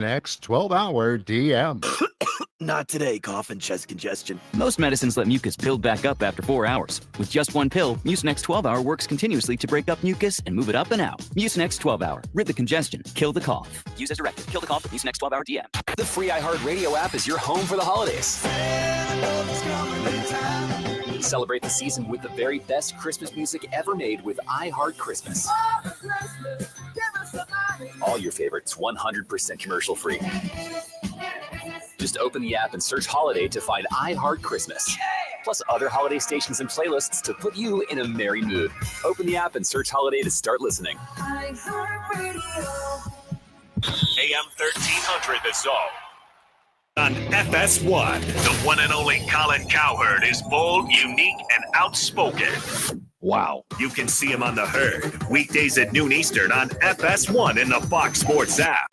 Next 12-hour DM. Not today, cough and chest congestion. Most medicines let mucus build back up after 4 hours. With just one pill, Mucinex 12-hour works continuously to break up mucus and move it up and out. Mucinex 12-hour. Rid the congestion. Kill the cough. Use as directed. Kill the cough with Mucinex 12-hour DM. The free iHeartRadio app is your home for the holidays. Celebrate the season with the very best Christmas music ever made with iHeart Christmas. All your favorites 100% commercial free. Just open the app and search Holiday to find iHeart Christmas. Plus other holiday stations and playlists to put you in a merry mood. Open the app and search Holiday to start listening. AM 1300 The Zone. On FS1, the one and only Colin Cowherd is bold, unique, and outspoken. Wow. You can see him on The Herd, weekdays at noon Eastern on FS1 in the Fox Sports app.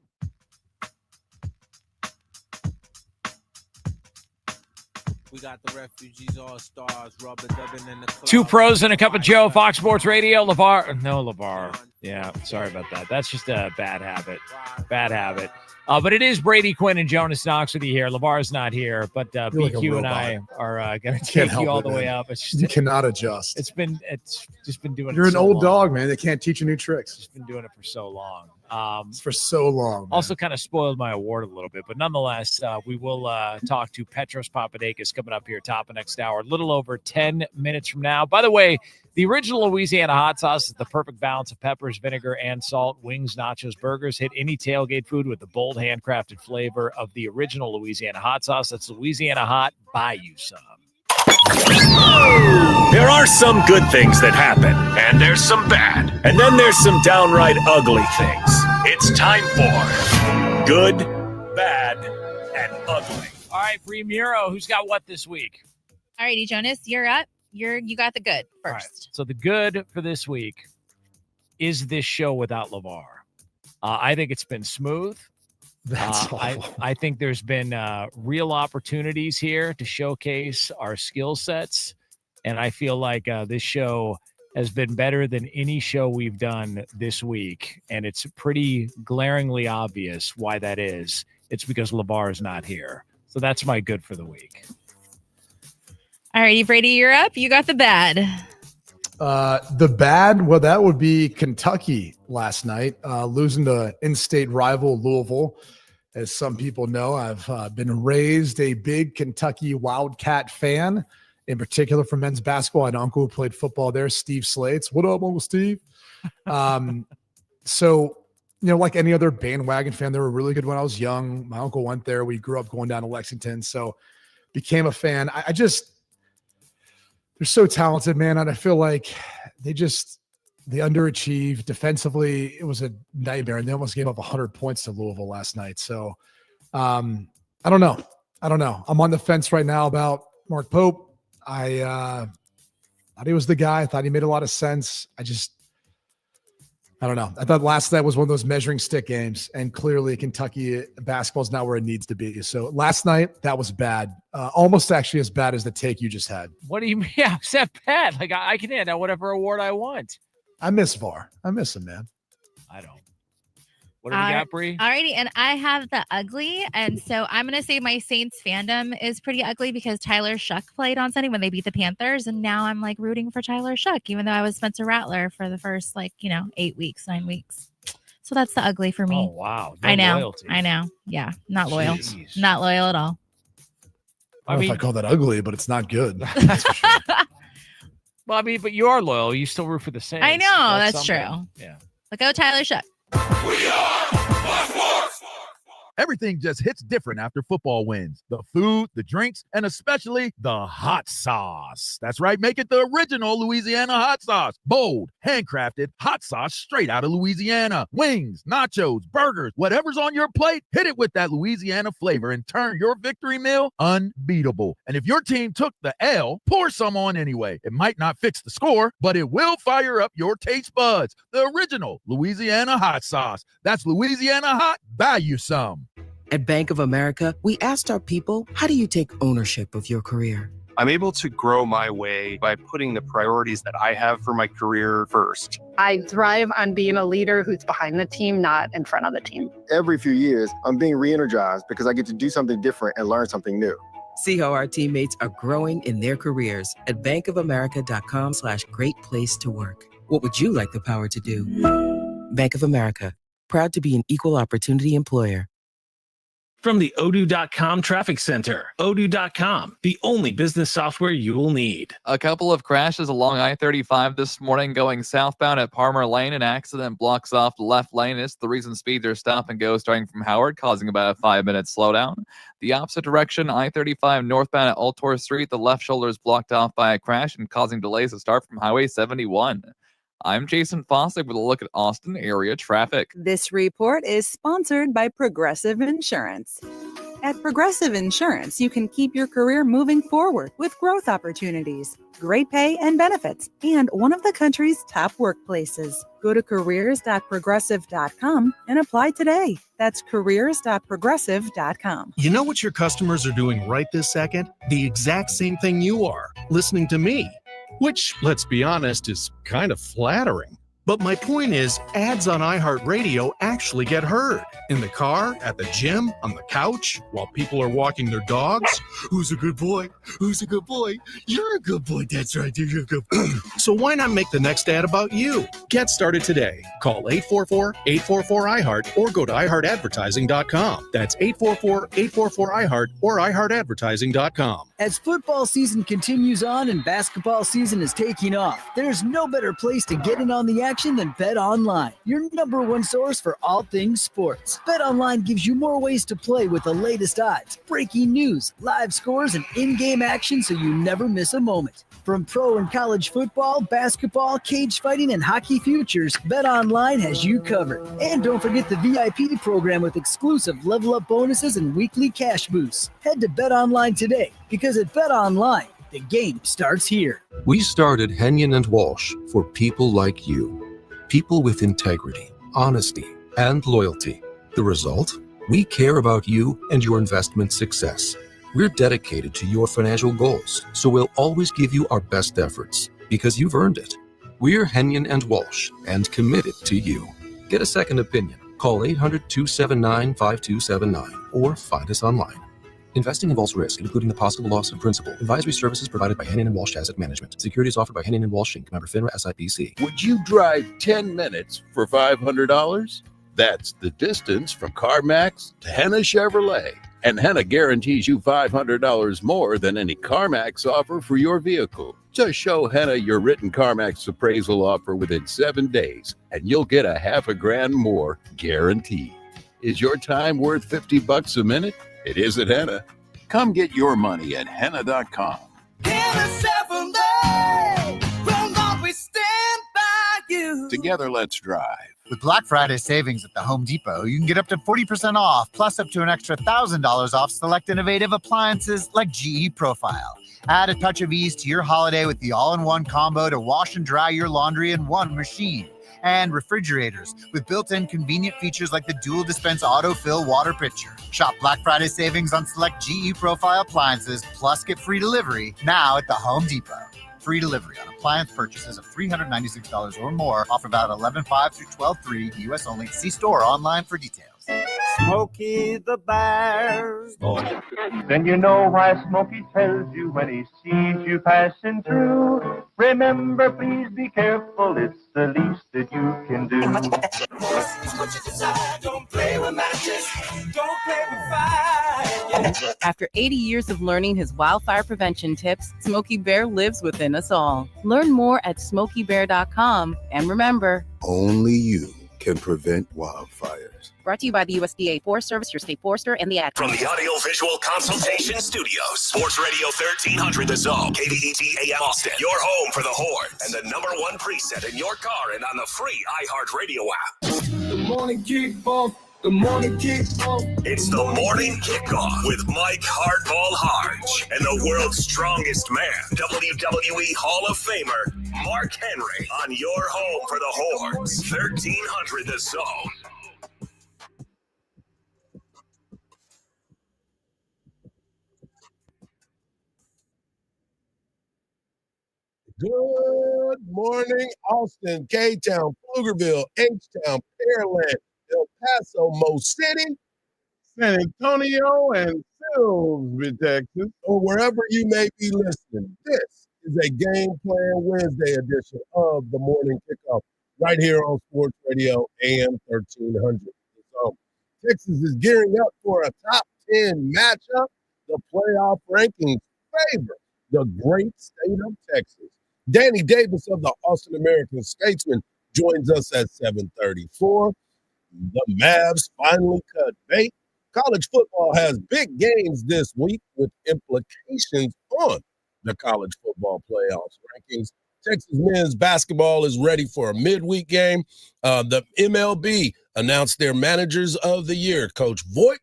We got the Refugees All-Stars, rubber dubbing in the club. Two pros and a cup of Joe, Fox Sports Radio. LeVar. Yeah, sorry about that. That's just a bad habit. But it is Brady Quinn and Jonas Knox with you here. LeVar's not here, but BQ and I are going to take you all the way up. It's just, you cannot adjust. It's just been doing. You're it so an old long. dog, man. They can't teach you new tricks. Just been doing it for so long. For so long. Man. Also kind of spoiled my award a little bit, but nonetheless, we will talk to Petros Papadakis coming up here top of next hour, a little over 10 minutes from now. By the way, the original Louisiana hot sauce is the perfect balance of peppers, vinegar, and salt. Wings, nachos, burgers. Hit any tailgate food with the bold, handcrafted flavor of the original Louisiana hot sauce. That's Louisiana Hot. Buy you some. There are some good things that happen, and there's some bad, and then there's some downright ugly things. It's time for Good, Bad, and Ugly. All right, Bree Muro, who's got what this week? All righty, Jonas, you're up. You got the good first. Right. So the good for this week is this show without LeVar. I think it's been smooth. That's awful. I think there's been real opportunities here to showcase our skill sets. And I feel like this show has been better than any show we've done this week. And it's pretty glaringly obvious why that is. It's because LeVar is not here. So that's my good for the week. All righty, Brady, you're up. You got the bad. The bad, well, that would be Kentucky last night, losing to in-state rival Louisville. As some people know, I've been raised a big Kentucky Wildcat fan, in particular for men's basketball. I had an uncle who played football there, Steve Slates. What up, Uncle Steve? So, like any other bandwagon fan, they were really good when I was young. My uncle went there. We grew up going down to Lexington, so became a fan. They're so talented, man. And I feel like they underachieved defensively. It was a nightmare. And they almost gave up 100 points to Louisville last night. So I don't know. I'm on the fence right now about Mark Pope. I thought he was the guy. I thought he made a lot of sense. I don't know. I thought last night was one of those measuring stick games, and clearly Kentucky basketball is not where it needs to be. So last night, that was bad. Almost actually as bad as the take you just had. What do you mean? Yeah, it's that bad. Like, I can hand out whatever award I want. I miss VAR. I miss him, man. I don't. What do we got, Bree? All righty, and I have the ugly, and so I'm going to say my Saints fandom is pretty ugly because Tyler Shuck played on Sunday when they beat the Panthers, and now I'm like rooting for Tyler Shuck, even though I was Spencer Rattler for the first 9 weeks. So that's the ugly for me. Oh, wow. No I know. loyalty. I know. Yeah, not loyal. Jeez. Not loyal at all. I don't know if I call that ugly, but it's not good. That's for sure. Well, but you are loyal. You still root for the Saints. I know. That's true. Yeah. But go Tyler Shuck. We are Fox Sports. Everything just hits different after football wins. The food, the drinks, and especially the hot sauce. That's right. Make it the original Louisiana hot sauce. Bold, handcrafted hot sauce straight out of Louisiana. Wings, nachos, burgers, whatever's on your plate, hit it with that Louisiana flavor and turn your victory meal unbeatable. And if your team took the L, pour some on anyway. It might not fix the score, but it will fire up your taste buds. The original Louisiana hot sauce. That's Louisiana hot. Buy you some. At Bank of America, we asked our people, how do you take ownership of your career? I'm able to grow my way by putting the priorities that I have for my career first. I thrive on being a leader who's behind the team, not in front of the team. Every few years, I'm being re-energized because I get to do something different and learn something new. See how our teammates are growing in their careers at bankofamerica.com/great place to work. What would you like the power to do? Bank of America, proud to be an equal opportunity employer. From the Odoo.com Traffic Center, Odoo.com, the only business software you will need. A couple of crashes along I-35 this morning going southbound at Palmer Lane. An accident blocks off the left lane. It's the reason speeds are stop and go starting from Howard, causing about a 5-minute slowdown. The opposite direction, I-35 northbound at Altor Street. The left shoulder is blocked off by a crash and causing delays to start from Highway 71. I'm Jason Fossick with a look at Austin area traffic. This report is sponsored by Progressive Insurance. At Progressive Insurance, you can keep your career moving forward with growth opportunities, great pay and benefits, and one of the country's top workplaces. Go to careers.progressive.com and apply today. That's careers.progressive.com. You know what your customers are doing right this second? The exact same thing you are, listening to me. Which, let's be honest, is kind of flattering. But my point is, ads on iHeartRadio actually get heard. In the car, at the gym, on the couch, while people are walking their dogs. Who's a good boy? Who's a good boy? You're a good boy. That's right. You're a good boy. So why not make the next ad about you? Get started today. Call 844-844-iHeart or go to iHeartAdvertising.com. That's 844-844-iHeart or iHeartAdvertising.com. As football season continues on and basketball season is taking off, there's no better place to get in on the action than BetOnline, your number one source for all things sports. BetOnline gives you more ways to play with the latest odds, breaking news, live scores, and in-game action so you never miss a moment. From pro and college football, basketball, cage fighting, and hockey futures, BetOnline has you covered. And don't forget the VIP program with exclusive level-up bonuses and weekly cash boosts. Head to BetOnline today, because at BetOnline, the game starts here. We started Henyon and Walsh for people like you. People with integrity, honesty, and loyalty. The result? We care about you and your investment success. We're dedicated to your financial goals, so we'll always give you our best efforts because you've earned it. We're Henyon and Walsh and committed to you. Get a second opinion. Call 800-279-5279 or find us online. Investing involves risk, including the possible loss of principal. Advisory services provided by Henyon & Walsh Asset Management. Securities offered by Henyon & Walsh Inc. Member FINRA SIPC. Would you drive 10 minutes for $500? That's the distance from CarMax to Henna Chevrolet. And Henna guarantees you $500 more than any CarMax offer for your vehicle. Just show Henna your written CarMax appraisal offer within 7 days, and you'll get $150,000 more guaranteed. Is your time worth $50 a minute? It is at Henna. Come get your money at Henna.com. Henna Chevrolet, we'll always stand by you. Together, let's drive. With Black Friday savings at the Home Depot, you can get up to 40% off, plus up to an extra $1,000 off select innovative appliances like GE Profile. Add a touch of ease to your holiday with the all-in-one combo to wash and dry your laundry in one machine. And refrigerators with built-in convenient features like the dual dispense autofill water pitcher. Shop Black Friday savings on select GE Profile appliances, plus get free delivery now at the Home Depot. Free delivery on appliance purchases of $396 or more. Offer valid 11/5 through 12/3. U.S. only. See store or online for details. Smokey the Bear. Then you know why Smokey tells you when he sees you passing through. Remember, please be careful. It's the least that you can do. What you decide, don't play with matches. Don't play with fire. After 80 years of learning his wildfire prevention tips, Smokey Bear lives within us all. Learn more at SmokeyBear.com. And remember, only you can prevent wildfires. Brought to you by the USDA Forest Service, your state forester, and the ad. From the Audio Visual Consultation Studios, Sports Radio 1300 The Zone, KDET AM Austin, your home for the Horns, and the #1 preset in your car and on the free iHeartRadio app. Good morning, Kickoff. Good morning, Kickoff. It's the Morning Kickoff with Mike Hardball Hardge and the world's strongest man, WWE Hall of Famer, Mark Henry, on your home for the Horns, 1300 The Zone. Good morning, Austin, K-Town, Pflugerville, H-Town, Pearland, El Paso, Mo City, San Antonio, and Silsbee, Texas, or wherever you may be listening. This is a Game Plan Wednesday edition of the Morning Kickoff right here on Sports Radio AM 1300. So, Texas is gearing up for a top 10 matchup. The playoff rankings favor the great state of Texas. Danny Davis of the Austin American Statesman joins us at 7:34. The Mavs finally cut bait. College football has big games this week with implications on the college football playoffs rankings. Texas men's basketball is ready for a midweek game. The MLB announced their managers of the year. Coach Voigt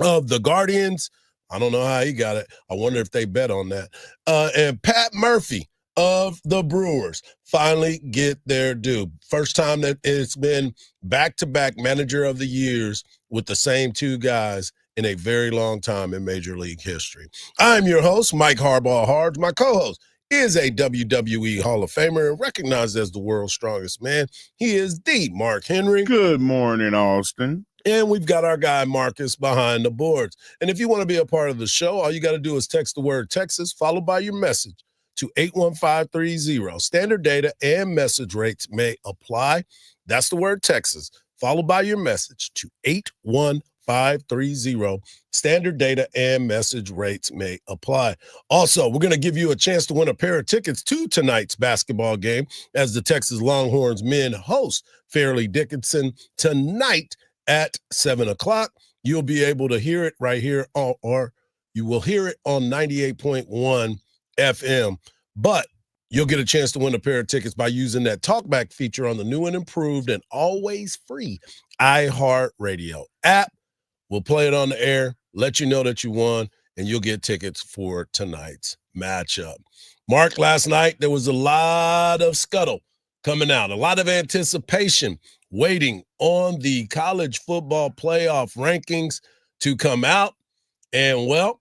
of the Guardians, I don't know how he got it. I wonder if they bet on that. And Pat Murphy of the Brewers finally get their due. First time that it's been back-to-back manager of the years with the same two guys in a very long time in Major League history. I'm your host, Mike Hardball Hardge. My co-host is a WWE Hall of Famer and recognized as the world's strongest man. He is the Mark Henry. Good morning, Austin. And we've got our guy Marcus behind the boards. And if you want to be a part of the show, all you got to do is text the word Texas followed by your message to 81530. Standard data and message rates may apply. That's the word Texas followed by your message to 81530. Standard data and message rates may apply. Also, we're going to give you a chance to win a pair of tickets to tonight's basketball game as the Texas Longhorns men host Fairleigh Dickinson tonight at 7 o'clock. You'll be able to hear it right here, or you will hear it on 98.1 FM. But you'll get a chance to win a pair of tickets by using that talkback feature on the new and improved and always free iHeartRadio app. We'll play it on the air, let you know that you won, and you'll get tickets for tonight's matchup. Mark, last night there was a lot of scuttle coming out, a lot of anticipation waiting on the college football playoff rankings to come out. And, well,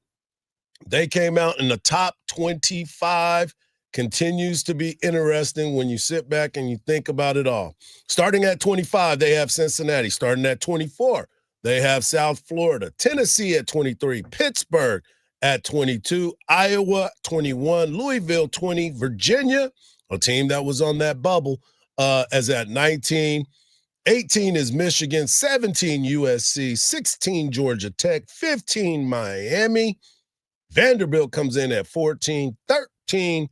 they came out in the top 25. Continues to be interesting when you sit back and you think about it all. Starting at 25, they have Cincinnati. Starting at 24, they have South Florida. Tennessee at 23, Pittsburgh at 22, Iowa 21, Louisville 20, Virginia, a team that was on that bubble, as at 19. 18 is Michigan, 17 USC, 16 Georgia Tech, 15 Miami. Vanderbilt comes in at 14. 13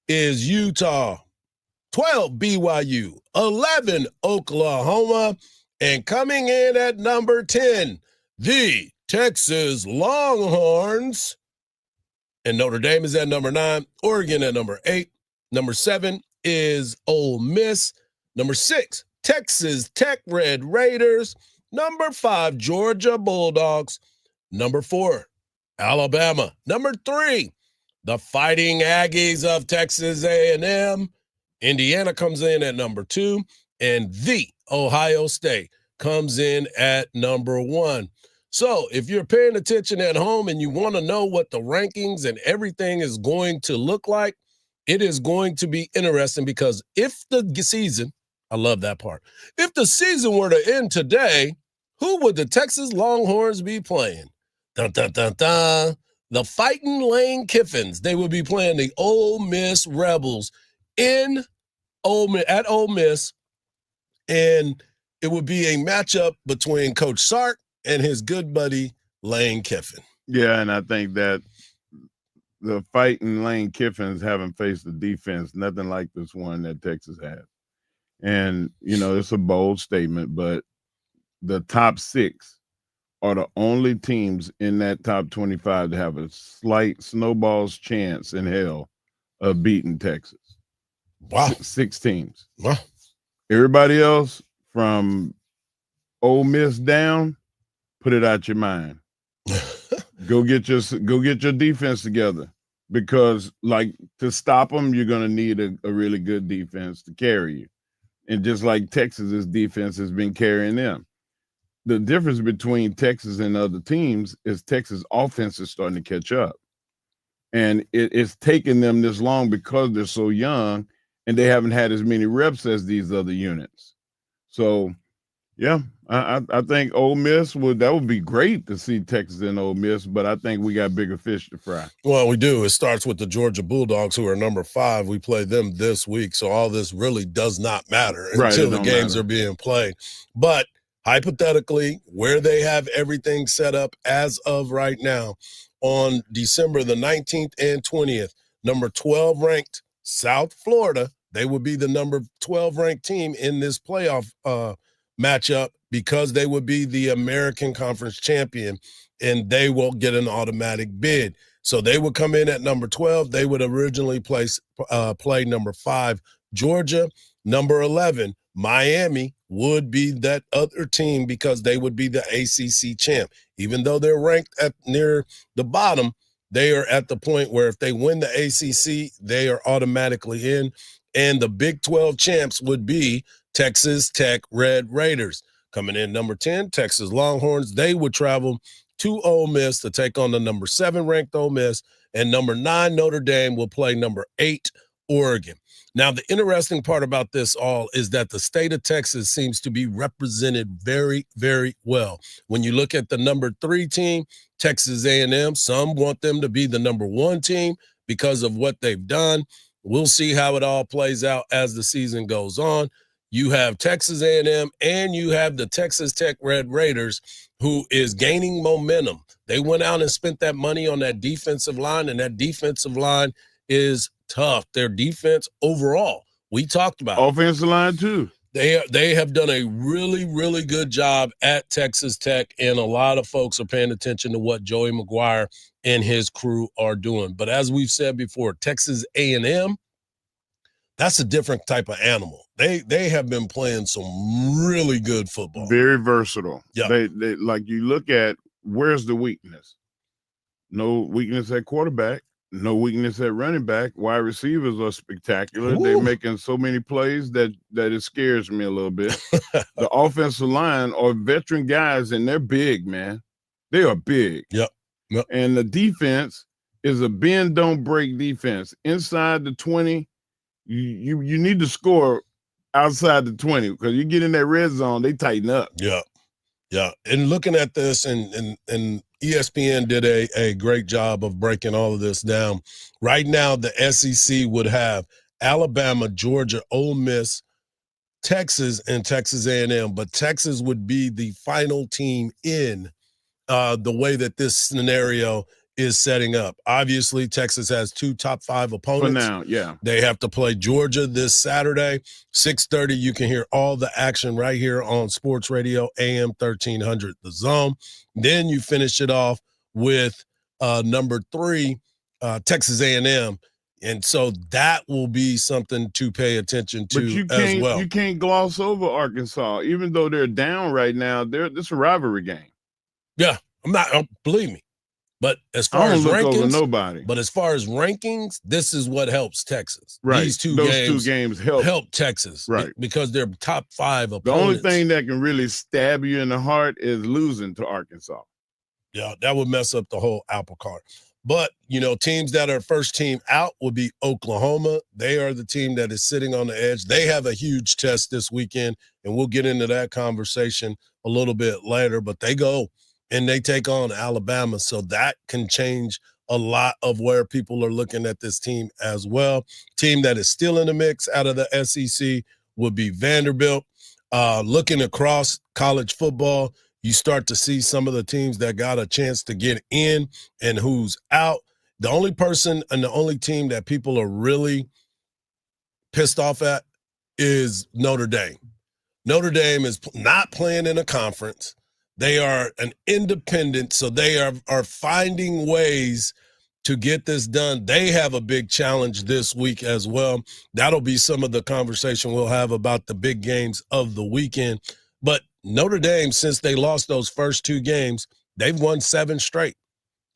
is Utah, 12 BYU, 11 Oklahoma, and coming in at number 10, the Texas Longhorns. And Notre Dame is at number 9, Oregon at number 8. Number 7 is Ole Miss. Number 6, Texas Tech Red Raiders. Number 5, Georgia Bulldogs. Number 4, Alabama. Number 3, the Fighting Aggies of Texas A&M. Indiana comes in at number 2, and the Ohio State comes in at number 1. So if you're paying attention at home and you want to know what the rankings and everything is going to look like, it is going to be interesting, because if the season, I love that part, if the season were to end today, who would the Texas Longhorns be playing? Dun, dun, dun, dun. The Fighting Lane Kiffins. They would be playing the Ole Miss Rebels at Ole Miss, and it would be a matchup between Coach Sark and his good buddy Lane Kiffin. Yeah, and I think that the Fighting Lane Kiffins haven't faced a defense nothing like this one that Texas has. And, it's a bold statement, but the top 6 are the only teams in that top 25 to have a slight snowball's chance in hell of beating Texas. Wow. 6 teams. Wow. Everybody else from Ole Miss down, put it out your mind. Go get your defense together, because to stop them, you're going to need a really good defense to carry you. And just like Texas's defense has been carrying them. The difference between Texas and other teams is Texas offense is starting to catch up. And it's taken them this long because they're so young and they haven't had as many reps as these other units. So, yeah, I think Ole Miss that would be great to see Texas and Ole Miss, but I think we got bigger fish to fry. Well, we do. It starts with the Georgia Bulldogs, who are number 5. We play them this week, so all this really does not matter until the games are being played. But hypothetically, where they have everything set up as of right now, on December the 19th and 20th, number 12 ranked South Florida, they would be the number 12 ranked team in this playoff matchup because they would be the American Conference champion and they will get an automatic bid. So they would come in at number 12. They would originally play number 5, Georgia. Number 11, Miami would be that other team because they would be the ACC champ. Even though they're ranked at near the bottom, they are at the point where if they win the ACC, they are automatically in. And the Big 12 champs would be Texas Tech Red Raiders. Coming in number 10, Texas Longhorns. They would travel to Ole Miss to take on the number 7 ranked Ole Miss. And number 9, Notre Dame will play number 8, Oregon. Now, the interesting part about this all is that the state of Texas seems to be represented very, very well. When you look at the number 3 team, Texas A&M, some want them to be the number 1 team because of what they've done. We'll see how it all plays out as the season goes on. You have Texas A&M and you have the Texas Tech Red Raiders, who is gaining momentum. They went out and spent that money on that defensive line, and that defensive line is tough. Their defense overall, we talked about offensive line too. They have done a really, really good job at Texas Tech, and a lot of folks are paying attention to what Joey McGuire and his crew are doing. But as we've said before, Texas A&M, that's a different type of animal. They have been playing some really good football. Very versatile. Yeah. They like, you look at where's the weakness? No weakness at quarterback. No weakness at running back. Wide receivers are spectacular. Ooh. They're making so many plays that it scares me a little bit. The offensive line are veteran guys, and they're big, man. They are big. Yep. And the defense is a bend, don't break defense. Inside the 20, you need to score outside the 20 because you get in that red zone, they tighten up. Yeah. Yeah. And looking at this, and ESPN did a great job of breaking all of this down. Right now, the SEC would have Alabama, Georgia, Ole Miss, Texas, and Texas A&M. But Texas would be the final team in the way that this scenario is setting up. Obviously, Texas has 2 top 5 opponents. For now, yeah. They have to play Georgia this Saturday, 6:30. You can hear all the action right here on Sports Radio AM 1300, The Zone. Then you finish it off with number 3, Texas A&M. And so that will be something to pay attention to as well. You can't gloss over Arkansas. Even though they're down right now, this is a rivalry game. Yeah, believe me. But as far as rankings, this is what helps Texas. Right. These two games help Texas. Right. Because they're top 5 opponents. The only thing that can really stab you in the heart is losing to Arkansas. Yeah, that would mess up the whole apple cart. But, teams that are first team out would be Oklahoma. They are the team that is sitting on the edge. They have a huge test this weekend, and we'll get into that conversation a little bit later. But they go and they take on Alabama. So that can change a lot of where people are looking at this team as well. Team that is still in the mix out of the SEC would be Vanderbilt. Looking across college football, you start to see some of the teams that got a chance to get in and who's out. The only person and the only team that people are really pissed off at is Notre Dame. Notre Dame is not playing in a conference. They are an independent, so they are finding ways to get this done. They have a big challenge this week as well. That'll be some of the conversation we'll have about the big games of the weekend. But Notre Dame, since they lost those first 2 games, they've won 7 straight.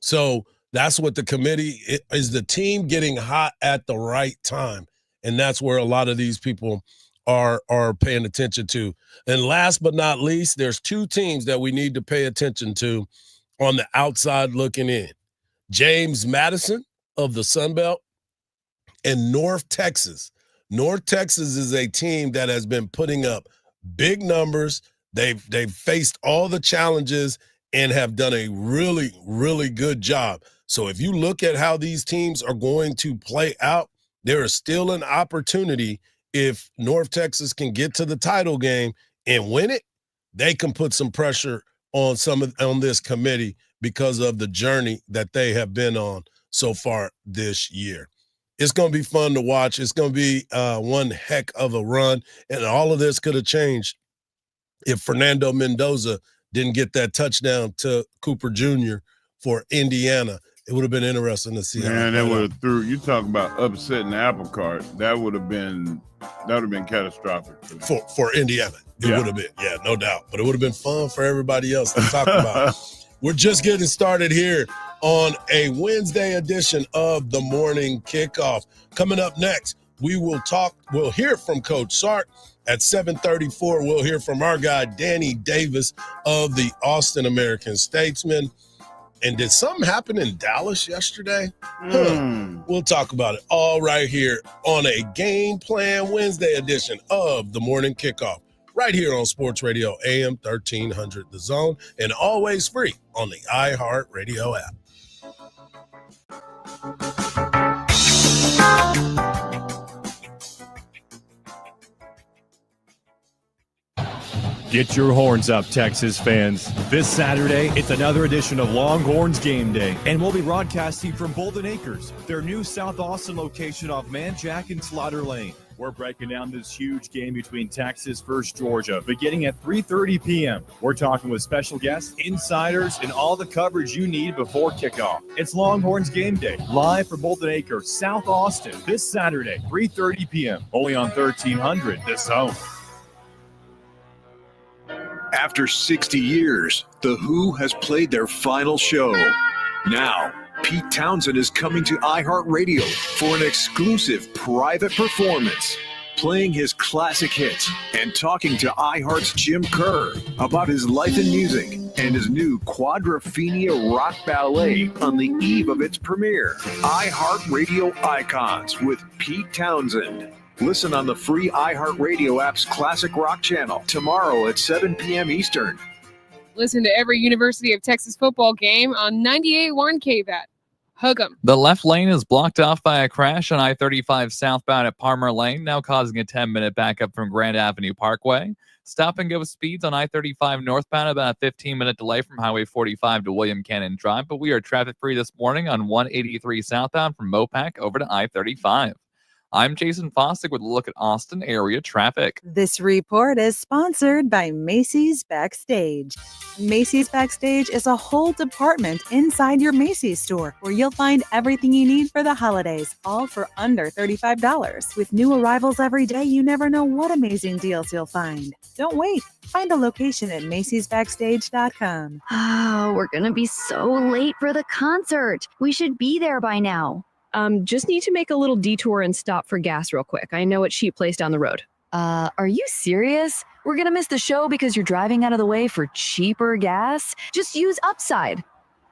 So that's what the committee is, the team getting hot at the right time. And that's where a lot of these people are paying attention to. And last but not least, there's 2 teams that we need to pay attention to on the outside looking in. James Madison of the Sun Belt, and North Texas. North Texas is a team that has been putting up big numbers. They've faced all the challenges and have done a really, really good job. So if you look at how these teams are going to play out, there is still an opportunity. If North Texas can get to the title game and win it, they can put some pressure on on this committee because of the journey that they have been on so far this year. It's going to be fun to watch. It's going to be one heck of a run, and all of this could have changed if Fernando Mendoza didn't get that touchdown to Cooper Jr. for Indiana. It would have been interesting to see. Man, that would have threw. You talk about upsetting the apple cart. That would have been catastrophic for Indiana. It would have been, yeah, no doubt. But it would have been fun for everybody else to talk about. We're just getting started here on a Wednesday edition of the Morning Kickoff. Coming up next, we'll hear from Coach Sark. At 7:34, we'll hear from our guy, Danny Davis of the Austin American-Statesman. And did something happen in Dallas yesterday? We'll talk about it all right here on a Game Plan Wednesday edition of the Morning Kickoff, right here on Sports Radio AM 1300 The Zone, and always free on the iHeartRadio app. Get your horns up, Texas fans. This Saturday, it's another edition of Longhorns Game Day, and we'll be broadcasting from Bolden Acres, their new South Austin location off Manjack and Slaughter Lane. We're breaking down this huge game between Texas versus Georgia, beginning at 3:30 p.m. We're talking with special guests, insiders, and all the coverage you need before kickoff. It's Longhorns Game Day, live from Bolden Acres, South Austin, this Saturday, 3:30 p.m., only on 1300 The Zone. After 60 years, The Who has played their final show. Now, Pete Townsend is coming to iHeartRadio for an exclusive private performance, playing his classic hits and talking to iHeart's Jim Kerr about his life in music and his new Quadrophenia rock ballet on the eve of its premiere. iHeartRadio Icons with Pete Townsend. Listen on the free iHeartRadio app's Classic Rock channel tomorrow at 7 p.m. Eastern. Listen to every University of Texas football game on 98.1 KVAT. Hug 'em. The left lane is blocked off by a crash on I-35 southbound at Palmer Lane, now causing a 10-minute backup from Grand Avenue Parkway. Stop and go speeds on I-35 northbound, about a 15-minute delay from Highway 45 to William Cannon Drive, but we are traffic-free this morning on 183 southbound from Mopac over to I-35. I'm Jason Fostick with a look at Austin area traffic. This report is sponsored by Macy's Backstage. Macy's Backstage is a whole department inside your Macy's store where you'll find everything you need for the holidays, all for under $35. With new arrivals every day, you never know what amazing deals you'll find. Don't wait. Find a location at macysbackstage.com. Oh, we're going to be so late for the concert. We should be there by now. Just need to make a little detour and stop for gas real quick. I know a cheap place down the road. Are you serious? We're gonna miss the show because you're driving out of the way for cheaper gas? Just use Upside.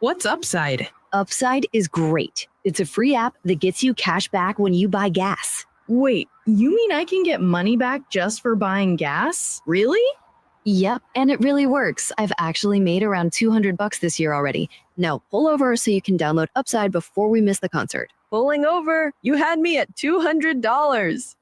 What's Upside? Upside is great. It's a free app that gets you cash back when you buy gas. Wait, you mean I can get money back just for buying gas? Really? Yep, and it really works. I've actually made around $200 this year already. Now pull over so you can download Upside before we miss the concert. Pulling over? You had me at $200.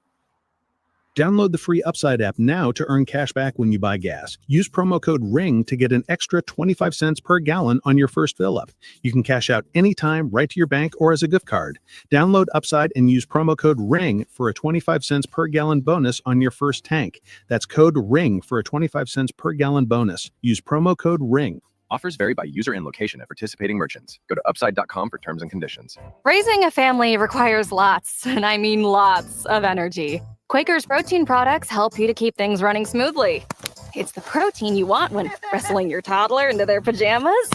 Download the free Upside app now to earn cash back when you buy gas. Use promo code RING to get an extra 25 cents per gallon on your first fill-up. You can cash out anytime right to your bank or as a gift card. Download Upside and use promo code RING for a 25 cents per gallon bonus on your first tank. That's code RING for a 25 cents per gallon bonus. Use promo code RING. Offers vary by user and location at participating merchants. Go to upside.com for terms and conditions. Raising a family requires lots, and I mean lots, of energy. Quaker's protein products help you to keep things running smoothly. It's the protein you want when wrestling your toddler into their pajamas.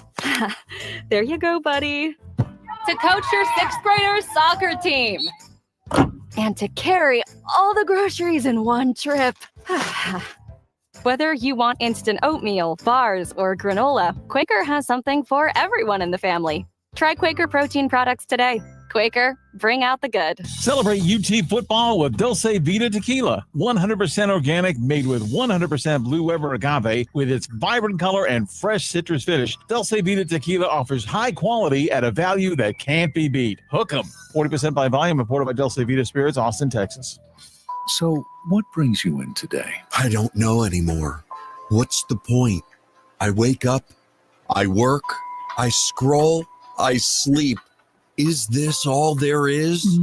There you go, buddy. To coach your 6th graders soccer team. And to carry all the groceries in one trip. Whether you want instant oatmeal, bars, or granola, Quaker has something for everyone in the family. Try Quaker protein products today. Quaker, bring out the good. Celebrate UT football with Dulce Vita Tequila. 100% organic, made with 100% Blue Weber agave, with its vibrant color and fresh citrus finish. Dulce Vita Tequila offers high quality at a value that can't be beat. Hook 'em. 40% by volume, imported by Dulce Vita Spirits, Austin, Texas. So, what brings you in today? I don't know anymore. What's the point? I wake up, I work, I scroll, I sleep. Is this all there is?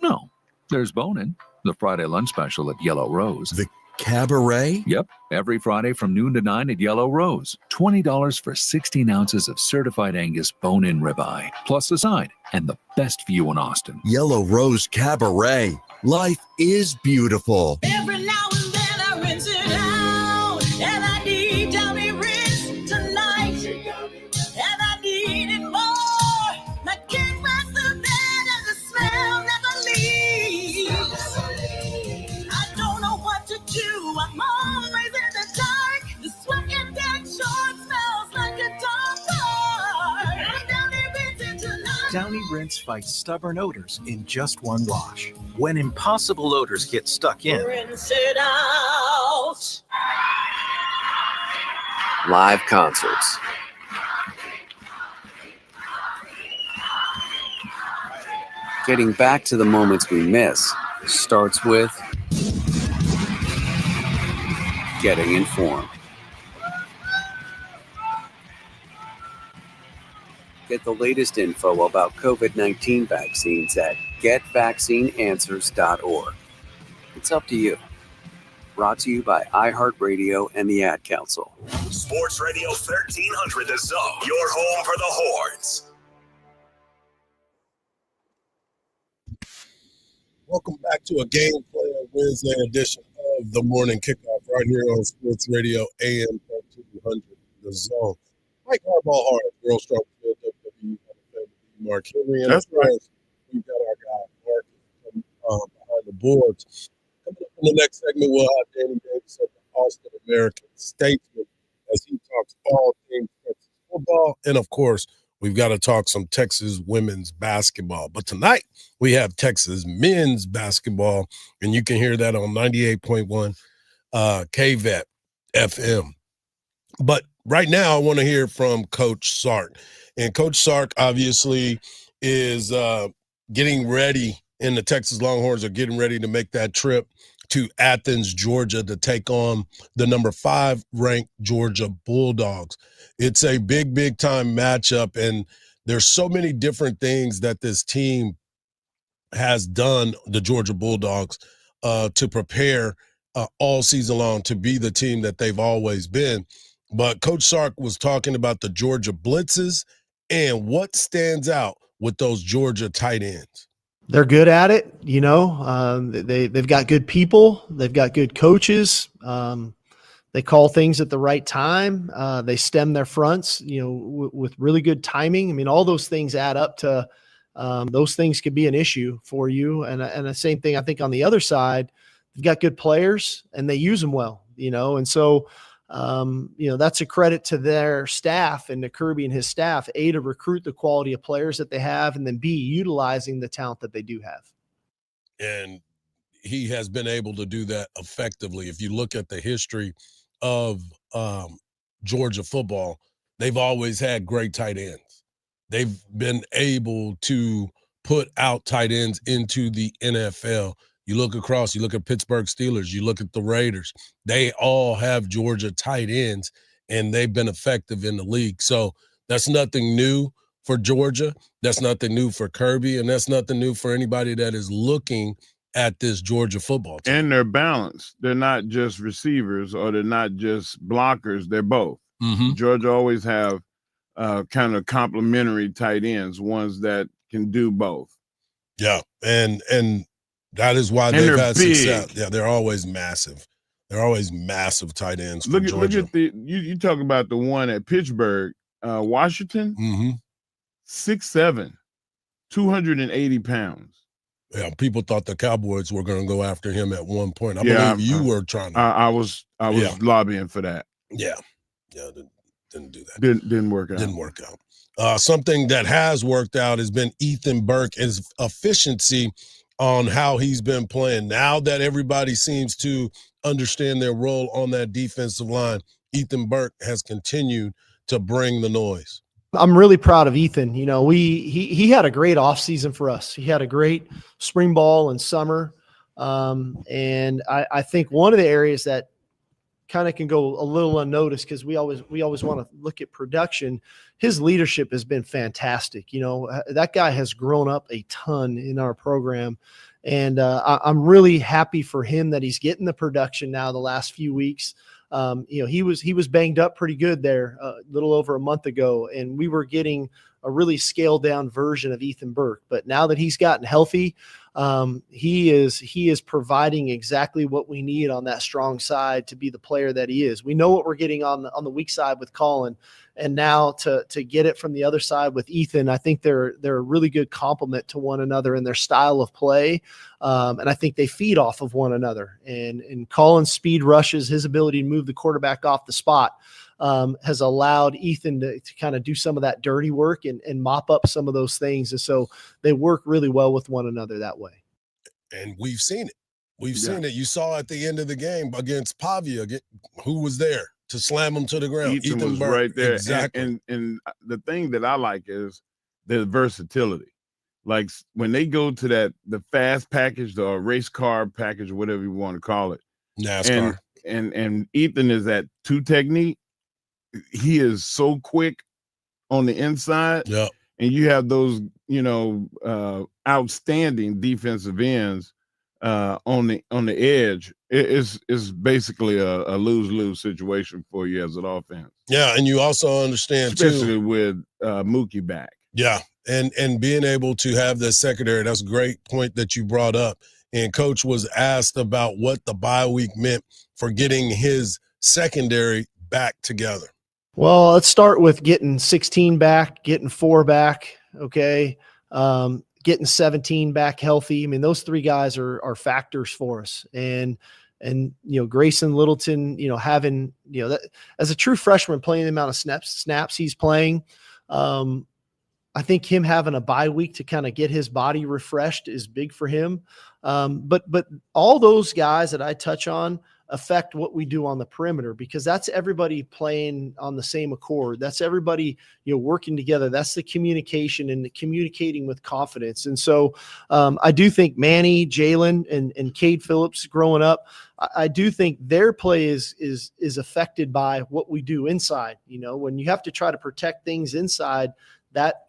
No. There's Bonin, the Friday lunch special at Yellow Rose. The cabaret? Yep. Every Friday from noon to 9 at Yellow Rose. $20 for 16 ounces of certified Angus bone-in ribeye, plus a side, and the best view in Austin. Yellow Rose Cabaret. Life is beautiful. Every now and then I rinse it out, and I need Downy Rinse tonight, and I need it more. I can't rest the bed and the smell never leaves. I don't know what to do. I'm always in the dark. The sweat and dead short smells like a dog park. I'm Downy Rinse tonight. Downy Rinse fights stubborn odors in just one wash. When impossible odors get stuck in, Rinse it out. live concerts, getting back to the moments we miss starts with getting informed. Get the latest info about COVID-19 vaccines at getvaccineanswers.org. It's up to you. Brought to you by iHeartRadio and the Ad Council. Sports Radio 1300 The Zone, your home for the Horns. Welcome back to a Game Plan Wednesday edition of the Morning Kickoff right here on Sports Radio AM 1300 The Zone. Mike Hardball Hard, Girl Strong Field, WWE, Mark Henry, and That's of course, we've got our guy Mark behind the boards. Coming up in the next segment, we'll have Danny Davis of the Austin American Statesman as he talks all things Texas football, and of course, we've got to talk some Texas women's basketball. But tonight, we have Texas men's basketball, and you can hear that on 98.1 KVET FM. But right now, I want to hear from Coach Sark. And Coach Sark obviously is getting ready, and the Texas Longhorns are getting ready to make that trip to Athens, Georgia, to take on the number 5 ranked Georgia Bulldogs. It's a big, big time matchup, and there's so many different things that this team has done, the Georgia Bulldogs, to prepare all season long to be the team that they've always been. But Coach Sark was talking about the Georgia blitzes and what stands out with those Georgia tight ends. They're good at it, you know. They've got good people. They've got good coaches. They call things at the right time. They stem their fronts, you know, with really good timing. I mean, all those things add up to those things could be an issue for you. And the same thing, I think, on the other side, they've got good players and they use them well, you know. And so, you know, that's a credit to their staff and to Kirby and his staff, A, to recruit the quality of players that they have, and then B, utilizing the talent that they do have. And he has been able to do that effectively. If you look at the history of Georgia football, they've always had great tight ends. They've been able to put out tight ends into the NFL. You look across, you look at Pittsburgh Steelers, you look at the Raiders, they all have Georgia tight ends, and they've been effective in the league. So that's nothing new for Georgia. That's nothing new for Kirby, and that's nothing new for anybody that is looking at this Georgia football team. And they're balanced. They're not just receivers or they're not just blockers. They're both. Mm-hmm. Georgia always have kind of complementary tight ends, ones that can do both. Yeah, and that is why they've had success. Yeah, they're always massive. They're always massive tight ends for Georgia. Look at you talk about the one at Pittsburgh, Washington, 6'7", 280 pounds. Yeah, people thought the Cowboys were going to go after him at one point. I believe you were trying to. I was lobbying for that. Yeah, didn't do that. Didn't work out. Didn't work out. Something that has worked out has been Ethan Burke's efficiency on how he's been playing. Now that everybody seems to understand their role on that defensive line, Ethan Burke has continued to bring the noise. I'm really proud of Ethan. You know, he had a great offseason for us. He had a great spring ball and summer. And I think one of the areas that kind of can go a little unnoticed, because we always want to look at production. His leadership has been fantastic. You know, that guy has grown up a ton in our program. And I'm really happy for him that he's getting the production now the last few weeks. You know, he was banged up pretty good there a little over a month ago, and we were getting a really scaled down version of Ethan Burke. But now that he's gotten healthy, he is providing exactly what we need on that strong side to be the player that he is. We know what we're getting on the weak side with Colin, and now to get it from the other side with Ethan, I think they're a really good complement to one another in their style of play. And I think they feed off of one another, and Colin's speed rushes, his ability to move the quarterback off the spot, has allowed Ethan to kind of do some of that dirty work and mop up some of those things. And so they work really well with one another that way. And we've seen it. We've seen it. You saw at the end of the game against Pavia, who was there to slam him to the ground. Ethan was Burke. right there. Exactly. And the thing that I like is the versatility. Like when they go to the fast package, the race car package, or whatever you want to call it. NASCAR. And Ethan is at 2 technique. He is so quick on the inside. Yeah. And you have those, outstanding defensive ends on the edge. It's basically a lose-lose situation for you as an offense. Yeah, and you also understand especially too, with Mookie back. Yeah, and being able to have the secondary, that's a great point that you brought up. And Coach was asked about what the bye week meant for getting his secondary back together. Well, let's start with getting 16 back, getting 4 back, okay, getting 17 back healthy. I mean, those 3 guys are factors for us. And Grayson Littleton, having, that as a true freshman playing the amount of snaps he's playing, I think him having a bye week to kind of get his body refreshed is big for him. But all those guys that I touch on affect what we do on the perimeter, because that's everybody playing on the same accord. That's everybody, working together. That's the communication and the communicating with confidence. And so I do think Manny, Jalen, and Cade Phillips growing up, I do think their play is affected by what we do inside. When you have to try to protect things inside, that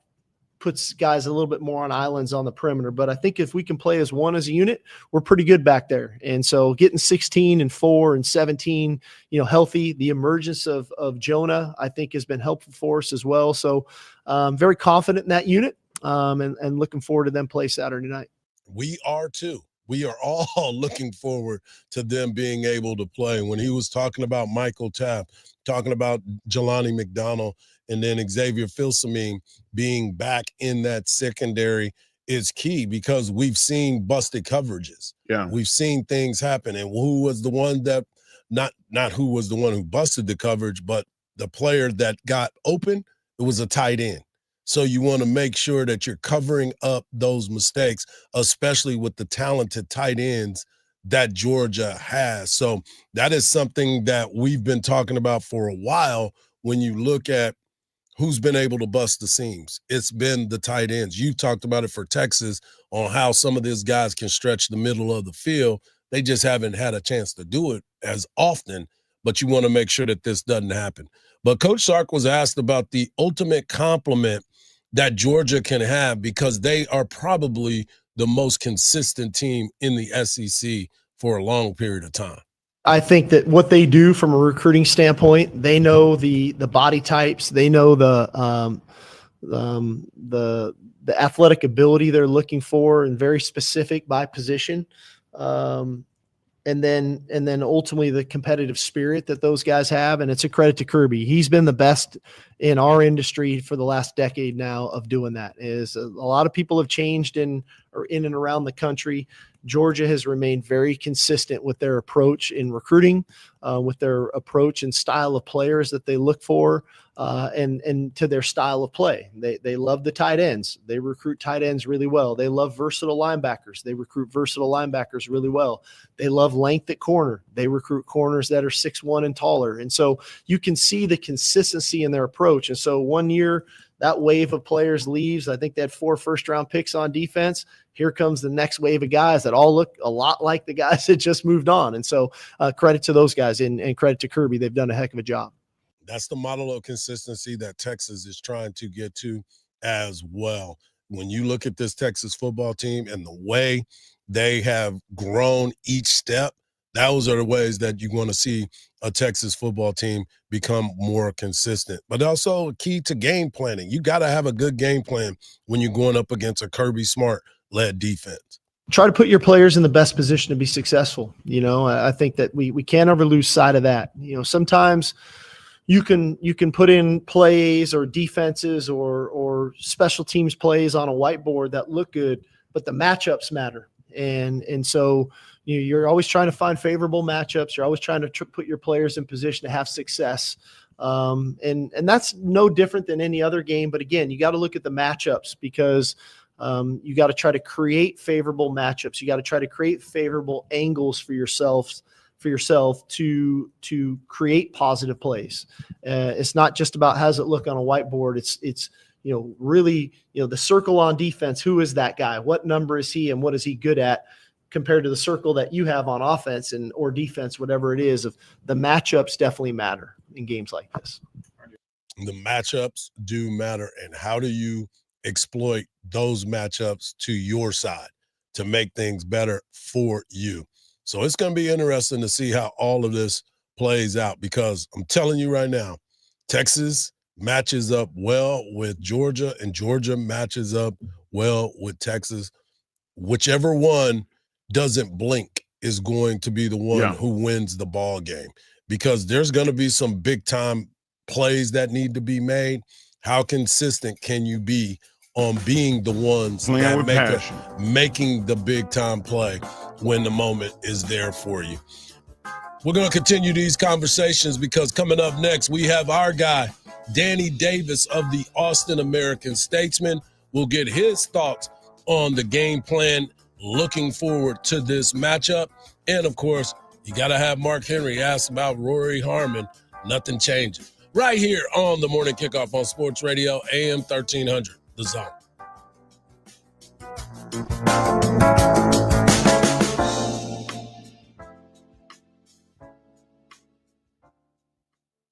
puts guys a little bit more on islands on the perimeter. But I think if we can play as one as a unit, we're pretty good back there. And so getting 16 and 4 and 17, healthy, the emergence of Jonah, I think has been helpful for us as well. So very confident in that unit and looking forward to them play Saturday night. We are too. We are all looking forward to them being able to play. When he was talking about Michael Tapp, talking about Jelani McDonald, and then Xavier Filsaime being back in that secondary is key, because we've seen busted coverages. Yeah. We've seen things happen. And who was the one that not who was the one who busted the coverage, but the player that got open, it was a tight end. So you want to make sure that you're covering up those mistakes, especially with the talented tight ends that Georgia has. So that is something that we've been talking about for a while. When you look at who's been able to bust the seams, it's been the tight ends. You talked about it for Texas on how some of these guys can stretch the middle of the field. They just haven't had a chance to do it as often, but you want to make sure that this doesn't happen. But Coach Sark was asked about the ultimate compliment that Georgia can have, because they are probably the most consistent team in the SEC for a long period of time. I think that what they do from a recruiting standpoint, they know the body types, they know the athletic ability they're looking for, and very specific by position. And then ultimately the competitive spirit that those guys have. And it's a credit to Kirby. He's been the best in our industry for the last decade now of doing that. Is a lot of people have changed in and around the country. Georgia has remained very consistent with their approach in recruiting, with their approach and style of players that they look for, and to their style of play. They love the tight ends. They recruit tight ends really well. They love versatile linebackers. They recruit versatile linebackers really well. They love length at corner. They recruit corners that are 6'1" and taller. And so you can see the consistency in their approach. And so one year, that wave of players leaves. I think they had 4 first-round picks on defense. Here comes the next wave of guys that all look a lot like the guys that just moved on. And so credit to those guys and credit to Kirby. They've done a heck of a job. That's the model of consistency that Texas is trying to get to as well. When you look at this Texas football team and the way they have grown each step, those are the ways that you're going to see a Texas football team become more consistent. But also key to game planning. You got to have a good game plan when you're going up against a Kirby Smart-led defense. Try to put your players in the best position to be successful. You know, I think that we can't ever lose sight of that. You know, sometimes you can put in plays or defenses or special teams plays on a whiteboard that look good, but the matchups matter. And so you're always trying to find favorable matchups. You're always trying to put your players in position to have success. And that's no different than any other game. But again, you got to look at the matchups because you got to try to create favorable matchups. You got to try to create favorable angles for yourself to create positive plays. It's not just about how does it look on a whiteboard. It's really, the circle on defense. Who is that guy? What number is he and what is he good at compared to the circle that you have on offense or defense, whatever it is. Of the matchups definitely matter in games like this. The matchups do matter. And how do you exploit those matchups to your side to make things better for you? So it's going to be interesting to see how all of this plays out, because I'm telling you right now, Texas matches up well with Georgia and Georgia matches up well with Texas. Whichever one doesn't blink is going to be the one who wins the ball game, because there's going to be some big time plays that need to be made. How consistent can you be on being the ones that making the big time play when the moment is there for you? We're going to continue these conversations because coming up next, we have our guy, Danny Davis of the Austin American-Statesman. We'll get his thoughts on the game plan, looking forward to this matchup. And, of course, you got to have Mark Henry ask about Rory Harmon. Nothing changes. Right here on the Morning Kickoff on Sports Radio, AM 1300, The Zone.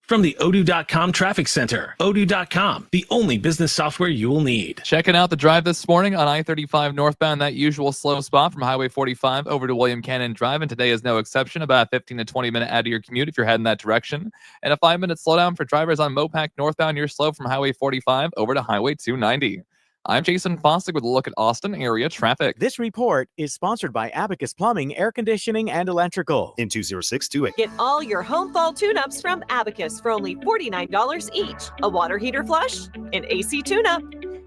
From the Odoo.com Traffic Center, Odoo.com, the only business software you will need. Checking out the drive this morning on I-35 northbound, that usual slow spot from Highway 45 over to William Cannon Drive, and today is no exception. About a 15 to 20 minute out of your commute if you're heading that direction, and a 5-minute slowdown for drivers on Mopac northbound. You're slow from Highway 45 over to Highway 290. I'm Jason Fostick with a look at Austin area traffic. This report is sponsored by Abacus Plumbing, Air Conditioning, and Electrical. In 20628. Get all your home fall tune-ups from Abacus for only $49 each. A water heater flush, an AC tune-up,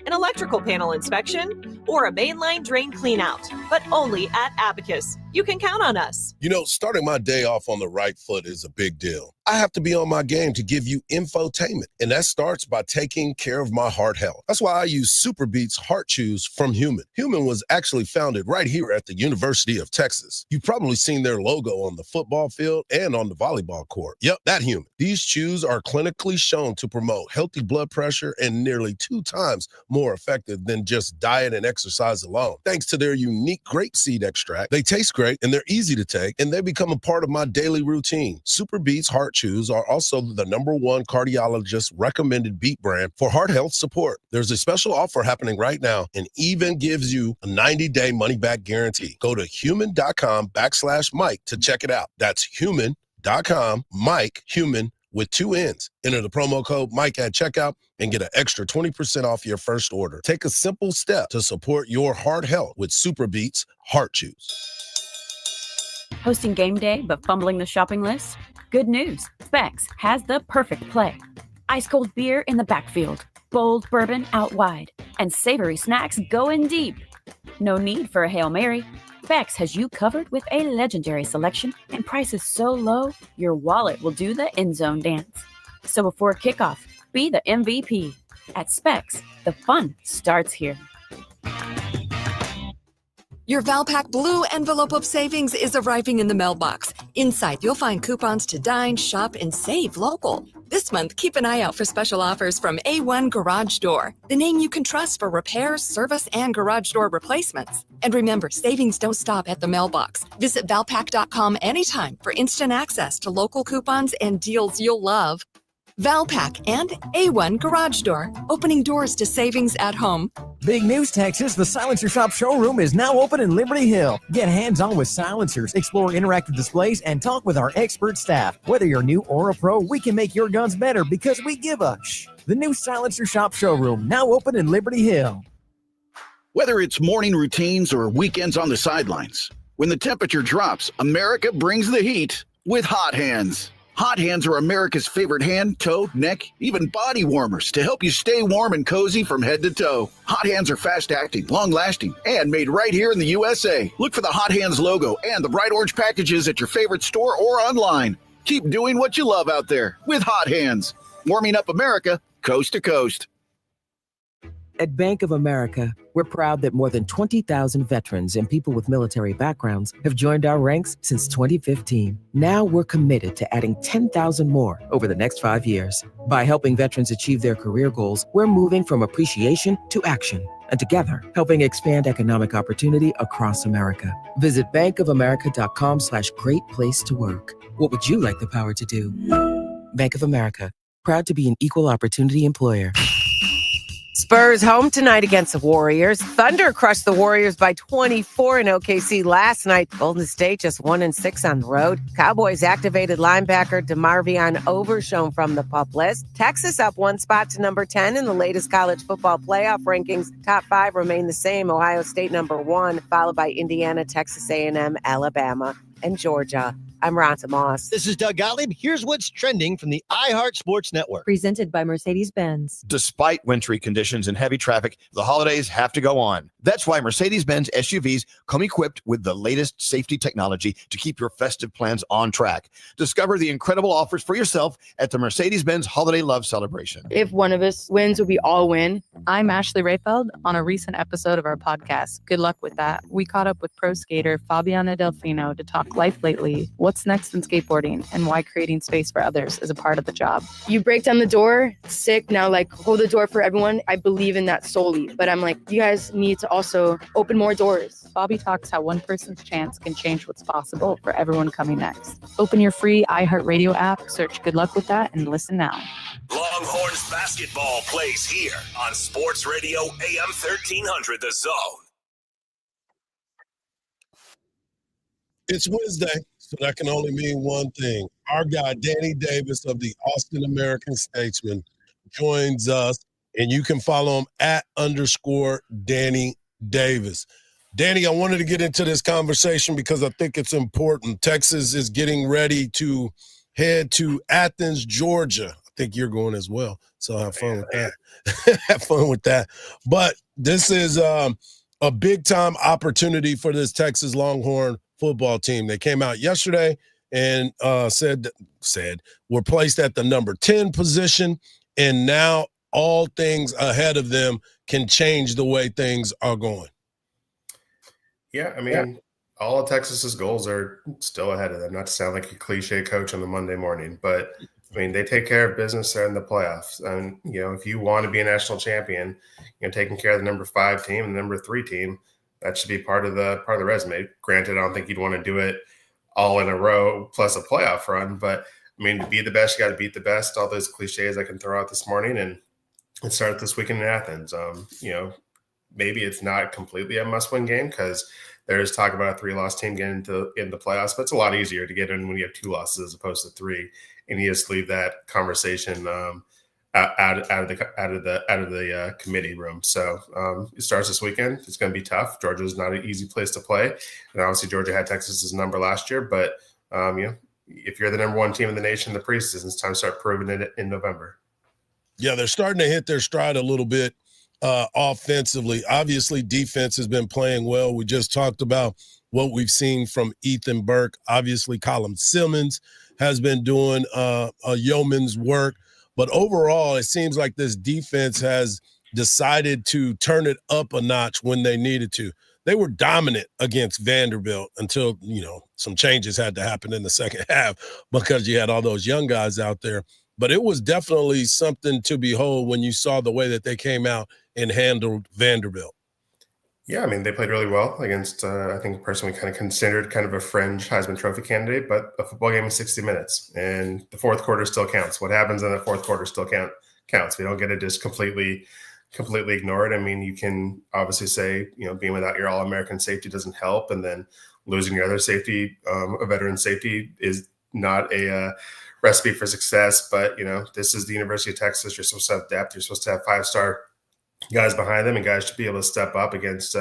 an electrical panel inspection, or a mainline drain clean-out. But only at Abacus. You can count on us. You know, starting my day off on the right foot is a big deal. I have to be on my game to give you infotainment, and that starts by taking care of my heart health. That's why I use Super Beats Heart Chews from Human. Human was actually founded right here at the University of Texas. You've probably seen their logo on the football field and on the volleyball court. Yep, that Human. These chews are clinically shown to promote healthy blood pressure and nearly 2 times more effective than just diet and exercise alone. Thanks to their unique grapeseed extract, they taste great and they're easy to take, and they become a part of my daily routine. Super Beats Heart Chews are also the #1 cardiologist recommended beet brand for heart health support. There's a special offer happening right now and even gives you a 90-day money-back guarantee. Go to human.com/Mike to check it out. That's human.com, Mike, human with 2 N's. Enter the promo code Mike at checkout and get an extra 20% off your first order. Take a simple step to support your heart health with Super Beats Heart Chews. Hosting game day but fumbling the shopping list? Good news. Specs has the perfect play. Ice cold beer in the backfield, bold bourbon out wide, and savory snacks going deep. No need for a Hail Mary. Bex has you covered with a legendary selection and prices so low, your wallet will do the end zone dance. So before kickoff, be the MVP. At Specs, the fun starts here. Your Valpak Blue envelope of savings is arriving in the mailbox. Inside, you'll find coupons to dine, shop, and save local. This month, keep an eye out for special offers from A1 Garage Door, the name you can trust for repairs, service, and garage door replacements. And remember, savings don't stop at the mailbox. Visit Valpak.com anytime for instant access to local coupons and deals you'll love. Valpak and A1 Garage Door, opening doors to savings at home. Big news, Texas. The Silencer Shop showroom is now open in Liberty Hill. Get hands-on with silencers, explore interactive displays, and talk with our expert staff. Whether you're new or a pro, we can make your guns better because we give a shh. The new Silencer Shop showroom, now open in Liberty Hill. Whether it's morning routines or weekends on the sidelines, when the temperature drops, America brings the heat with Hot Hands. Hot Hands are America's favorite hand, toe, neck, even body warmers to help you stay warm and cozy from head to toe. Hot Hands are fast-acting, long-lasting, and made right here in the USA. Look for the Hot Hands logo and the bright orange packages at your favorite store or online. Keep doing what you love out there with Hot Hands. Warming up America, coast to coast. At Bank of America, we're proud that more than 20,000 veterans and people with military backgrounds have joined our ranks since 2015. Now we're committed to adding 10,000 more over the next 5 years. By helping veterans achieve their career goals, we're moving from appreciation to action. And together, helping expand economic opportunity across America. Visit bankofamerica.com/great place to work. What would you like the power to do? Bank of America, proud to be an equal opportunity employer. Spurs home tonight against the Warriors. Thunder crushed the Warriors by 24 in OKC last night. Golden State just 1-6 on the road. Cowboys activated linebacker DeMarvion Overshown from the PUP list. Texas up one spot to number 10 in the latest college football playoff rankings. Top 5 remain the same. Ohio State number 1, followed by Indiana, Texas A&M, Alabama, and Georgia. I'm Ronta Moss. This is Doug Gottlieb. Here's what's trending from the iHeart Sports Network. Presented by Mercedes-Benz. Despite wintry conditions and heavy traffic, the holidays have to go on. That's why Mercedes-Benz SUVs come equipped with the latest safety technology to keep your festive plans on track. Discover the incredible offers for yourself at the Mercedes-Benz Holiday Love Celebration. If one of us wins, we all win. I'm Ashley Rayfeld on a recent episode of our podcast. Good luck with that. We caught up with pro skater Fabiana Delfino to talk life lately, what's next in skateboarding, and why creating space for others is a part of the job. You break down the door, sick, now like hold the door for everyone. I believe in that solely, but I'm like, you guys need to also open more doors. Bobby talks how one person's chance can change what's possible for everyone coming next. Open your free iHeartRadio app, search Good Luck with That, and listen now. Longhorns basketball plays here on Sports Radio AM 1300 The Zone. It's Wednesday, so that can only mean one thing. Our guy, Danny Davis of the Austin American Statesman, joins us, and you can follow him at _Danny Davis. Danny, I wanted to get into this conversation because I think it's important. Texas is getting ready to head to Athens, Georgia. I think you're going as well, so have fun with that. Have fun with that. But this is a big-time opportunity for this Texas Longhorn football team. They came out yesterday and said we're placed at the number 10 position, and now all things ahead of them can change the way things are going. Yeah, I mean, all of Texas's goals are still ahead of them. Not to sound like a cliche coach on the Monday morning, but I mean, they take care of business there in the playoffs. And, you know, if you want to be a national champion, you know, taking care of the number 5 team and the number 3 team, that should be part of the resume. Granted, I don't think you'd want to do it all in a row plus a playoff run, but I mean, to be the best, you got to beat the best. All those cliches I can throw out this morning, and start this weekend in Athens. You know, maybe it's not completely a must-win game because there's talk about a 3-loss team getting in the playoffs, but it's a lot easier to get in when you have 2 losses as opposed to 3, and you just leave that conversation out of the committee room. So it starts this weekend. It's going to be tough. Georgia's not an easy place to play, and obviously Georgia had Texas's number last year. But you know, if you're the number 1 team in the nation in the preseason, it's time to start proving it in November. Yeah, they're starting to hit their stride a little bit offensively. Obviously, defense has been playing well. We just talked about what we've seen from Ethan Burke. Obviously, Colin Simmons has been doing a yeoman's work. But overall, it seems like this defense has decided to turn it up a notch when they needed to. They were dominant against Vanderbilt until, some changes had to happen in the second half because you had all those young guys out there. But it was definitely something to behold when you saw the way that they came out and handled Vanderbilt. Yeah, I mean, they played really well against, I think, personally kind of considered kind of a fringe Heisman Trophy candidate, but a football game is 60 minutes, and the fourth quarter still counts. What happens in the fourth quarter still counts. We don't get to just completely ignore it. I mean, you can obviously say, being without your All-American safety doesn't help, and then losing your other safety, a veteran safety, is not a recipe for success. But, this is the University of Texas. You're supposed to have depth. You're supposed to have 5-star guys behind them, and guys should be able to step up against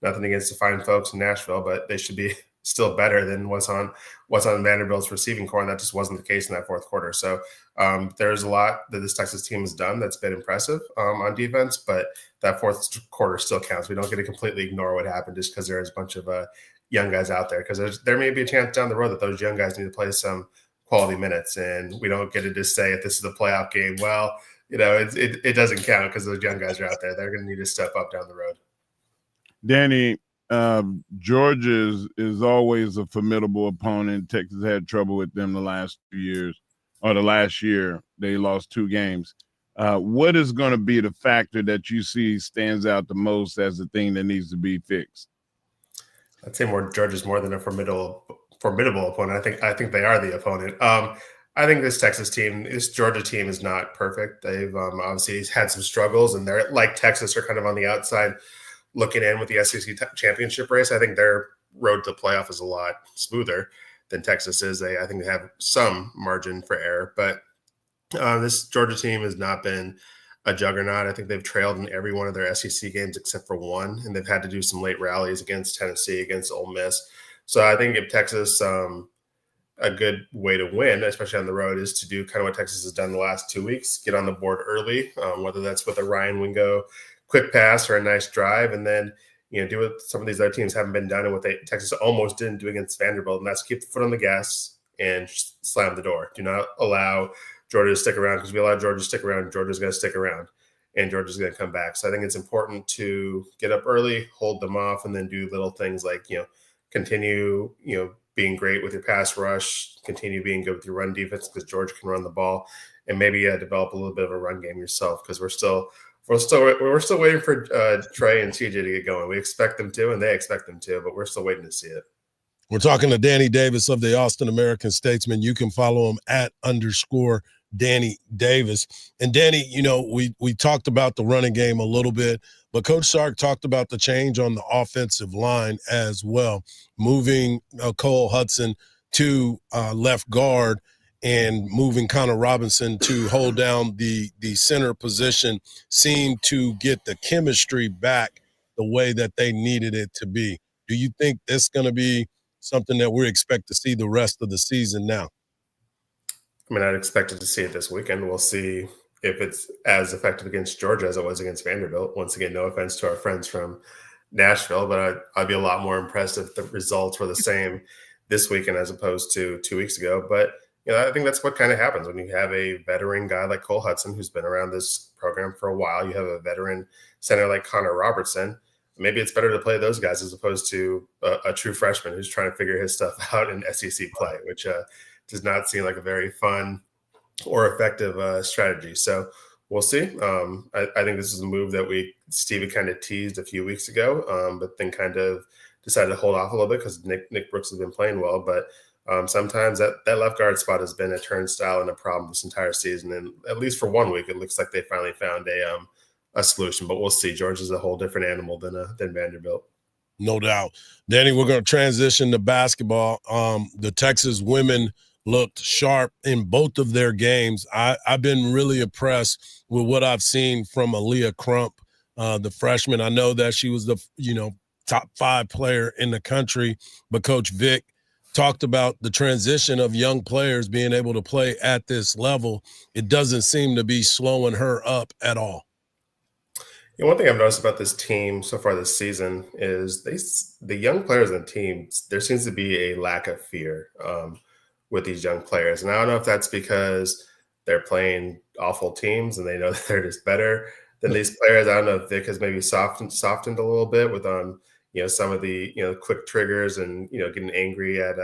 nothing against the fine folks in Nashville, but they should be still better than what's on Vanderbilt's receiving core, and that just wasn't the case in that fourth quarter. So there's a lot that this Texas team has done that's been impressive on defense, but that fourth quarter still counts. We don't get to completely ignore what happened just because there's a bunch of young guys out there, because there may be a chance down the road that those young guys need to play some quality minutes, and we don't get to just say if this is a playoff game, well, it doesn't count because those young guys are out there. They're going to need to step up down the road. Danny, Georgia is always a formidable opponent. Texas had trouble with them the last 2 years, or the last year. They lost 2 games. What is going to be the factor that you see stands out the most as the thing that needs to be fixed? I'd say Georgia's more than a formidable opponent. I think they are the opponent. I think this Georgia team is not perfect. They've obviously had some struggles, and they're like Texas, are kind of on the outside looking in with the SEC championship race. I think their road to playoff is a lot smoother than Texas is. I think they have some margin for error, but this Georgia team has not been a juggernaut. I think they've trailed in every one of their SEC games except for one, and they've had to do some late rallies against Tennessee, against Ole Miss. So I think if Texas a good way to win, especially on the road, is to do kind of what Texas has done the last 2 weeks, get on the board early, whether that's with a Ryan Wingo quick pass or a nice drive, and then do what some of these other teams haven't been done and what Texas almost didn't do against Vanderbilt, and that's keep the foot on the gas and slam the door. Do not allow Georgia to stick around, because if we allow Georgia to stick around, Georgia's going to stick around, and Georgia's going to come back. So I think it's important to get up early, hold them off, and then do little things like continue being great with your pass rush, continue being good with your run defense, because Georgia can run the ball, and maybe develop a little bit of a run game yourself, because we're still waiting for Trey and CJ to get going. We expect them to, and they expect them to, but we're still waiting to see it. We're talking to Danny Davis of the Austin American-Statesman. You can follow him at _Danny Davis. And Danny, we talked about the running game a little bit, but Coach Sark talked about the change on the offensive line as well, moving Cole Hudson to left guard and moving Connor Robinson to hold down the center position seemed to get the chemistry back the way that they needed it to be. Do you think this is going to be something that we expect to see the rest of the season now? I mean, I'd expect to see it this weekend. We'll see if it's as effective against Georgia as it was against Vanderbilt. Once again, no offense to our friends from Nashville, but I'd be a lot more impressed if the results were the same this weekend as opposed to 2 weeks ago. But I think that's what kind of happens when you have a veteran guy like Cole Hudson, who's been around this program for a while. You have a veteran center like Connor Robertson. Maybe it's better to play those guys as opposed to a true freshman who's trying to figure his stuff out in SEC play, which does not seem like a very fun or effective strategy. So we'll see. I think this is a move that Stevie kind of teased a few weeks ago, but then kind of decided to hold off a little bit because Nick Brooks has been playing well. But sometimes that left guard spot has been a turnstile and a problem this entire season. And at least for 1 week, it looks like they finally found a solution. But we'll see. Georgia's a whole different animal than Vanderbilt. No doubt. Danny, we're going to transition to basketball. The Texas women looked sharp in both of their games. I've been really impressed with what I've seen from Aaliyah Crump, the freshman. I know that she was the top 5 player in the country, but Coach Vic talked about the transition of young players being able to play at this level. It doesn't seem to be slowing her up at all. Yeah, one thing I've noticed about this team so far this season is the young players on the team, there seems to be a lack of fear with these young players. And I don't know if that's because they're playing awful teams and they know that they're just better than these players. I don't know if Vic has maybe softened a little bit with some of the quick triggers and getting angry at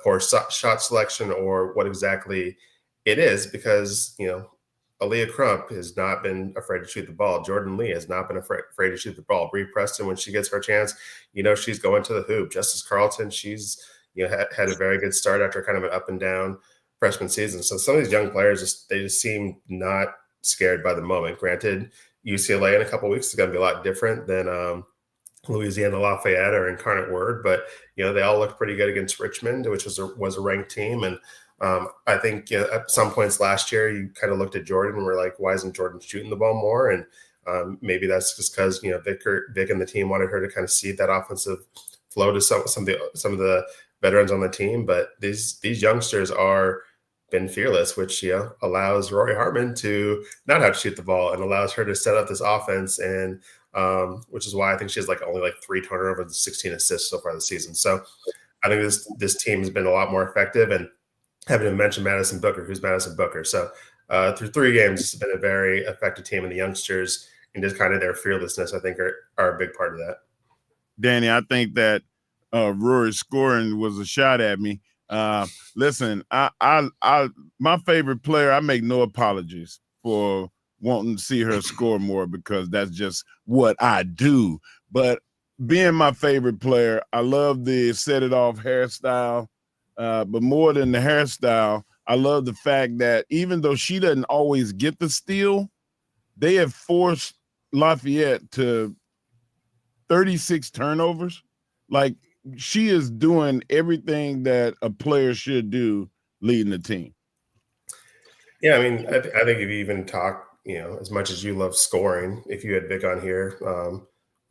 poor shot selection, or what exactly it is, because Aaliyah Crump has not been afraid to shoot the ball. Jordan Lee has not been afraid to shoot the ball. Bree Preston, when she gets her chance, she's going to the hoop. Justice Carlton, she's had a very good start after kind of an up and down freshman season. So some of these young players they just seem not scared by the moment. Granted, UCLA in a couple of weeks is going to be a lot different than Louisiana Lafayette or Incarnate Word, but they all looked pretty good against Richmond, which was a ranked team. And I think at some points last year, you kind of looked at Jordan and were like, why isn't Jordan shooting the ball more? And maybe that's just because Vic and the team wanted her to kind of seed that offensive flow to some of the veterans on the team. But these youngsters are been fearless, which allows Rory Hartman to not have to shoot the ball and allows her to set up this offense, and which is why I think she has only 3 turnovers and 16 assists so far this season. So I think this team has been a lot more effective. And haven't even mentioned Madison Booker, who's Madison Booker. So through 3 games, it's been a very effective team, and the youngsters and just kind of their fearlessness, I think, are a big part of that. Danny, I think that Rory's scoring was a shot at me. Listen, I my favorite player, I make no apologies for wanting to see her score more, because that's just what I do. But being my favorite player, I love the set it off hairstyle. But more than the hairstyle, I love the fact that even though she doesn't always get the steal, they have forced Lafayette to 36 turnovers. Like, she is doing everything that a player should do leading the team. Yeah, I mean, I think if you even talk, as much as you love scoring, if you had Vic on here,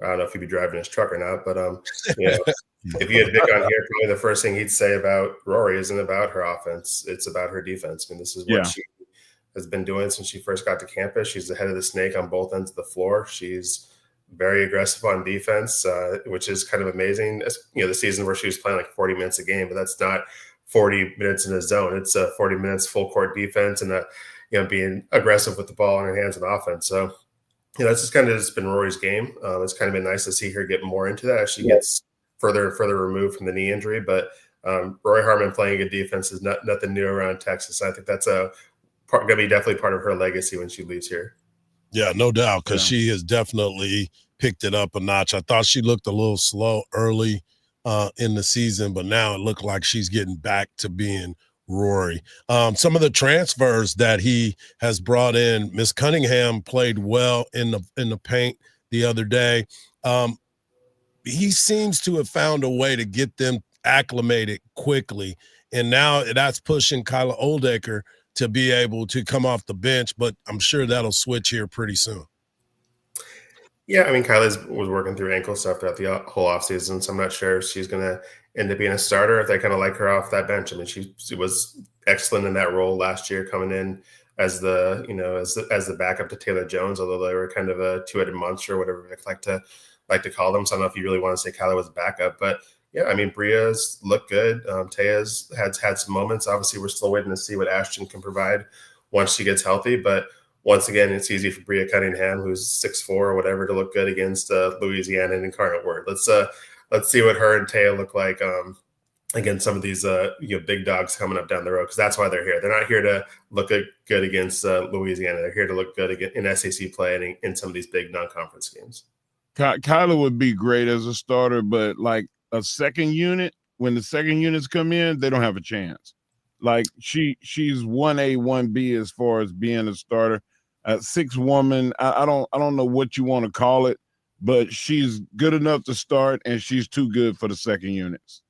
I don't know if he'd be driving his truck or not, but if you had Vic on here, probably the first thing he'd say about Rory isn't about her offense. It's about her defense. I mean, this is what she has been doing since she first got to campus. She's the head of the snake on both ends of the floor. She's very aggressive on defense, which is kind of amazing. The season where she was playing 40 minutes a game, but that's not 40 minutes in a zone. It's 40 minutes full court defense and being aggressive with the ball in her hands and offense. So, that's just kind of just been Rory's game. It's kind of been nice to see her get more into that as she gets further and further removed from the knee injury. But Rory Hartman playing good defense is nothing new around Texas. I think that's going to be definitely part of her legacy when she leaves here. Yeah, no doubt, because she has definitely picked it up a notch. I thought she looked a little slow early in the season, but now it looked like she's getting back to being Rory. Some of the transfers that he has brought in, Miss Cunningham played well in the paint the other day. He seems to have found a way to get them acclimated quickly, and now that's pushing Kyla Oldacre to be able to come off the bench, but I'm sure that'll switch here pretty soon. Yeah, I mean, Kyla was working through ankle stuff throughout the whole offseason, so I'm not sure if she's going to end up being a starter, if they kind of like her off that bench. I mean, she was excellent in that role last year, coming in as the as the backup to Taylor Jones, although they were kind of a two-headed monster, whatever they like to call them. So I don't know if you really want to say Kyla was a backup, but yeah, I mean, Bria's looked good. Taya's had some moments. Obviously, we're still waiting to see what Ashton can provide once she gets healthy. But once again, it's easy for Bria Cunningham, who's 6'4" or whatever, to look good against Louisiana and Incarnate Word. Let's see what her and Taya look like against some of these big dogs coming up down the road, because that's why they're here. They're not here to look good against Louisiana. They're here to look good in SEC play and in some of these big non-conference games. Kyla would be great as a starter, but like a second unit, when the second units come in, they don't have a chance. Like she's 1A, 1B as far as being a starter. 6 woman, I don't know what you want to call it, but she's good enough to start, and she's too good for the second units.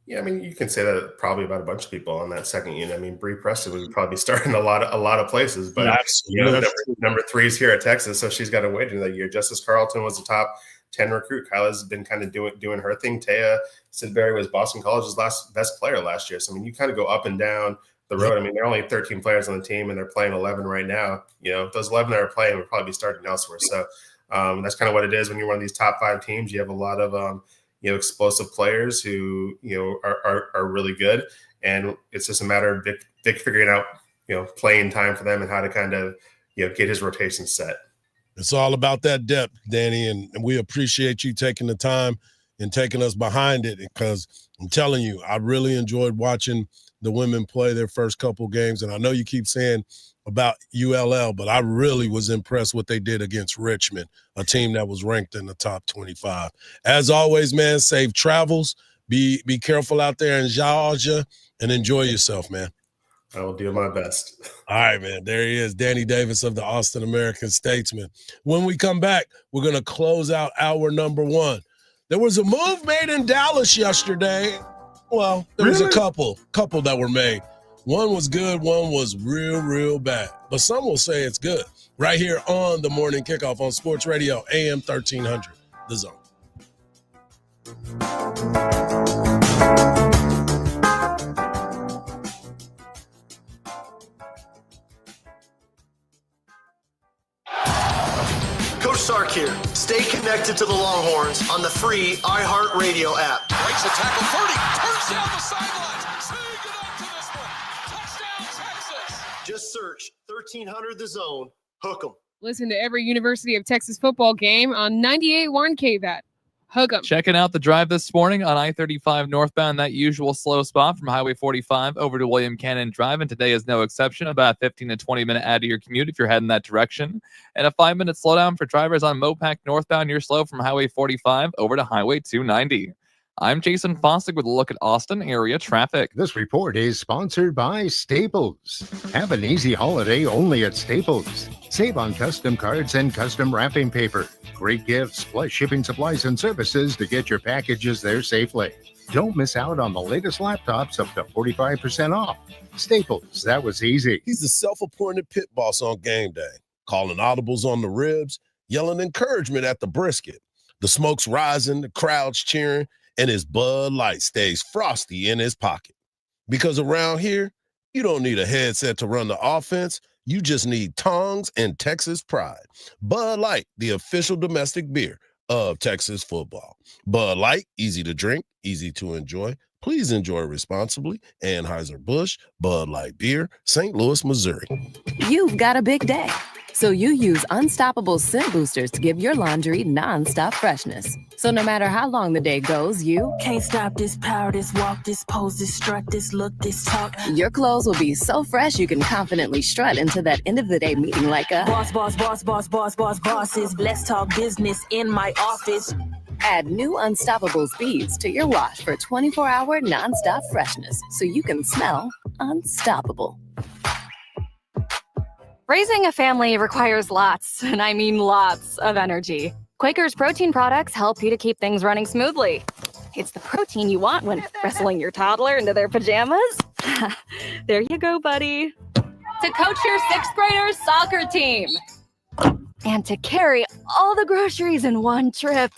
Yeah, I mean, you can say that probably about a bunch of people on that second unit. I mean, Bree Preston would probably start in a lot of places, but Absolutely. number 3 is here at Texas, so she's got to wait another year. Justice Carlton was the top 10 recruit. Kyla's been kind of doing her thing. Taya Sidbury was Boston College's best player last year. So I mean, you kind of go up and down the road. I mean, there are only 13 players on the team, and they're playing 11 right now. Those 11 that are playing would probably be starting elsewhere. So that's kind of what it is when you're one of these top 5 teams. You have a lot of explosive players who are really good, and it's just a matter of Vic figuring out playing time for them and how to kind of get his rotation set. It's all about that depth, Danny, and we appreciate you taking the time and taking us behind it, because I'm telling you, I really enjoyed watching the women play their first couple games, and I know you keep saying about ULL, but I really was impressed what they did against Richmond, a team that was ranked in the top 25. As always, man, safe travels. Be careful out there in Georgia and enjoy yourself, man. I will do my best. All right, man. There he is, Danny Davis of the Austin American-Statesman. When we come back, we're going to close out hour number 1. There was a move made in Dallas yesterday. Well, there was a couple that were made. One was good, one was real bad. But some will say it's good. Right here on the Morning Kickoff on Sports Radio, AM 1300, The Zone. Coach Sark here. Stay connected to the Longhorns on the free iHeartRadio app. Breaks a tackle, 30, turns down the sidelines. Say goodnight to this one. Touchdown, Texas. Just search 1300 The Zone. Hook 'em. Listen to every University of Texas football game on 98.1 KVAT. Hook 'em. Checking out the drive this morning on I-35 northbound, that usual slow spot from Highway 45 over to William Cannon Drive, and today is no exception. About a 15 to 20-minute add to your commute if you're heading that direction. And a 5-minute slowdown for drivers on Mopac northbound. You're slow from Highway 45 over to Highway 290. I'm Jason Fossick with a look at Austin area traffic. This report is sponsored by Staples. Have an easy holiday only at Staples. Save on custom cards and custom wrapping paper. Great gifts, plus shipping supplies and services to get your packages there safely. Don't miss out on the latest laptops up to 45% off. Staples, that was easy. He's the self-appointed pit boss on game day, calling audibles on the ribs, yelling encouragement at the brisket. The smoke's rising, the crowd's cheering, and his Bud Light stays frosty in his pocket. Because around here, you don't need a headset to run the offense. You just need tongs and Texas pride. Bud Light, the official domestic beer of Texas football. Bud Light, easy to drink, easy to enjoy. Please enjoy responsibly. Anheuser-Busch, Bud Light Beer, St. Louis, Missouri. You've got a big day, so you use Unstoppable Scent Boosters to give your laundry nonstop freshness. So no matter how long the day goes, you can't stop this power, this walk, this pose, this strut, this look, this talk. Your clothes will be so fresh you can confidently strut into that end of the day meeting like a bosses. Let's talk business in my office. Add new Unstoppable Speeds to your wash for 24-hour nonstop freshness so you can smell unstoppable. Raising a family requires lots, and I mean lots, of energy. Quaker's protein products help you to keep things running smoothly. It's the protein you want when wrestling your toddler into their pajamas. There you go, buddy. To coach your 6th graders' soccer team. And to carry all the groceries in one trip.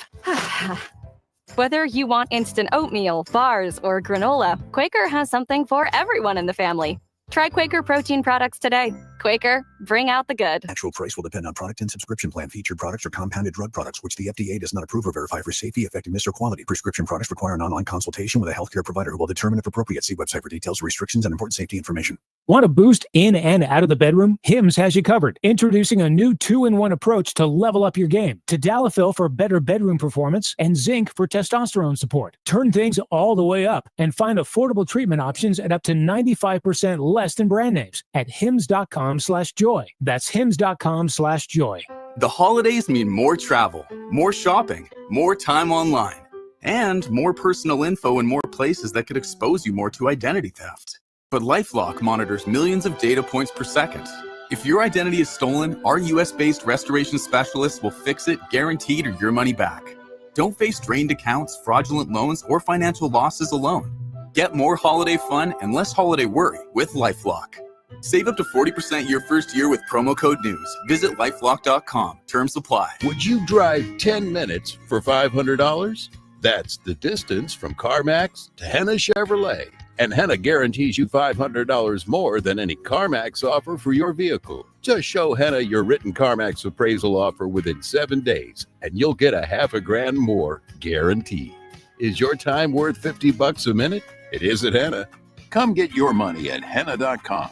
Whether you want instant oatmeal, bars, or granola, Quaker has something for everyone in the family. Try Quaker protein products today. Quaker, bring out the good. Actual price will depend on product and subscription plan. Featured products are compounded drug products, which the FDA does not approve or verify for safety, effectiveness, or quality. Prescription products require an online consultation with a healthcare provider who will determine if appropriate. See website for details, restrictions, and important safety information. Want a boost in and out of the bedroom? Hims has you covered. Introducing a new 2-in-1 approach to level up your game. Tadalafil for better bedroom performance and zinc for testosterone support. Turn things all the way up and find affordable treatment options at up to 95% less than brand names at hims.com/joy. That's hims.com/joy. The holidays mean more travel, more shopping, more time online, and more personal info in more places that could expose you more to identity theft. But LifeLock monitors millions of data points per second. If your identity is stolen, our US-based restoration specialists will fix it, guaranteed, or your money back. Don't face drained accounts, fraudulent loans, or financial losses alone. Get more holiday fun and less holiday worry with LifeLock. Save up to 40% your first year with promo code NEWS. Visit lifelock.com. Terms apply. Would you drive 10 minutes for $500? That's the distance from CarMax to Henna Chevrolet. And Henna guarantees you $500 more than any CarMax offer for your vehicle. Just show Henna your written CarMax appraisal offer within 7 days, and you'll get $500,000 more guaranteed. Is your time worth $50 a minute? It is at Henna. Come get your money at Henna.com.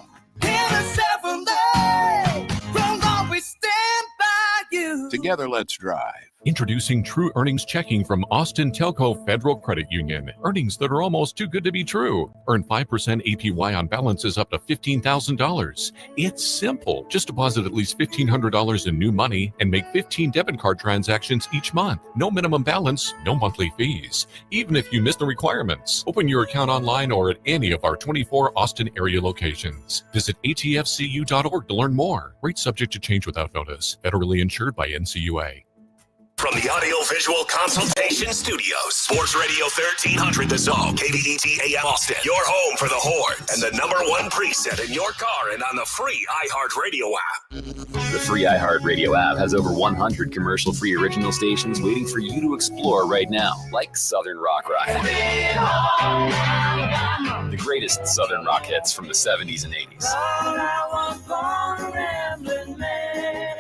Together, let's drive. Introducing True Earnings Checking from Austin Telco Federal Credit Union. Earnings that are almost too good to be true. Earn 5% APY on balances up to $15,000. It's simple. Just deposit at least $1,500 in new money and make 15 debit card transactions each month. No minimum balance, no monthly fees. Even if you miss the requirements. Open your account online or at any of our 24 Austin area locations. Visit atfcu.org to learn more. Rates subject to change without notice. Federally insured by NCUA. From the Audio Visual Consultation Studios, Sports Radio 1300 The Zone, KBET AM Austin, your home for the Horns, and the #1 preset in your car and on the free iHeartRadio app. The free iHeartRadio app has over 100 commercial-free original stations waiting for you to explore right now, like Southern Rock Ride. The greatest Southern rock hits from the 70s and 80s.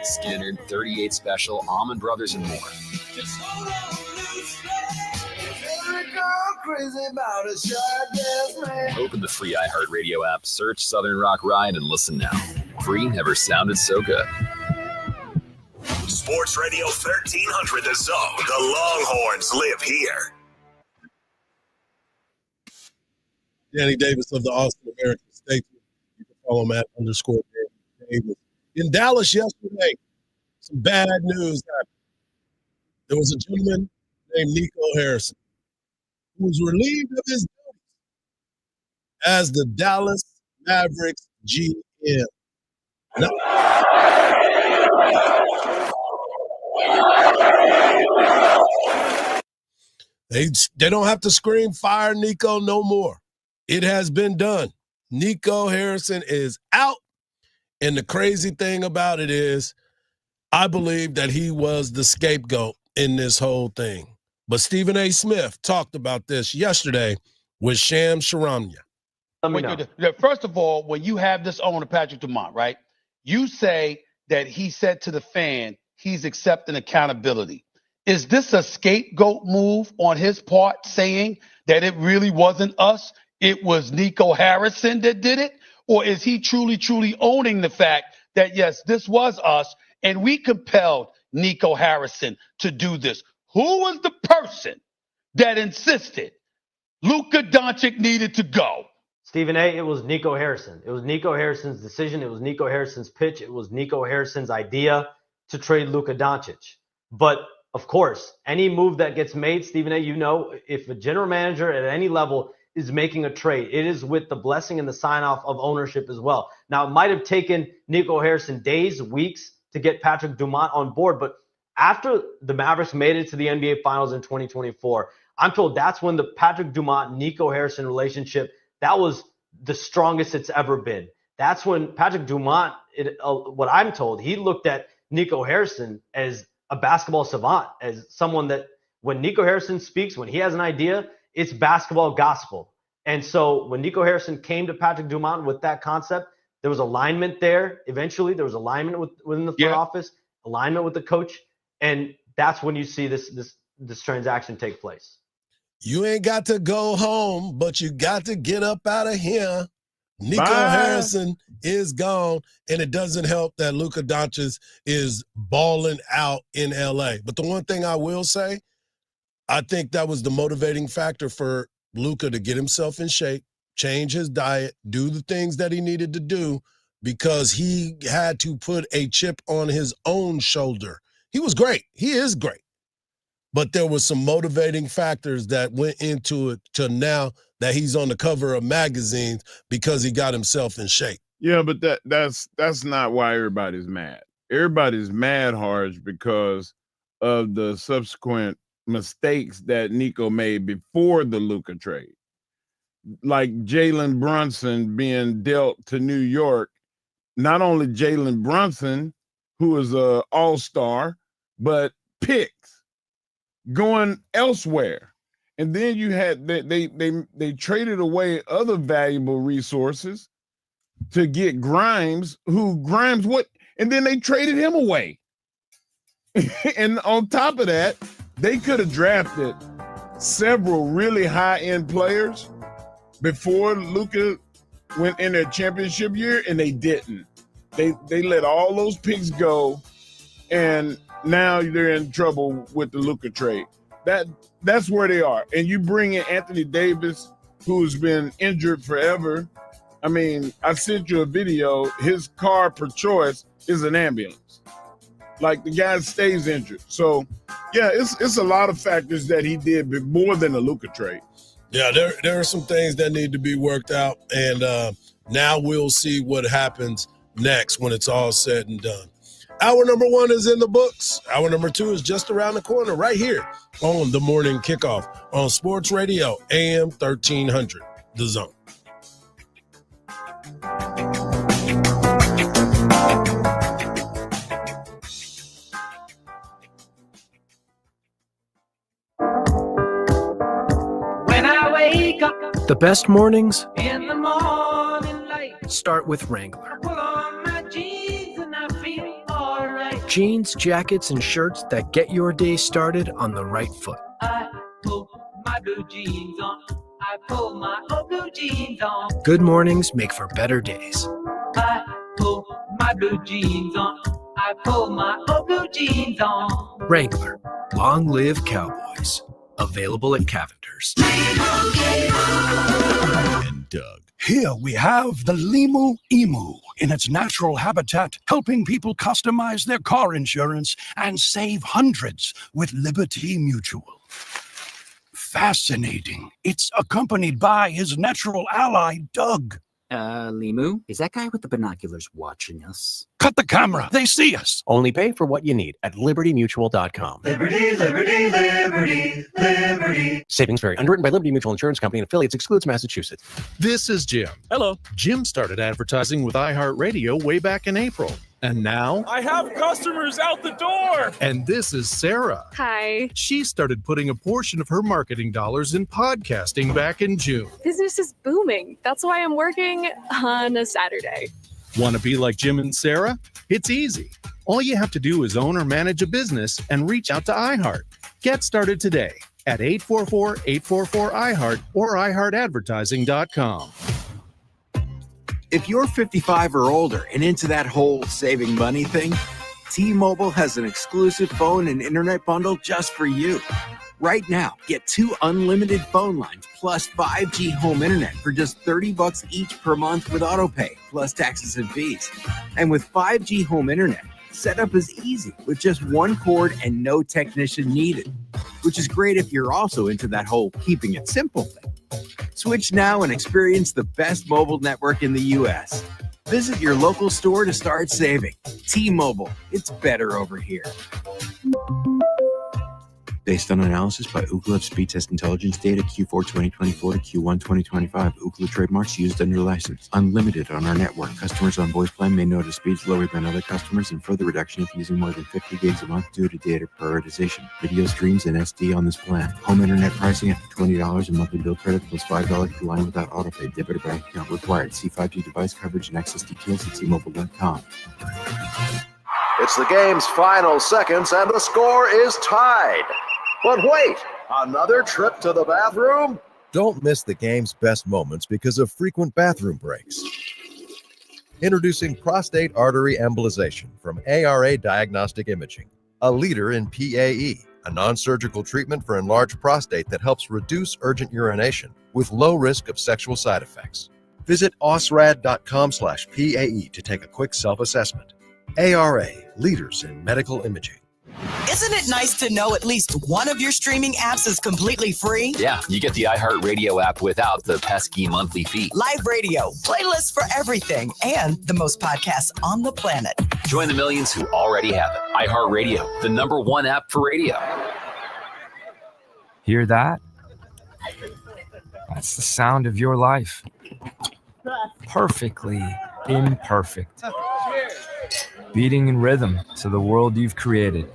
Skinner, 38 Special, Allman Brothers, and more. Open the free iHeartRadio app, search Southern Rock Ride, and listen now. Free never sounded so good. Sports Radio 1300 The Zone. The Longhorns live here. Danny Davis of the Austin American Statesman. You can follow him at _ Davis. In Dallas yesterday, some bad news happened. There was a gentleman named Nico Harrison who was relieved of his duties as the Dallas Mavericks GM. They don't have to scream fire Nico no more. It has been done. Nico Harrison is out. And the crazy thing about it is, I believe that he was the scapegoat in this whole thing. But Stephen A. Smith talked about this yesterday with Sham Sharamya. First of all, when you have this owner, Patrick Dumont, right, you say that he said to the fan, he's accepting accountability. Is this a scapegoat move on his part, saying that it really wasn't us, it was Nico Harrison that did it? Or is he truly owning the fact that, yes, this was us, and we compelled Nico Harrison to do this? Who was the person that insisted Luka Doncic needed to go? Stephen A., it was Nico Harrison. It was Nico Harrison's decision. It was Nico Harrison's pitch. It was Nico Harrison's idea to trade Luka Doncic. But, of course, any move that gets made, Stephen A., you know, if a general manager at any level is making a trade, it is with the blessing and the sign-off of ownership as well. Now, it might have taken Nico Harrison days, weeks to get Patrick Dumont on board, but after the Mavericks made it to the NBA Finals in 2024, I'm told that's when the Patrick Dumont-Nico Harrison relationship, that was the strongest it's ever been. That's when Patrick Dumont, what I'm told, he looked at Nico Harrison as a basketball savant, as someone that when Nico Harrison speaks, when he has an idea, it's basketball gospel. And so when Nico Harrison came to Patrick Dumont with that concept, there was alignment there. Eventually, there was alignment within the front office, alignment with the coach. And that's when you see this transaction take place. You ain't got to go home, but you got to get up out of here. Nico Harrison is gone, and it doesn't help that Luka Doncic is balling out in L.A. But the one thing I will say, I think that was the motivating factor for Luka to get himself in shape, change his diet, do the things that he needed to do, because he had to put a chip on his own shoulder. He was great. He is great. But there was some motivating factors that went into it to now that he's on the cover of magazines because he got himself in shape. Yeah, but that's not why everybody's mad. Everybody's mad, Hardge, because of the subsequent mistakes that Nico made before the Luka trade. like Jalen Brunson being dealt to New York, not only Jalen Brunson, who is an all-star, but picks going elsewhere. And then you had they traded away other valuable resources to get Grimes, what? And then they traded him away. And on top of that, they could have drafted several really high-end players before Luka went in their championship year, and they didn't. They let all those picks go, and now they're in trouble with the Luka trade. That's where they are. And you bring in Anthony Davis, who's been injured forever. I mean, I sent you a video. His car per choice is an ambulance. Like, the guy stays injured. So, yeah, it's a lot of factors that he did, but more than a Luka trade. Yeah, there are some things that need to be worked out, and now we'll see what happens next when it's all said and done. Hour number 1 is in the books. Hour number 2 is just around the corner, right here on the Morning Kickoff on Sports Radio, AM 1300, The Zone. The best mornings in the morning light. Start with Wrangler. Pull on my jeans and I feel alright. Jeans, jackets, and shirts that get your day started on the right foot. I pull my blue jeans on. I pull my old blue jeans on. Good mornings make for better days. I pull my blue jeans on. I pull my old blue jeans on. Wrangler. Long live Cowboys. Available at Cavender's. And Doug. Here we have the Limu Emu in its natural habitat, helping people customize their car insurance and save hundreds with Liberty Mutual. Fascinating. It's accompanied by his natural ally, Doug. Limu, is that guy with the binoculars watching us? Cut the camera. They see us. Only pay for what you need at libertymutual.com. Liberty, liberty, liberty, liberty. Savings vary. Underwritten by Liberty Mutual Insurance Company and affiliates. Excludes Massachusetts. This is Jim. Hello. Jim started advertising with iHeartRadio way back in April. And now I have customers out the door. And this is Sarah. Hi. She started putting a portion of her marketing dollars in podcasting back in June. Business is booming. That's why I'm working on a Saturday. Want to be like Jim and Sarah? It's easy. All you have to do is own or manage a business and reach out to iHeart. Get started today at 844-844-iHeart or iHeartAdvertising.com. If you're 55 or older and into that whole saving money thing, T-Mobile has an exclusive phone and internet bundle just for you. Right now, get 2 unlimited phone lines plus 5G home internet for just $30 each per month with autopay, plus taxes and fees. And with 5G home internet, setup is easy with just one cord and no technician needed, which is great if you're also into that whole keeping it simple thing. Switch now and experience the best mobile network in the U.S. Visit your local store to start saving. T-Mobile, it's better over here. Based on analysis by Ookla of Speed Test Intelligence data Q4 2024 to Q1 2025. Ookla trademarks used under license. Unlimited on our network. Customers on voice plan may notice speeds lower than other customers and further reduction if using more than 50 gigs a month due to data prioritization. Video streams and SD on this plan. Home internet pricing after $20 in monthly bill credit plus $5 per line without autopay. Debit or bank account required. See 5G device coverage and access details at T-Mobile.com. It's the game's final seconds and the score is tied. But wait, another trip to the bathroom? Don't miss the game's best moments because of frequent bathroom breaks. Introducing prostate artery embolization from ARA Diagnostic Imaging, a leader in PAE, a non-surgical treatment for enlarged prostate that helps reduce urgent urination with low risk of sexual side effects. Visit osrad.com/PAE to take a quick self-assessment. ARA, leaders in medical imaging. Isn't it nice to know at least one of your streaming apps is completely free? Yeah, you get the iHeartRadio app without the pesky monthly fee. Live radio, playlists for everything, and the most podcasts on the planet. Join the millions who already have it. iHeartRadio, the #1 app for radio. Hear that? That's the sound of your life. Perfectly imperfect. Beating in rhythm to the world you've created.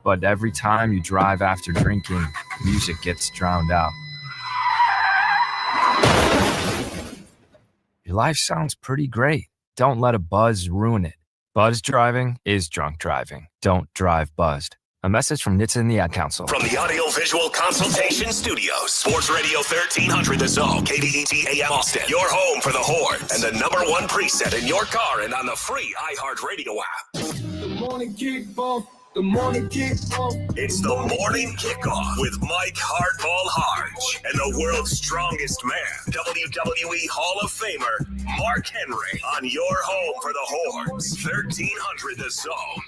But every time you drive after drinking, music gets drowned out. Your life sounds pretty great. Don't let a buzz ruin it. Buzz driving is drunk driving. Don't drive buzzed. A message from NHTSA and the Ad Council. From the Audio Visual Consultation Studios, Sports Radio 1300 The Zone, KDET AM Austin, your home for the Horns, and the #1 preset in your car and on the free iHeartRadio app. The morning kickoff. The morning kickoff. It's the morning kickoff with Mike Hardball Hardge and the world's strongest man, WWE Hall of Famer Mark Henry, on your home for the Horns, 1300 The Zone.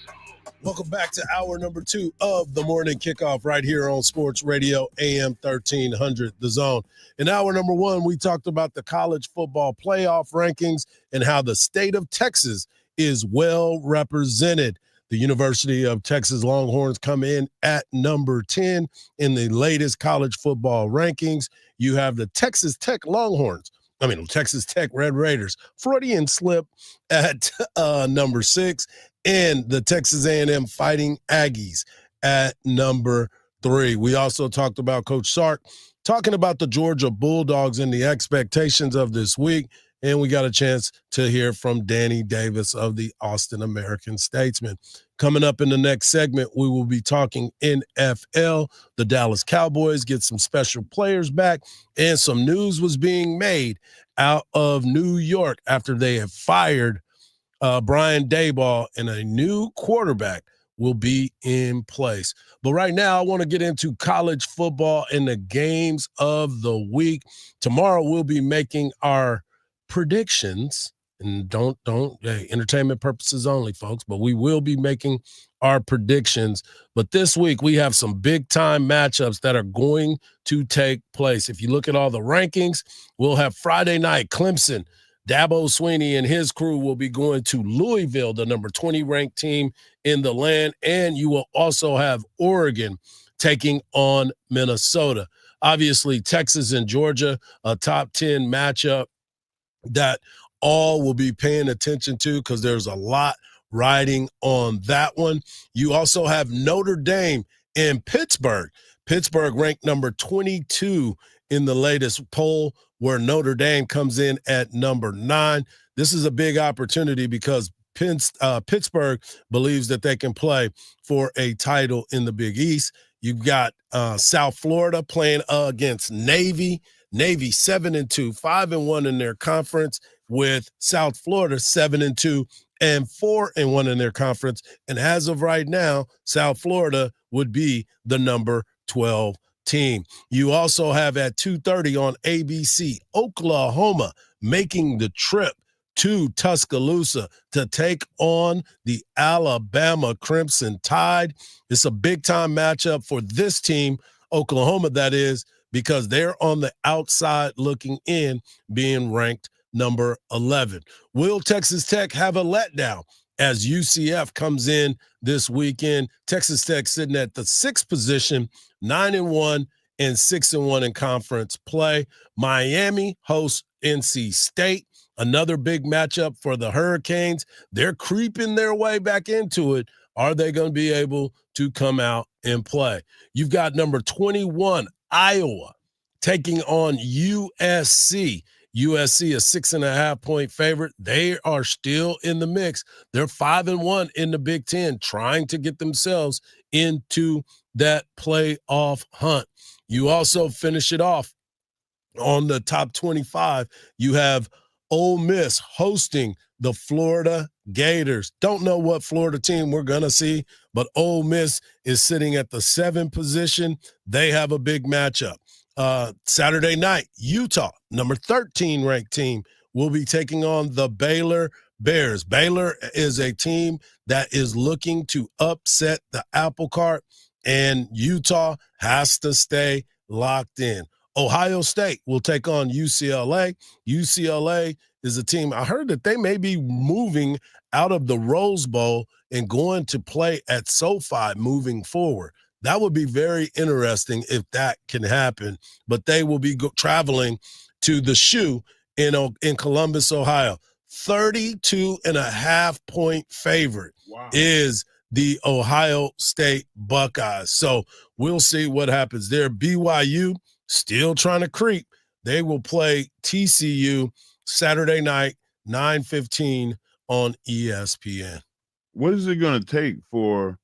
Welcome back to hour number 2 of the morning kickoff right here on Sports Radio AM 1300 The Zone. In hour number 1, we talked about the college football playoff rankings and how the state of Texas is well represented. The University of Texas Longhorns come in at number 10 in the latest college football rankings. You have the Texas Tech Red Raiders, Freudian slip at number 6, and the Texas A&M Fighting Aggies at number 3. We also talked about Coach Sark talking about the Georgia Bulldogs and the expectations of this week. And we got a chance to hear from Danny Davis of the Austin American-Statesman. Coming up in the next segment, we will be talking NFL. The Dallas Cowboys get some special players back, and some news was being made out of New York after they have fired Brian Daboll, and a new quarterback will be in place. But right now, I want to get into college football and the games of the week. Tomorrow, we'll be making our predictions, and don't entertainment purposes only, folks, but we will be making our predictions. But this week we have some big time matchups that are going to take place. If you look at all the rankings, we'll have Friday night Clemson. Dabo Swinney and his crew will be going to Louisville, the number 20 ranked team in the land, and you will also have Oregon taking on Minnesota. Obviously, Texas and Georgia, a top 10 matchup that all will be paying attention to because there's a lot riding on that one. You also have Notre Dame and Pittsburgh. Pittsburgh ranked number 22 in the latest poll, where Notre Dame comes in at number 9. This is a big opportunity because Pittsburgh believes that they can play for a title in the Big East. You've got South Florida playing against Navy. Navy 7-2, 5-1 in their conference, with South Florida 7-2 and 4-1 in their conference. And as of right now, South Florida would be the number 12 team. You also have at 2:30 on ABC, Oklahoma making the trip to Tuscaloosa to take on the Alabama Crimson Tide. It's a big-time matchup for this team, Oklahoma, that is, because they're on the outside looking in, being ranked number 11. Will Texas Tech have a letdown as UCF comes in this weekend? Texas Tech sitting at the 6th position, 9-1 and 6-1 in conference play. Miami hosts NC State, another big matchup for the Hurricanes. They're creeping their way back into it. Are they going to be able to come out and play? You've got number 21, Iowa, taking on USC. USC, a 6.5-point favorite. They are still in the mix. They're 5-1 in the Big Ten, trying to get themselves into that playoff hunt. You also finish it off on the top 25. You have Ole Miss hosting the Florida Gators. Don't know what Florida team we're going to see, but Ole Miss is sitting at the 7th position. They have a big matchup. Saturday night, Utah, number 13 ranked team, will be taking on the Baylor Bears. Baylor is a team that is looking to upset the apple cart, and Utah has to stay locked in. Ohio State will take on UCLA. UCLA is a team, I heard that they may be moving out of the Rose Bowl and going to play at SoFi moving forward. That would be very interesting if that can happen. But they will be traveling to the Shoe in Columbus, Ohio. 32.5-point favorite is the Ohio State Buckeyes. So we'll see what happens there. BYU still trying to creep. They will play TCU Saturday night, 9:15 on ESPN. What is it going to take for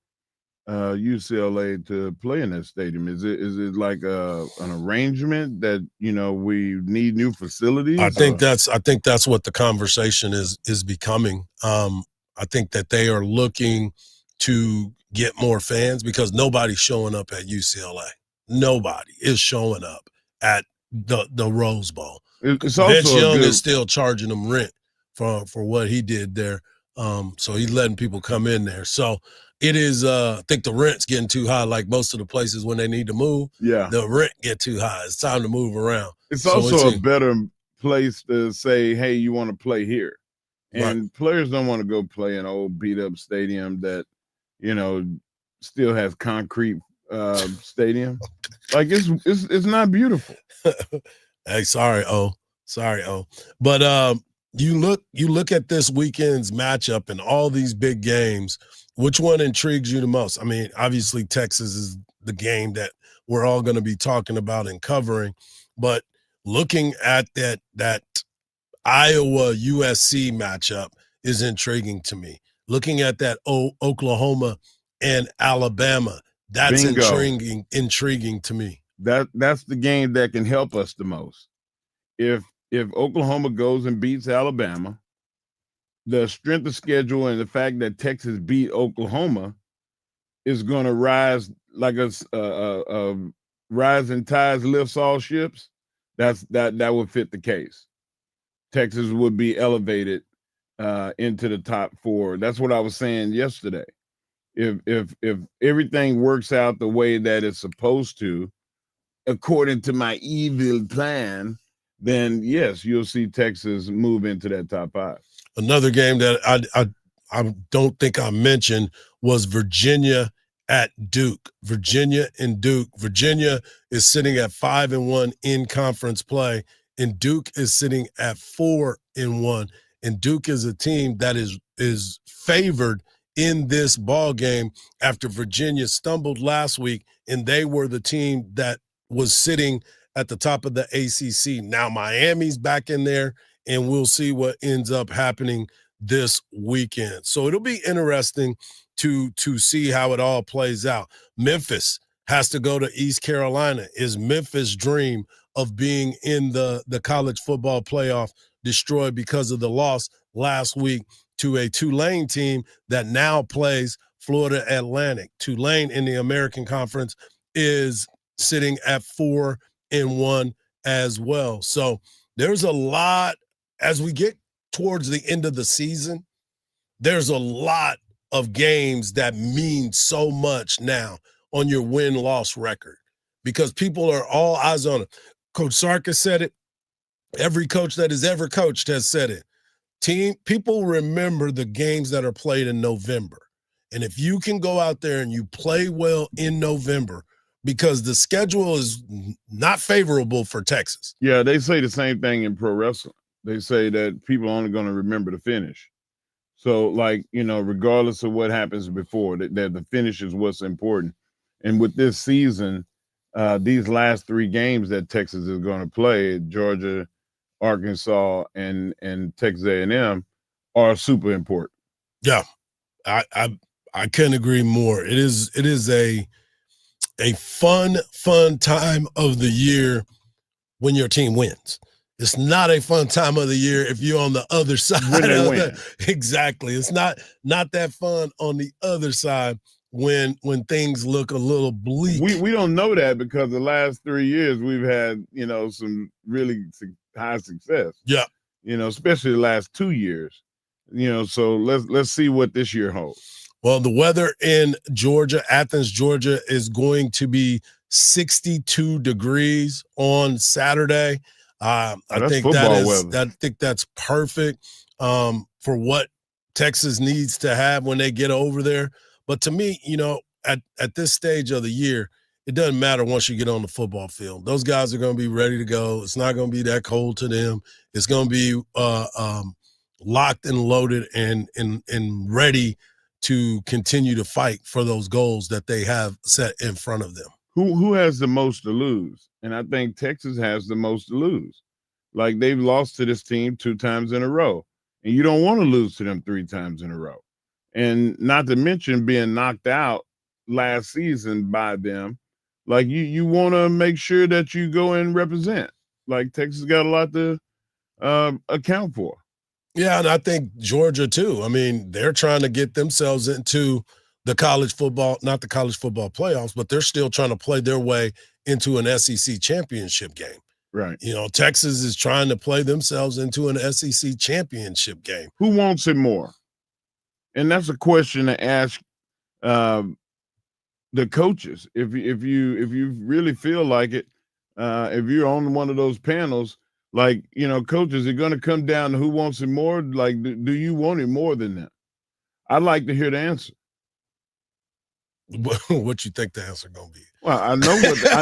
UCLA to play in that stadium? Is it like an arrangement that we need new facilities? I think that's what the conversation is becoming. I think that they are looking to get more fans because nobody's showing up at UCLA. Nobody is showing up at the Rose Bowl. It's also Vince Young is still charging them rent for what he did there. So he's letting people come in there. So it is, I think the rent's getting too high, like most of the places when they need to move. Yeah. The rent get too high. It's time to move around. It's also a better place to say, hey, you want to play here. And players don't want to go play an old beat-up stadium that, still has concrete stadium. Like, it's not beautiful. Hey, sorry, O. But you look at this weekend's matchup and all these big games. Which one intrigues you the most? I mean, obviously Texas is the game that we're all going to be talking about and covering. But looking at that Iowa USC matchup is intriguing to me. Looking at that Oklahoma and Alabama, that's intriguing to me. That's the game that can help us the most. If Oklahoma goes and beats Alabama, the strength of schedule and the fact that Texas beat Oklahoma is going to rise like a rising tides lifts all ships. That would fit the case. Texas would be elevated into the top 4. That's what I was saying yesterday. If everything works out the way that it's supposed to, according to my evil plan, then yes, you'll see Texas move into that top 5. Another game that I don't think I mentioned was Virginia at Duke. Virginia and Duke. Virginia is sitting at 5-1 in conference play, and Duke is sitting at 4-1. And Duke is a team that is favored in this ball game after Virginia stumbled last week, and they were the team that was sitting at the top of the ACC. Now Miami's back in there, and we'll see what ends up happening this weekend. So it'll be interesting to see how it all plays out. Memphis has to go to East Carolina. Is Memphis' dream of being in the college football playoff destroyed because of the loss last week to a Tulane team that now plays Florida Atlantic? Tulane in the American Conference is sitting at 4-1 as well. So there's a lot as we get towards the end of the season. There's a lot of games that mean so much now on your win-loss record because people are all eyes on it. Coach Sark has said it. Every coach that has ever coached has said it. People remember the games that are played in November. And if you can go out there and you play well in November, because the schedule is not favorable for Texas. Yeah, they say the same thing in pro wrestling. They say that people are only going to remember the finish. So, like, regardless of what happens before, that the finish is what's important. And with this season, these last 3 games that Texas is going to play, Georgia, Arkansas, and Texas A&M, are super important. Yeah, I couldn't agree more. It is a fun time of the year when your team wins. It's not a fun time of the year if you're on the other side. When they win. Exactly. It's not that fun on the other side when things look a little bleak. We don't know that because the last 3 years we've had, some really high success. Yeah. Especially the last 2 years. So let's see what this year holds. Well, the weather in Georgia, Athens, Georgia, is going to be 62 degrees on Saturday. I think that's perfect for what Texas needs to have when they get over there. But to me, at this stage of the year, it doesn't matter once you get on the football field. Those guys are going to be ready to go. It's not going to be that cold to them. It's going to be locked and loaded and ready to continue to fight for those goals that they have set in front of them. Who has the most to lose? And I think Texas has the most to lose. Like, they've lost to this team 2 times in a row, and you don't want to lose to them 3 times in a row. And not to mention being knocked out last season by them. Like, you want to make sure that you go and represent. Like, Texas got a lot to account for. Yeah, and I think Georgia too. I mean, they're trying to get themselves into the college football, not the college football playoffs, but they're still trying to play their way into an SEC championship game. Right. You know, Texas is trying to play themselves into an SEC championship game. Who wants it more? And that's a question to ask the coaches. If you really feel like it, if you're on one of those panels, like, you know, coaches are going to come down to who wants it more. Like, do you want it more than that? I'd like to hear the answer. What you think the answer going to be? Well, I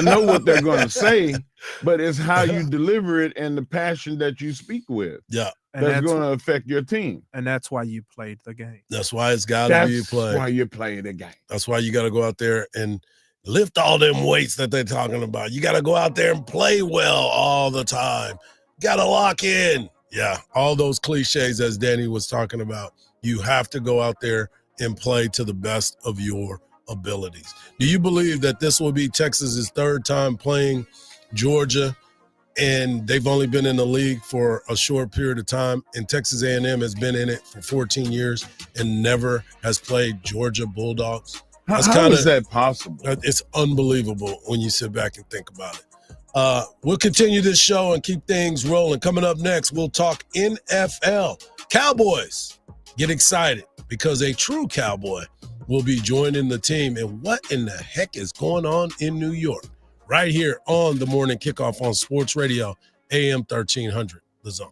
know what they're going to say, but it's how you deliver it and the passion that you speak with. Yeah. That's going to affect your team. And that's why you played the game. That's why it's got to be played. That's why you're playing the game. That's why you got to go out there and lift all them weights that they're talking about. You got to go out there and play well all the time. Got to lock in. Yeah, all those cliches as Danny was talking about. You have to go out there and play to the best of your abilities. Do you believe that this will be Texas's 3rd time playing Georgia, and they've only been in the league for a short period of time, and Texas A&M has been in it for 14 years and never has played Georgia Bulldogs? How is that possible? It's unbelievable when you sit back and think about it. We'll continue this show and keep things rolling. Coming up next, we'll talk NFL. Cowboys, get excited because a true Cowboy will be joining the team. And what in the heck is going on in New York? Right here on the Morning Kickoff on Sports Radio, AM 1300, The Zone.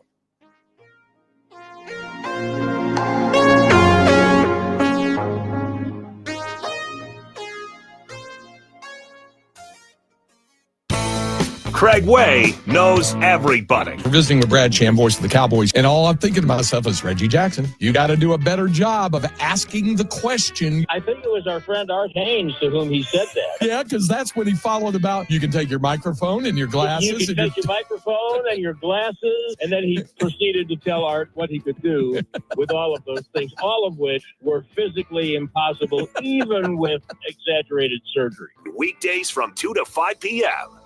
Craig Way knows everybody. We're visiting with Brad Sham, voice of the Cowboys, and all I'm thinking to myself is, Reggie Jackson, you got to do a better job of asking the question. I think it was our friend Art Haynes to whom he said that. Yeah, because that's what he followed about. You can take your microphone and your glasses. You can take your microphone and your glasses, and then he proceeded to tell Art what he could do with all of those things, all of which were physically impossible, even with exaggerated surgery. Weekdays from 2 to 5 p.m.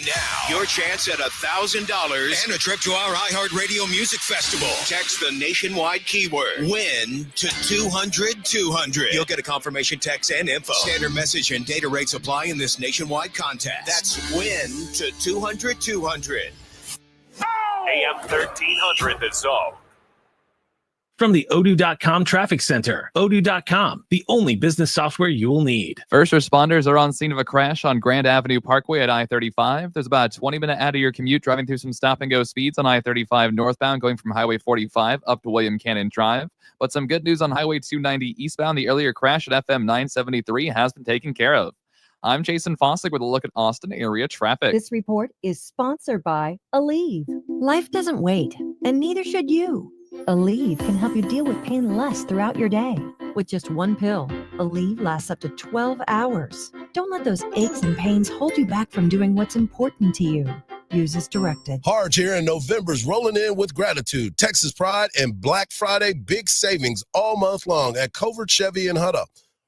Now, your chance at $1,000 and a trip to our iHeartRadio Music Festival. Text the nationwide keyword WIN to 200-200. You'll get a confirmation text and info. Standard message and data rates apply in this nationwide contest. That's WIN to 200-200. AM 1300, The Zone. From the Odoo.com Traffic Center, Odoo.com, the only business software you will need. First responders are on scene of a crash on Grand Avenue Parkway at I-35. There's about a 20-minute out of your commute driving through some stop-and-go speeds on I-35 northbound going from Highway 45 up to William Cannon Drive. But some good news on Highway 290 eastbound. The earlier crash at FM 973 has been taken care of. I'm Jason Fossick with a look at Austin area traffic. This report is sponsored by Aleve. Life doesn't wait, and neither should you. Aleve can help you deal with pain less throughout your day. With just one pill, Aleve lasts up to 12 hours. Don't let those aches and pains hold you back from doing what's important to you. Use as directed. Hardge here, and November's rolling in with gratitude, Texas Pride, and Black Friday big savings all month long at Covert Chevy in Hutto.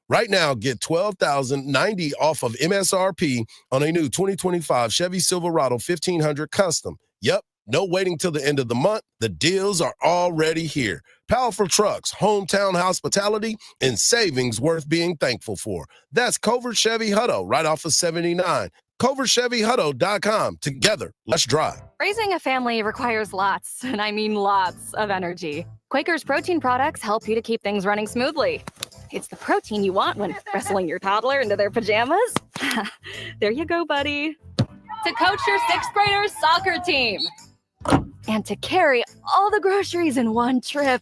Right now, get $12,090 off of MSRP on a new 2025 Chevy Silverado 1500 Custom. Yep. No waiting till the end of the month. The deals are already here. Powerful trucks, hometown hospitality, and savings worth being thankful for. That's Covert Chevy Hutto right off of 79. CovertChevyHutto.com. Together, let's drive. Raising a family requires lots, and I mean lots, of energy. Quaker's protein products help you to keep things running smoothly. It's the protein you want when wrestling your toddler into their pajamas. There you go, buddy. To coach your 6th graders' soccer team. And to carry all the groceries in one trip.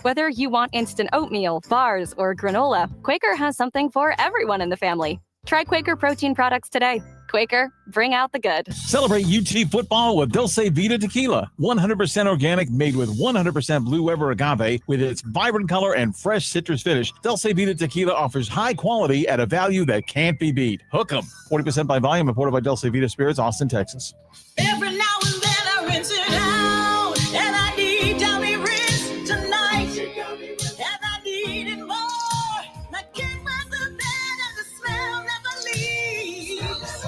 Whether you want instant oatmeal, bars, or granola, Quaker has something for everyone in the family. Try Quaker protein products today. Quaker, bring out the good. Celebrate UT football with Dulce Vita Tequila. 100% organic, made with 100% Blue Weber agave. With its vibrant color and fresh citrus finish, Dulce Vita Tequila offers high quality at a value that can't be beat. Hook 'em. 40% by volume, imported by Dulce Vita Spirits, Austin, Texas. Every now and then I rinse it out, and I need Downy rinse tonight. And I need it more. I can't rest the bed and the smell never leaves.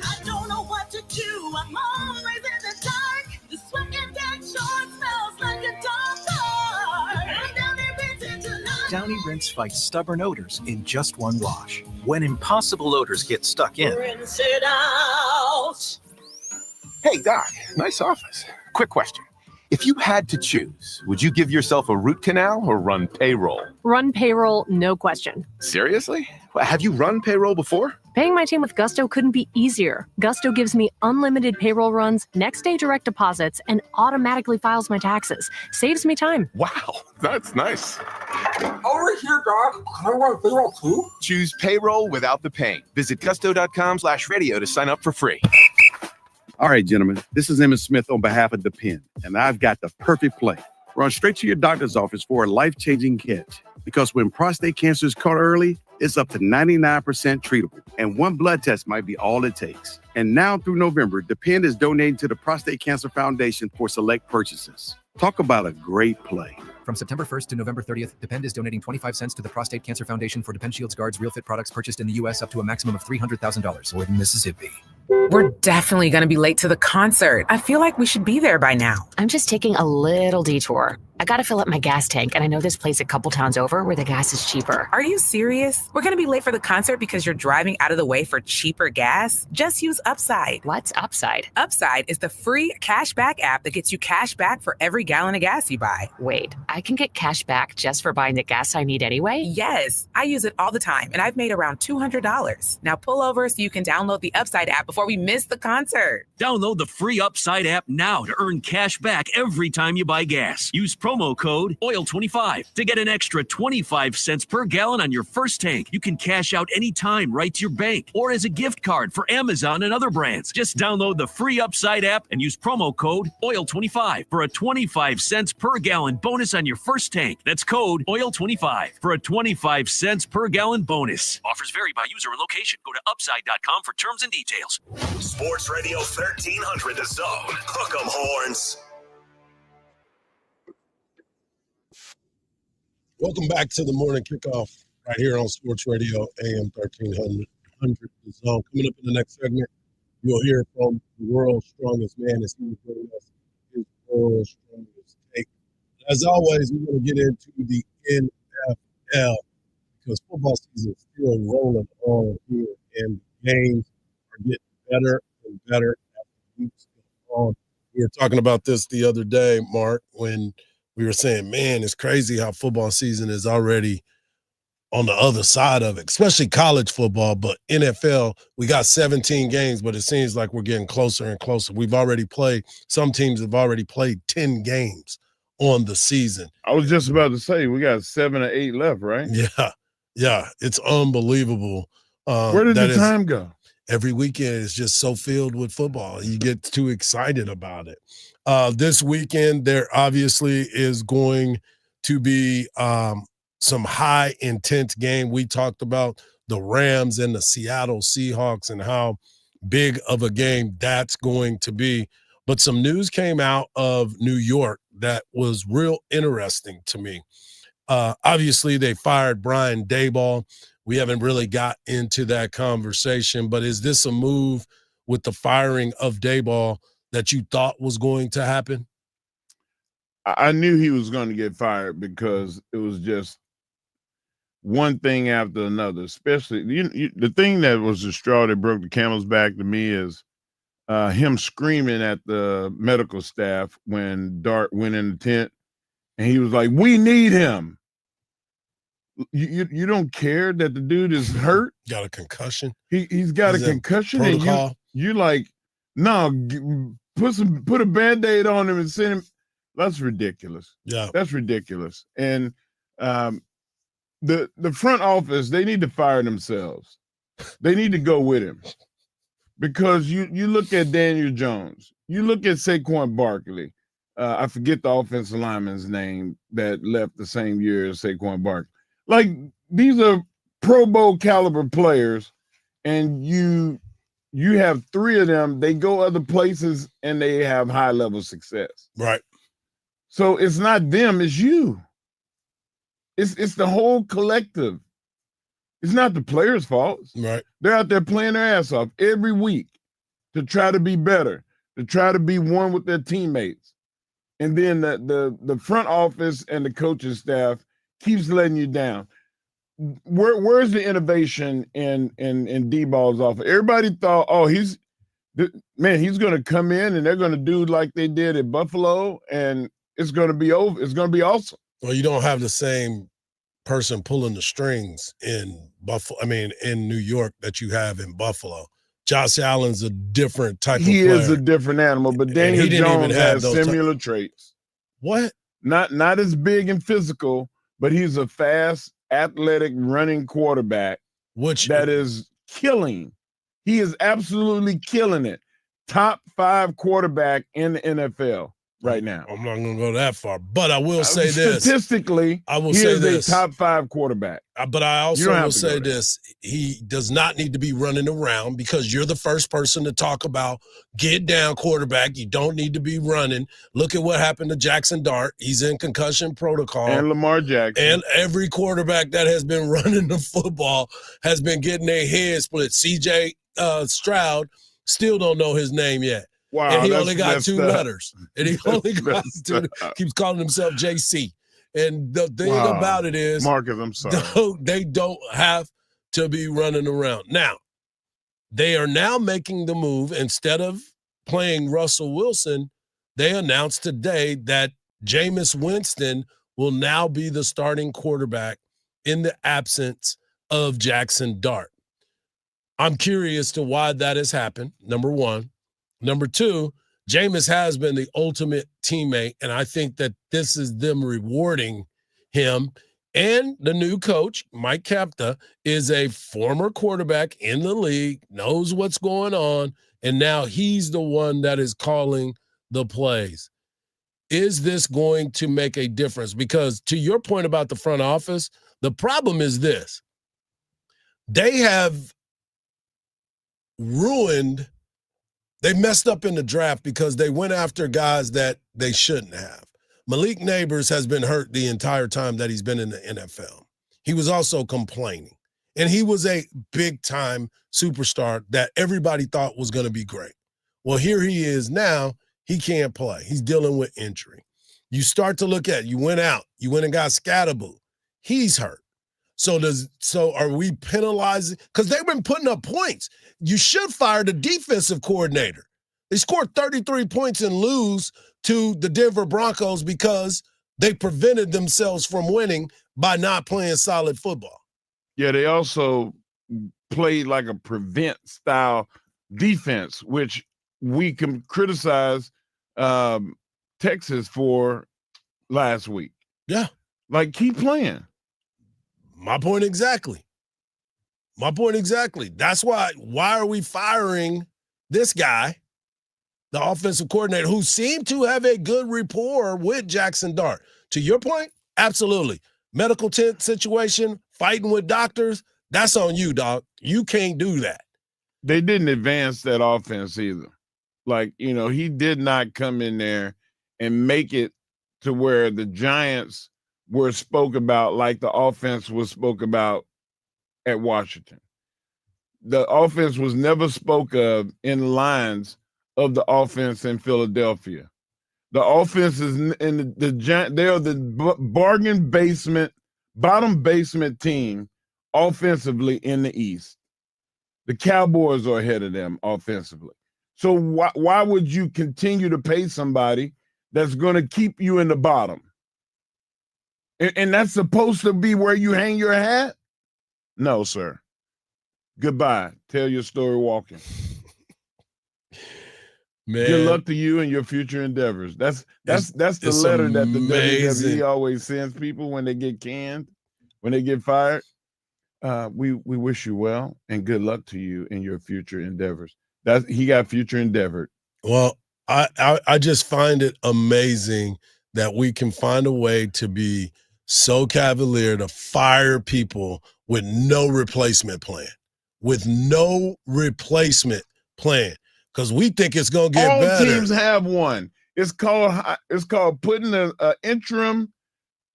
I don't know what to do. I'm always in the dark. The sweat and that short smells like a dog. Downy rinse it tonight. Downy Rinse fights stubborn odors in just one wash. When impossible odors get stuck in, Rinse it out. Hey, Doc, nice office. Quick question. If you had to choose, would you give yourself a root canal or run payroll? Run payroll, no question. Seriously? Have you run payroll before? Paying my team with Gusto couldn't be easier. Gusto gives me unlimited payroll runs, next day direct deposits, and automatically files my taxes. Saves me time. Wow, that's nice. Over here, Doc. Can I run payroll too? Choose payroll without the pain. Visit gusto.com/radio to sign up for free. All right, gentlemen, this is Emmett Smith on behalf of Depend, and I've got the perfect play. Run straight to your doctor's office for a life-changing catch. Because when prostate cancer is caught early, it's up to 99% treatable, and one blood test might be all it takes. And now through November, Depend is donating to the Prostate Cancer Foundation for select purchases. Talk about a great play. From September 1st to November 30th, Depend is donating 25 cents to the Prostate Cancer Foundation for Depend Shields Guards Real Fit products purchased in the U.S. up to a maximum of $300,000 or in Mississippi. We're definitely going to be late to the concert. I feel like we should be there by now. I'm just taking a little detour. I gotta fill up my gas tank, and I know this place a couple towns over where the gas is cheaper. Are you serious? We're going to be late for the concert because you're driving out of the way for cheaper gas? Just use Upside. What's Upside? Upside is the free cashback app that gets you cash back for every gallon of gas you buy. Wait, I can get cash back just for buying the gas I need anyway? Yes, I use it all the time, and I've made around $200. Now pull over so you can download the Upside app before we miss the concert. Download the free Upside app now to earn cash back every time you buy gas. Use promo code OIL25 to get an extra 25 cents per gallon on your first tank. You can cash out anytime right to your bank or as a gift card for Amazon and other brands. Just download the free Upside app and use promo code OIL25 for a 25 cents per gallon bonus on your first tank. That's code OIL25 for a 25 cents per gallon bonus. Offers vary by user and location. Go to upside.com for terms and details. Sports Radio 1300 The Zone. Hook 'em horns. Welcome back to the morning kickoff right here on Sports Radio AM 1300 The Zone. Coming up in the next segment, you'll hear from the world's strongest man as he will bring us his world's strongest take. As always, we're going to get into the NFL because football season is still rolling on here, and games are getting better and better as the weeks go on. We were talking about this the other day, Mark, when we were saying, man, it's crazy how football season is already on the other side of it, especially college football. But NFL, we got 17 games, but it seems like we're getting closer and closer. Some teams have already played 10 games on the season. I was just about to say, we got 7 or 8 left, right? Yeah, it's unbelievable. Where did the time go? Every weekend is just so filled with football. You get too excited about it. This weekend, there obviously is going to be some high intense game. We talked about the Rams and the Seattle Seahawks and how big of a game that's going to be. But some news came out of New York that was real interesting to me. Obviously, they fired Brian Daboll. We haven't really got into that conversation, but is this a move with the firing of Daboll that you thought was going to happen? I knew he was going to get fired because it was just one thing after another, especially the thing that was the straw that broke the camel's back to me is him screaming at the medical staff when Dart went in the tent and he was like, "We need him." You don't care that the dude is hurt? Got a concussion. He's got a concussion, protocol? And you like, no, put a Band-Aid on him and send him. That's ridiculous. Yeah. That's ridiculous. And the front office, they need to fire themselves. They need to go with him. Because you look at Daniel Jones, you look at Saquon Barkley. I forget the offensive lineman's name that left the same year as Saquon Barkley. Like, these are Pro Bowl caliber players, and you have three of them. They go other places and they have high level success. Right. So it's not them, it's you. It's the whole collective. It's not the players' fault. Right. They're out there playing their ass off every week to try to be better, to try to be one with their teammates. And then the front office and the coaching staff keeps letting you down. Where's the innovation in D-Ball's office? Everybody thought, oh, he's going to come in and they're going to do like they did at Buffalo, and it's going to be over. It's going to be awesome. Well, you don't have the same person pulling the strings in in New York that you have in Buffalo. Josh Allen's a different type of player. He is a different animal, but Daniel Jones has similar traits. What? Not as big and physical, but he's a fast, athletic, running quarterback, that is killing. He is absolutely killing it. Top 5 quarterback in the NFL right now. I'm not going to go that far, but I will say this. Statistically, I will he say is this. a top 5 quarterback. But I also don't have will to say go there. this. He does not need to be running around, because you're the first person to talk about get down quarterback. You don't need to be running. Look at what happened to Jackson Dart. He's in concussion protocol. And Lamar Jackson. And every quarterback that has been running the football has been getting their head split. CJ Stroud still don't know his name yet. Wow, and he that's only got messed 2 up. letters. And he only got messed 2. up. Keeps calling himself JC. And the thing Wow. about it is, Marcus, I'm sorry. they don't have to be running around. Now, they are now making the move. Instead of playing Russell Wilson, they announced today that Jameis Winston will now be the starting quarterback in the absence of Jackson Dart. I'm curious to why that has happened, number one. Number two, Jameis has been the ultimate teammate, and I think that this is them rewarding him. And the new coach, Mike Kepta, is a former quarterback in the league, knows what's going on, and now he's the one that is calling the plays. Is this going to make a difference? Because to your point about the front office, the problem is this. They have they messed up in the draft because they went after guys that they shouldn't have. Malik Neighbors has been hurt the entire time that he's been in the NFL. He was also complaining. And he was a big-time superstar that everybody thought was going to be great. Well, here he is now. He can't play. He's dealing with injury. You start to look at, you went and got Scatterboo. He's hurt. So are we penalizing? Because they've been putting up points. You should fire the defensive coordinator. They scored 33 points and lose to the Denver Broncos because they prevented themselves from winning by not playing solid football. Yeah, they also played like a prevent style defense, which we can criticize Texas for last week. Yeah. Like, keep playing. My point exactly. That's why are we firing this guy, the offensive coordinator, who seemed to have a good rapport with Jackson Dart? To your point, absolutely. Medical tent situation, fighting with doctors, that's on you, dog. You can't do that. They didn't advance that offense either. Like, he did not come in there and make it to where the Giants were spoke about like the offense was spoke about at Washington. The offense was never spoke of in lines of the offense in Philadelphia. The offense is in the Giants. They are the bottom basement team offensively in the East. The Cowboys are ahead of them offensively. So why would you continue to pay somebody that's going to keep you in the bottom? And that's supposed to be where you hang your hat? No, sir. Goodbye. Tell your story walking. Man, good luck to you and your future endeavors. That's the it's letter that the amazing. WWE always sends people when they get canned, when they get fired. We wish you well and good luck to you in your future endeavors. He got future endeavored. Well, I just find it amazing that we can find a way to be so cavalier to fire people with no replacement plan. With no replacement plan. Because we think it's going to get All better. teams have one. It's called putting an interim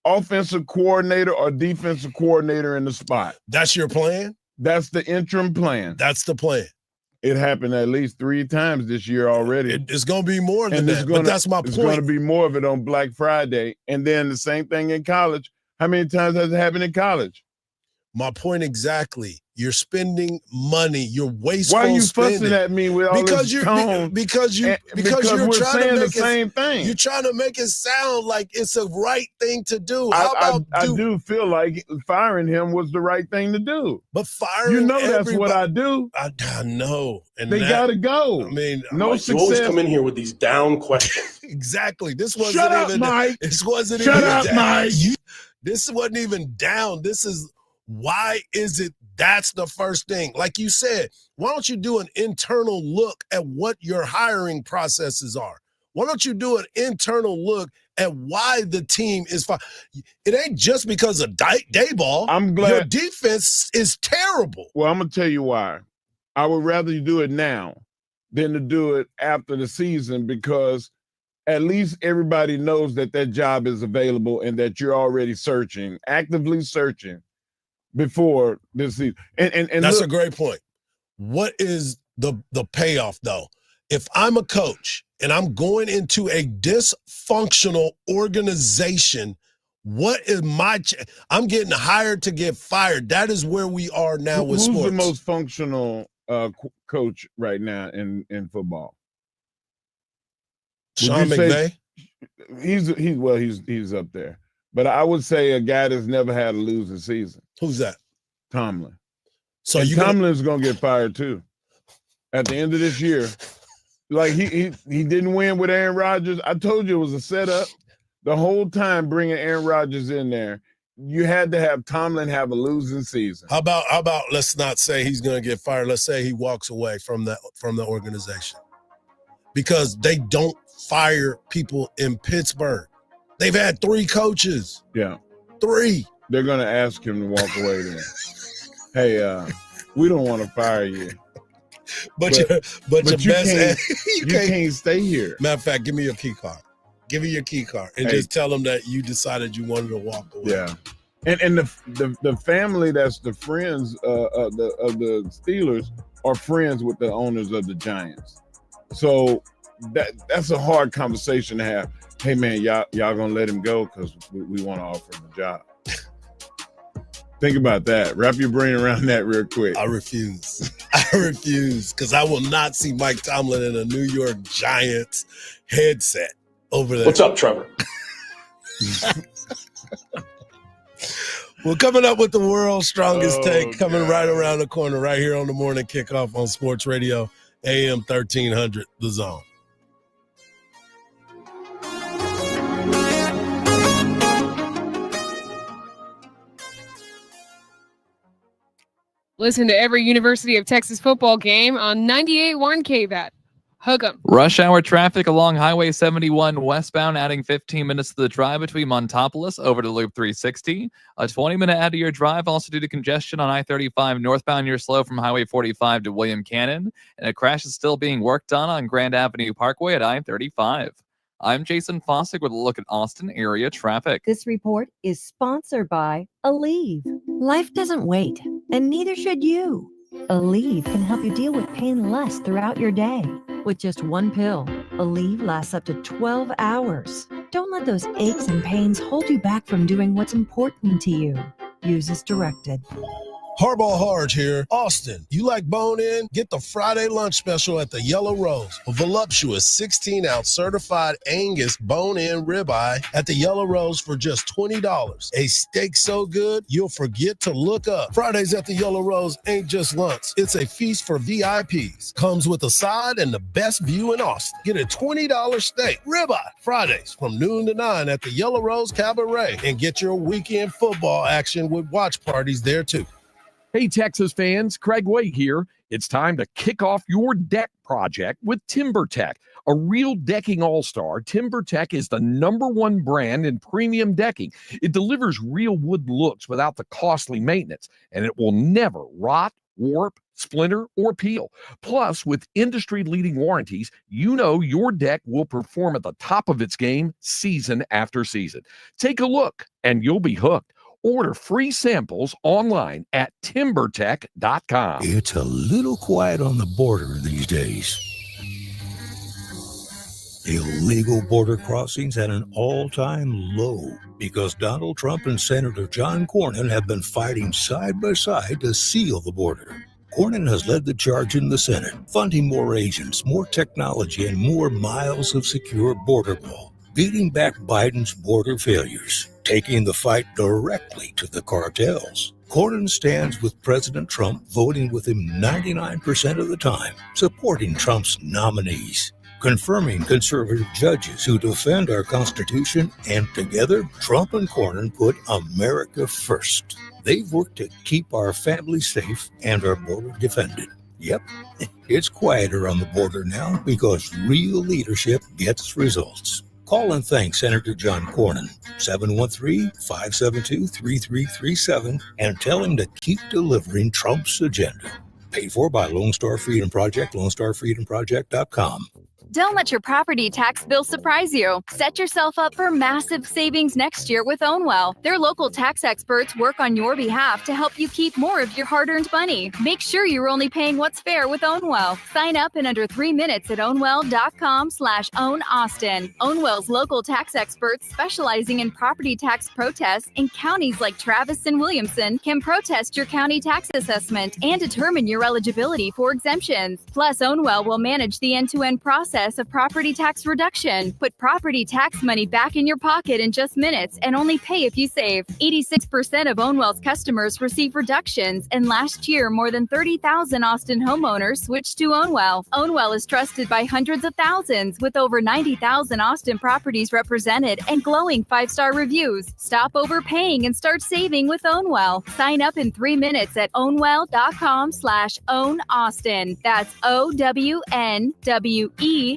offensive coordinator or defensive coordinator in the spot. That's your plan? That's the interim plan. That's the plan. It happened at least 3 times this year already. It's going to be more than that, but that's my point. It's going to be more of it on Black Friday. And then the same thing in college. How many times has it happened in college? My point exactly. You're spending money. You're wasteful. Why are you spending. fussing at me with all this tone? Because you're we're trying saying to the make same thing. You're trying to make it sound like it's a right thing to do. I do feel like firing him was the right thing to do. But firing that's what I do. I know. And they got to go. I mean, no Mike, success. You always come in here with these down questions. Exactly. This wasn't Shut up, even Mike. This wasn't Shut even up, down. Mike. This wasn't even down. This is why is it that's the first thing. Like you said, why don't you do an internal look at what your hiring processes are? Why don't you do an internal look at why the team is fine? It ain't just because of Dayball. I'm glad your defense is terrible. Well, I'm gonna tell you why. I would rather you do it now than to do it after the season, because at least everybody knows that job is available and that you're already actively searching before this season. And that's a great point. What is the payoff though? If I'm a coach and I'm going into a dysfunctional organization, what is I'm getting hired to get fired. That is where we are now with sports. Who's the most functional coach right now in football? Sean McVay. He's up there. But I would say a guy that's never had a losing season. Who's that? Tomlin. So Tomlin's gonna get fired too. At the end of this year. Like he didn't win with Aaron Rodgers. I told you it was a setup. The whole time bringing Aaron Rodgers in there, you had to have Tomlin have a losing season. How about let's not say he's going to get fired. Let's say he walks away from the organization, because they don't fire people in Pittsburgh. They've had 3 coaches. Yeah, 3. They're going to ask him to walk away then. Hey, we don't want to fire you. But your best you can't stay here. Matter of fact, give me your key card. Give me your key card and just tell them that you decided you wanted to walk away. Yeah, and the family that's the friends of the Steelers are friends with the owners of the Giants. So that's a hard conversation to have. Hey man, y'all gonna let him go because we want to offer him a job. Think about that. Wrap your brain around that real quick. I refuse. Because I will not see Mike Tomlin in a New York Giants headset over there. What's up, Trevor? We're coming up with the world's strongest take coming right around the corner, right here on the morning kickoff on Sports Radio, AM 1300, The Zone. Listen to every University of Texas football game on 98.1 KVAT. Hook 'em. Rush hour traffic along Highway 71 westbound, adding 15 minutes to the drive between Montopolis over to Loop 360. A 20-minute add to your drive also due to congestion on I-35 northbound. You're slow from Highway 45 to William Cannon. And a crash is still being worked on Grand Avenue Parkway at I-35. I'm Jason Fossick with a look at Austin area traffic. This report is sponsored by Aleve. Life doesn't wait, and neither should you. Aleve can help you deal with pain less throughout your day. With just 1 pill, Aleve lasts up to 12 hours. Don't let those aches and pains hold you back from doing what's important to you. Use as directed. Hardball Hardge here. Austin, you like bone-in? Get the Friday lunch special at the Yellow Rose. A voluptuous 16-ounce certified Angus bone-in ribeye at the Yellow Rose for just $20. A steak so good, you'll forget to look up. Fridays at the Yellow Rose ain't just lunch. It's a feast for VIPs. Comes with a side and the best view in Austin. Get a $20 steak ribeye Fridays from noon to 9 at the Yellow Rose Cabaret. And get your weekend football action with watch parties there too. Hey, Texas fans, Craig Way here. It's time to kick off your deck project with TimberTech. A real decking all-star, TimberTech is the #1 brand in premium decking. It delivers real wood looks without the costly maintenance, and it will never rot, warp, splinter, or peel. Plus, with industry-leading warranties, you know your deck will perform at the top of its game season after season. Take a look, and you'll be hooked. Order free samples online at timbertech.com. It's a little quiet on the border these days. Illegal border crossings at an all-time low because Donald Trump and Senator John Cornyn have been fighting side by side to seal the border. Cornyn has led the charge in the Senate, funding more agents, more technology, and more miles of secure border wall, beating back Biden's border failures, taking the fight directly to the cartels. Cornyn stands with President Trump, voting with him 99% of the time, supporting Trump's nominees, confirming conservative judges who defend our Constitution, and together, Trump and Cornyn put America first. They've worked to keep our families safe and our border defended. Yep, it's quieter on the border now because real leadership gets results. Call and thank Senator John Cornyn, 713-572-3337, and tell him to keep delivering Trump's agenda. Paid for by Lone Star Freedom Project, LoneStarFreedomProject.com. Don't let your property tax bill surprise you. Set yourself up for massive savings next year with Ownwell. Their local tax experts work on your behalf to help you keep more of your hard-earned money. Make sure you're only paying what's fair with Ownwell. Sign up in under 3 minutes at ownwell.com/ownaustin. Ownwell's local tax experts specializing in property tax protests in counties like Travis and Williamson can protest your county tax assessment and determine your eligibility for exemptions. Plus, Ownwell will manage the end-to-end process of property tax reduction. Put property tax money back in your pocket in just minutes and only pay if you save. 86% of Ownwell's customers receive reductions, and last year, more than 30,000 Austin homeowners switched to Ownwell. Ownwell is trusted by hundreds of thousands with over 90,000 Austin properties represented and glowing 5-star reviews. Stop overpaying and start saving with Ownwell. Sign up in 3 minutes at ownwell.com/ownaustin. That's OWNWELL.com/ownaustin.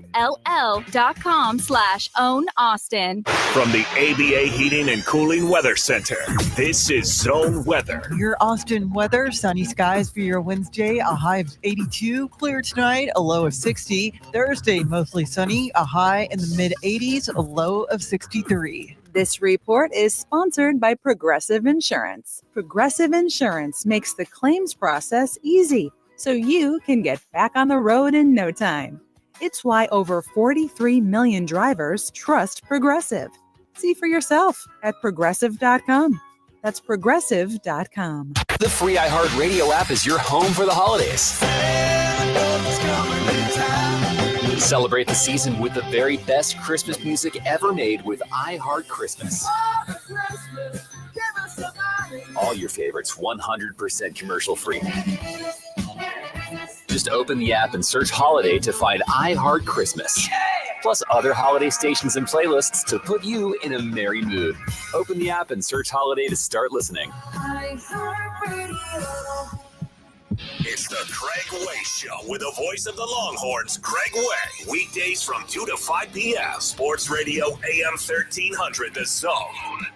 From the ABA Heating and Cooling Weather Center, this is Zone Weather. Your Austin weather, sunny skies for your Wednesday, a high of 82, clear tonight, a low of 60. Thursday, mostly sunny, a high in the mid-80s, a low of 63. This report is sponsored by Progressive Insurance. Progressive Insurance makes the claims process easy, so you can get back on the road in no time. It's why over 43 million drivers trust Progressive. See for yourself at Progressive.com. That's Progressive.com. The free iHeartRadio app is your home for the holidays. Celebrate the season with the very best Christmas music ever made with iHeart Christmas. All your favorites 100% commercial free. Just open the app and search Holiday to find iHeart Christmas. Plus other holiday stations and playlists to put you in a merry mood. Open the app and search Holiday to start listening. It's the Craig Way Show with the voice of the Longhorns, Craig Way. Weekdays from 2 to 5 p.m. Sports Radio AM 1300, The Zone.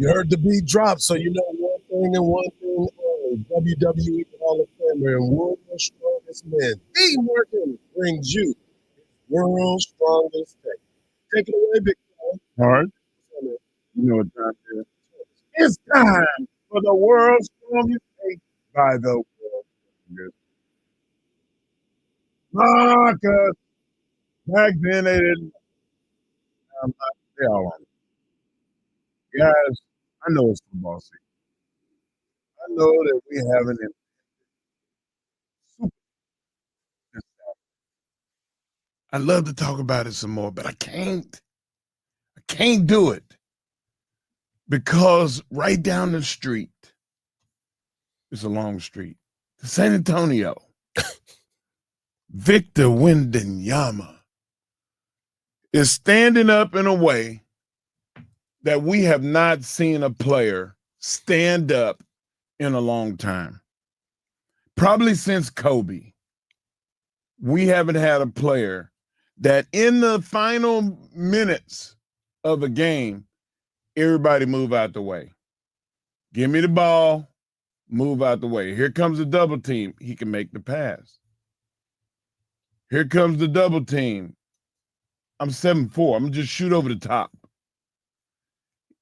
You heard the beat drop, so you know one thing and one thing only. WWE Hall of Famer and World's Strongest Man, the Martin, brings you World's Strongest Take. Take it away, Big John. All right. You know what time it is. It's time for the World's Strongest Take by the World's Strongest Marcus Back then they didn't. They all on it. Guys, I know it's football season. I know that we haven't. I'd love to talk about it some more, but I can't. I can't do it because right down the street, it's a long street, to San Antonio, Victor Wembanyama is standing up in a way that we have not seen a player stand up in a long time. Probably since Kobe, we haven't had a player that in the final minutes of a game, everybody move out the way. Give me the ball, move out the way. Here comes the double team. He can make the pass. Here comes the double team. I'm 7'4". I'm going to just shoot over the top.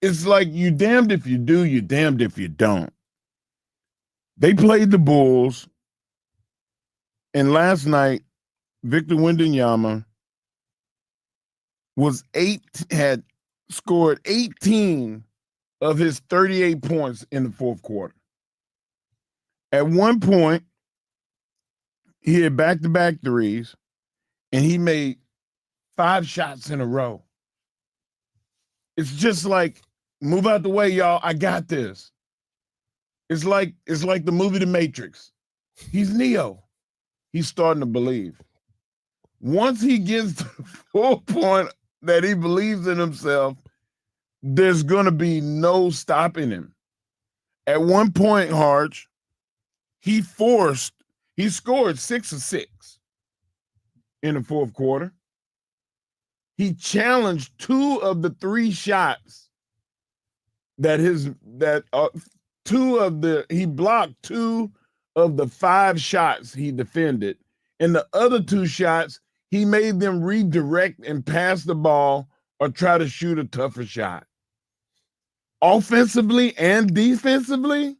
It's like you damned if you do, you damned if you don't. They played the Bulls, and last night, Victor Wembanyama had scored 18 of his 38 points in the fourth quarter. At one point, he had back-to-back threes, and he made 5 shots in a row. It's just like, move out the way, y'all. I got this. It's like the movie The Matrix. He's Neo. He's starting to believe. Once he gets to the full point that he believes in himself, there's going to be no stopping him. At one point, Hardge, he scored 6 of 6 in the fourth quarter. He challenged 2 of the 3 shots he blocked 2 of the 5 shots he defended. And the other 2 shots, he made them redirect and pass the ball or try to shoot a tougher shot. Offensively and defensively,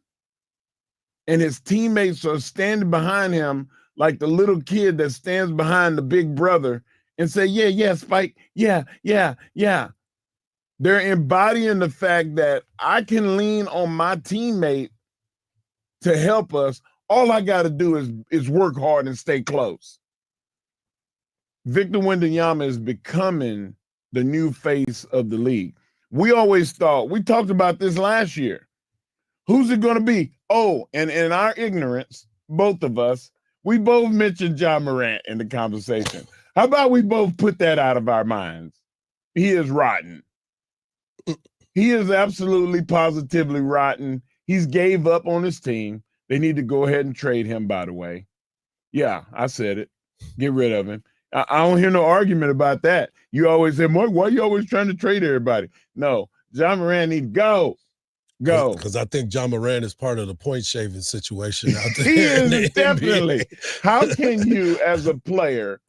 and his teammates are standing behind him like the little kid that stands behind the big brother and say, yeah, Spike, yeah. They're embodying the fact that I can lean on my teammate to help us. All I got to do is work hard and stay close. Victor Wembanyama is becoming the new face of the league. We always thought, we talked about this last year. Who's it going to be? Oh, and in our ignorance, both of us, we both mentioned Ja Morant in the conversation. How about we both put that out of our minds? He is rotten. He is absolutely, positively rotten. He's gave up on his team. They need to go ahead and trade him, by the way. Yeah, I said it. Get rid of him. I don't hear no argument about that. You always say, Mark, why are you always trying to trade everybody? No, Ja Morant need to go. Go. Because I think Ja Morant is part of the point shaving situation out there. He is definitely. How can you, as a player,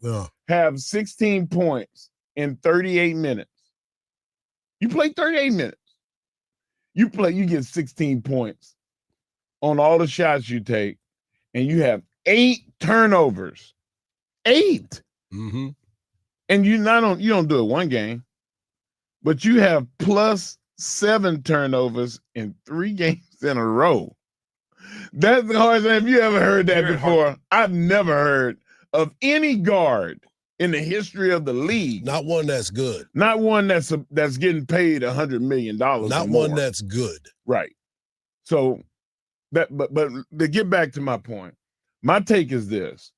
have 16 points in 38 minutes? You play 38 minutes. You get 16 points on all the shots you take, and you have 8 turnovers. 8. Mm-hmm. And you don't do it one game, but you have plus 7 turnovers in 3 games in a row. That's the hardest thing. Have you ever heard that before? I've never heard of any guard in the history of the league. Not one that's good. Not one that's getting paid $100 million. Not one that's good. Right. So but to get back to my point, my take is this.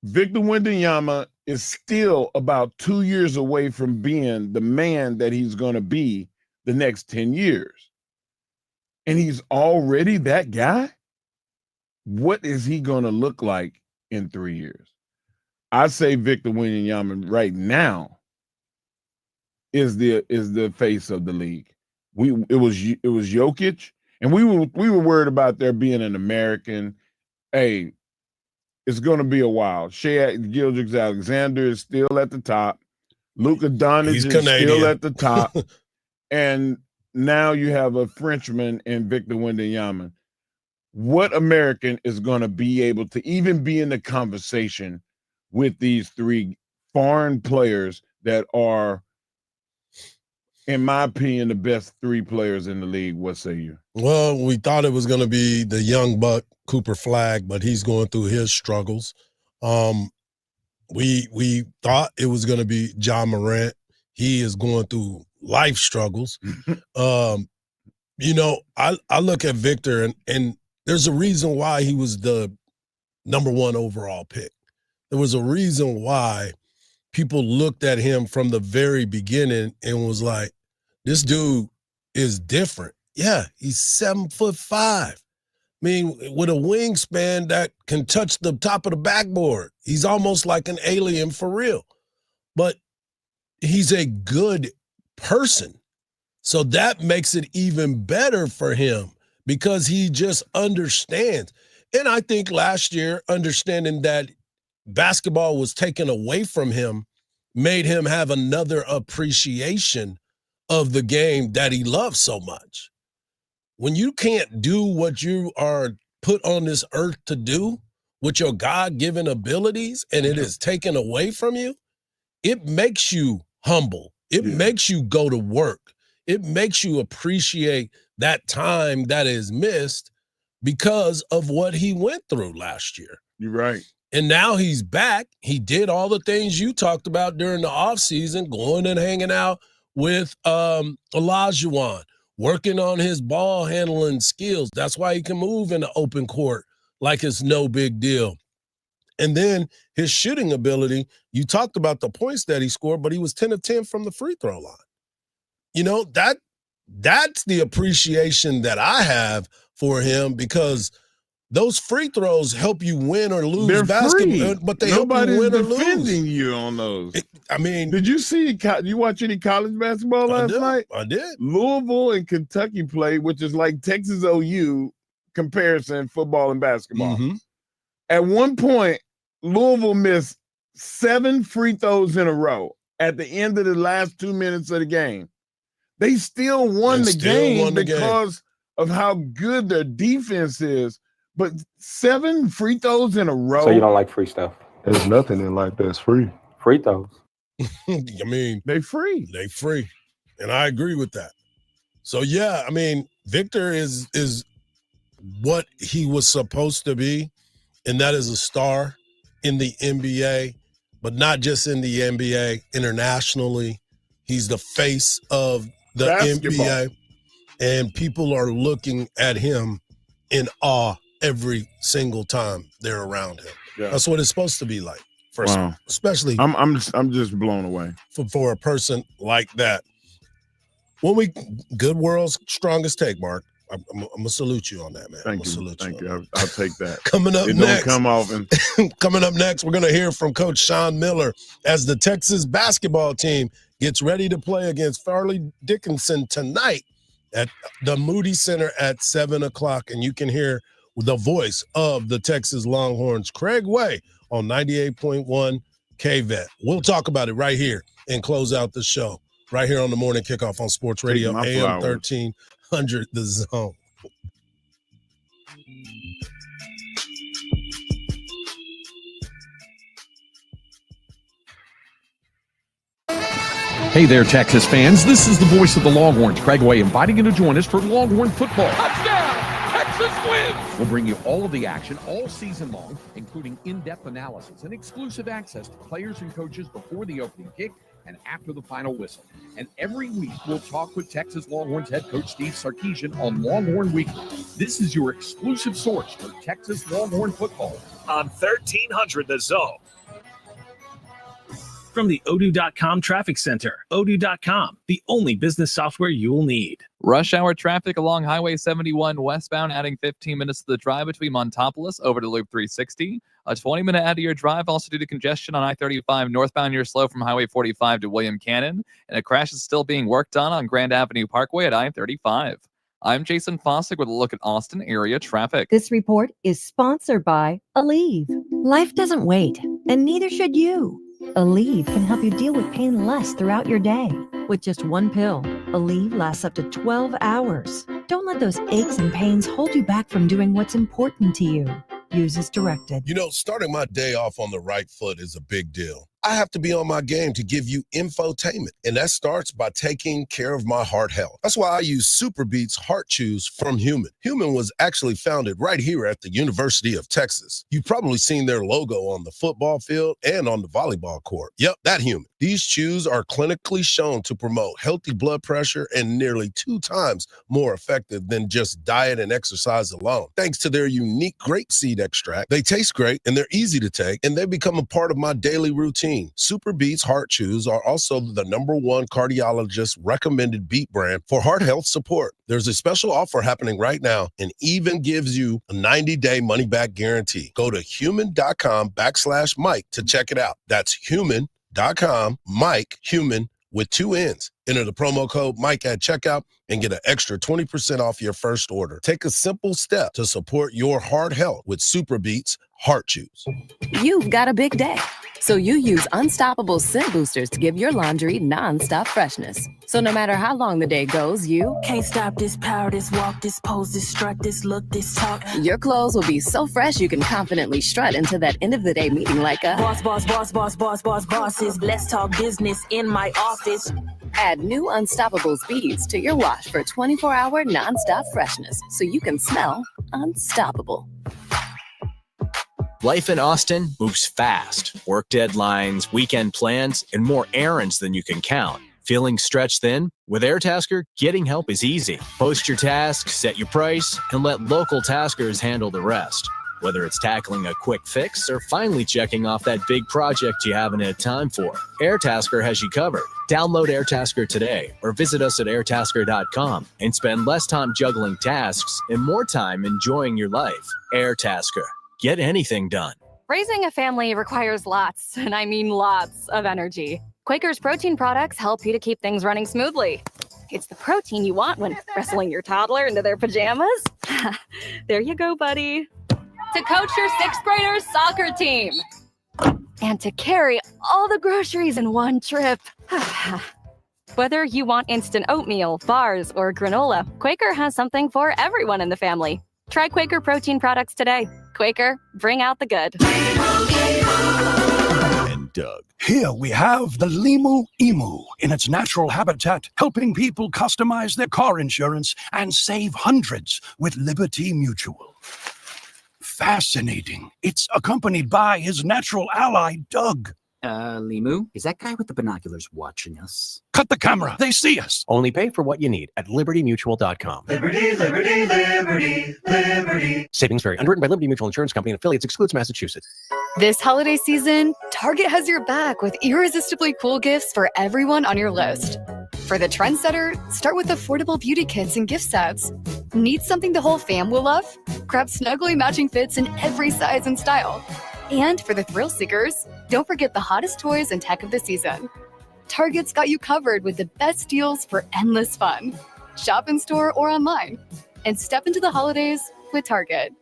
Victor Wembanyama is still about 2 years away from being the man that he's going to be the next 10 years. And he's already that guy? What is he going to look like in 3 years? I say Victor Wembanyama right now is the face of the league. It was Jokic, and we were worried about there being an American. Hey, it's going to be a while. Shea Gilgeous-Alexander is still at the top. Luka Doncic is still at the top. And now you have a Frenchman in Victor Wembanyama. What American is going to be able to even be in the conversation with these three foreign players that are, in my opinion, the best 3 players in the league, what say you? Well, we thought it was going to be the young buck Cooper Flagg, but he's going through his struggles. We thought it was going to be John Morant. He is going through life struggles. You know, I look at Victor, and there's a reason why he was the number 1 overall pick. There was a reason why people looked at him from the very beginning and was like, this dude is different. Yeah, he's 7'5". I mean, with a wingspan that can touch the top of the backboard. He's almost like an alien for real. But he's a good person. So that makes it even better for him because he just understands. And I think last year, understanding that basketball was taken away from him made him have another appreciation of the game that he loves so much. When you can't do what you are put on this earth to do with your God-given abilities and it is taken away from you, it makes you humble. It makes you go to work. It makes you appreciate that time that is missed because of what he went through last year. You're right. And now he's back. He did all the things you talked about during the offseason, going and hanging out with Olajuwon, working on his ball handling skills. That's why he can move in the open court like it's no big deal. And then his shooting ability, you talked about the points that he scored, but he was 10 of 10 from the free throw line. You know, that's the appreciation that I have for him because those free throws help you win or lose basketball, but they help you win or lose. Nobody's defending you on those. I mean, did you watch any college basketball last night? I did. Louisville and Kentucky played, which is like Texas OU comparison, football and basketball. Mm-hmm. At one point, Louisville missed 7 free throws in a row at the end of the last 2 minutes of the game. They still won the game because of how good their defense is. But 7 free throws in a row. So you don't like free stuff? There's nothing in life that's free. Free throws. I mean, they free. They free. And I agree with that. So yeah, I mean, Victor is what he was supposed to be, and that is a star in the NBA, but not just in the NBA, internationally. He's the face of the NBA, and people are looking at him in awe every single time they're around him. Yeah. That's what it's supposed to be like. Wow. Especially I'm just blown away for a person like that. When we good world's strongest take, Mark. I'm gonna salute you on that, man. Thank you. I'll take that. Coming up it next, don't come off and coming up next, we're gonna hear from Coach Sean Miller as the Texas basketball team gets ready to play against Fairleigh Dickinson tonight at the Moody Center at 7:00, and you can hear the voice of the Texas Longhorns, Craig Way, on 98.1 KVET. We'll talk about it right here and close out the show right here on the Morning Kickoff on Sports Radio AM 1300 The Zone. Hey there, Texas fans. This is the voice of the Longhorns, Craig Way, inviting you to join us for Longhorn football. Touchdown! Texas wins! We'll bring you all of the action all season long, including in-depth analysis and exclusive access to players and coaches before the opening kick and after the final whistle. And every week, we'll talk with Texas Longhorns head coach Steve Sarkisian on Longhorn Weekly. This is your exclusive source for Texas Longhorn football. On 1300 The Zone. From the Odoo.com Traffic Center, Odoo.com, the only business software you'll need. Rush hour traffic along Highway 71 westbound, adding 15 minutes to the drive between Montopolis over to Loop 360. A 20-minute out of your drive also due to congestion on I-35 northbound. You're slow from Highway 45 to William Cannon. And a crash is still being worked on Grand Avenue Parkway at I-35. I'm Jason Fossick with a look at Austin area traffic. This report is sponsored by Aleve. Life doesn't wait, and neither should you. Aleve can help you deal with pain less throughout your day. With just one pill, Aleve lasts up to 12 hours. Don't let those aches and pains hold you back from doing what's important to you. Use as directed. You know, starting my day off on the right foot is a big deal. I have to be on my game to give you infotainment, and that starts by taking care of my heart health. That's why I use Super Beats Heart Chews from Human. Human was actually founded right here at the University of Texas. You've probably seen their logo on the football field and on the volleyball court. Yep, that Human. These chews are clinically shown to promote healthy blood pressure and nearly 2 times more effective than just diet and exercise alone. Thanks to their unique grapeseed extract, they taste great and they're easy to take, and they become a part of my daily routine. Super Beats Heart Chews are also the #1 cardiologist recommended beet brand for heart health support. There's a special offer happening right now and even gives you a 90-day money-back guarantee. Go to human.com/Mike to check it out. That's human.com, Mike, human with 2 N's. Enter the promo code Mike at checkout and get an extra 20% off your first order. Take a simple step to support your heart health with Super Beats Heart Chews. You've got a big day, so you use Unstoppable Scent Boosters to give your laundry nonstop freshness. So no matter how long the day goes, you can't stop this power, this walk, this pose, this strut, this look, this talk. Your clothes will be so fresh you can confidently strut into that end of the day meeting like a bosses. Let's talk business in my office. Add new Unstoppable beads to your wash for 24-hour nonstop freshness so you can smell unstoppable. Life in Austin moves fast. Work deadlines, weekend plans, and more errands than you can count. Feeling stretched thin? With Airtasker, getting help is easy. Post your task, set your price, and let local taskers handle the rest. Whether it's tackling a quick fix or finally checking off that big project you haven't had time for, Airtasker has you covered. Download Airtasker today or visit us at airtasker.com and spend less time juggling tasks and more time enjoying your life. Airtasker. Get anything done. Raising a family requires lots, and I mean lots, of energy. Quaker's protein products help you to keep things running smoothly. It's the protein you want when wrestling your toddler into their pajamas. There you go, buddy. To coach your 6th graders' soccer team. And to carry all the groceries in one trip. Whether you want instant oatmeal, bars, or granola, Quaker has something for everyone in the family. Try Quaker protein products today. Quaker, bring out the good. And Doug. Here we have the Limu Emu in its natural habitat, helping people customize their car insurance and save hundreds with Liberty Mutual. Fascinating. It's accompanied by his natural ally, Doug. Limu, is that guy with the binoculars watching us? Cut the camera. They see us. Only pay for what you need at libertymutual.com. Liberty, liberty, liberty, liberty. Savings vary. Underwritten by Liberty Mutual Insurance Company and affiliates. Excludes Massachusetts. This holiday season, Target has your back with irresistibly cool gifts for everyone on your list. For the trendsetter, start with affordable beauty kits and gift sets. Need something the whole fam will love? Grab snugly matching fits in every size and style. And for the thrill seekers, don't forget the hottest toys and tech of the season. Target's got you covered with the best deals for endless fun. Shop in store or online. And step into the holidays with Target.